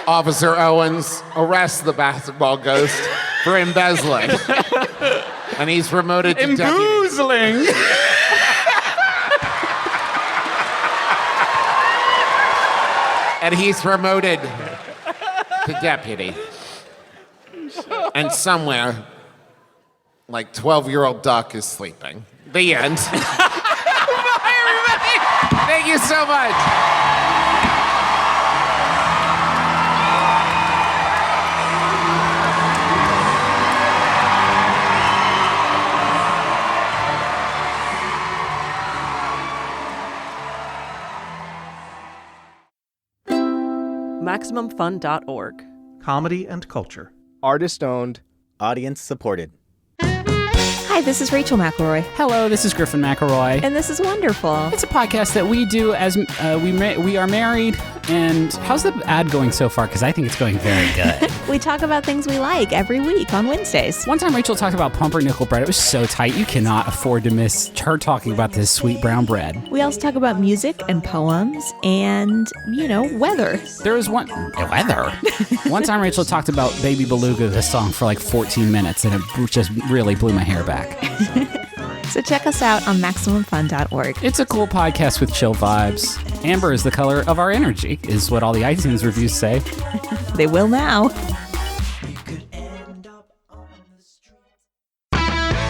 Speaker 1: Officer Owens arrests the basketball ghost for embezzling. And he's promoted to deputy.
Speaker 3: Emboozling!
Speaker 1: And he's promoted to deputy. And somewhere, like 12-year-old Duck is sleeping. The end. Bye, everybody. Thank you so much.
Speaker 6: MaximumFun.org.
Speaker 7: Comedy and culture.
Speaker 8: Artist owned.
Speaker 9: Audience supported.
Speaker 10: Hi, this is Rachel McElroy.
Speaker 3: Hello, this is Griffin McElroy.
Speaker 10: And this is Wonderful.
Speaker 3: It's a podcast that we do as we are married. And how's the ad going so far? Because I think it's going very good.
Speaker 10: We talk about things we like every week on Wednesdays.
Speaker 3: One time Rachel talked about pumpernickel bread. It was so tight. You cannot afford to miss her talking about this sweet brown bread.
Speaker 10: We also talk about music and poems and, weather.
Speaker 3: There was one time Rachel talked about Baby Beluga, the song, for like 14 minutes, and it just really blew my hair back.
Speaker 10: So check us out on MaximumFun.org.
Speaker 3: It's a cool podcast with chill vibes. Amber is the color of our energy, is what all the iTunes reviews say.
Speaker 10: They will now.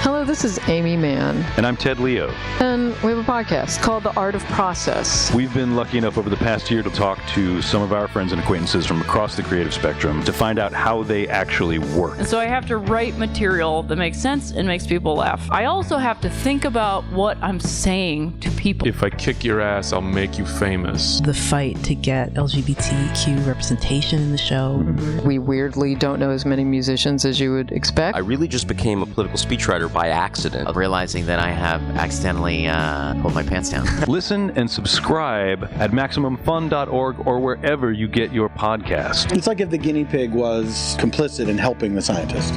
Speaker 11: Hello, this is Amy Mann.
Speaker 12: And I'm Ted Leo.
Speaker 11: And we have a podcast called The Art of Process.
Speaker 12: We've been lucky enough over the past year to talk to some of our friends and acquaintances from across the creative spectrum to find out how they actually work.
Speaker 13: And so I have to write material that makes sense and makes people laugh. I also have to think about what I'm saying to people.
Speaker 14: If I kick your ass, I'll make you famous.
Speaker 15: The fight to get LGBTQ representation in the show.
Speaker 11: We weirdly don't know as many musicians as you would expect.
Speaker 16: I really just became a political speechwriter by accident, of realizing that I have accidentally pulled my pants down.
Speaker 12: Listen and subscribe at MaximumFun.org or wherever you get your podcast.
Speaker 17: It's like if the guinea pig was complicit in helping the scientist.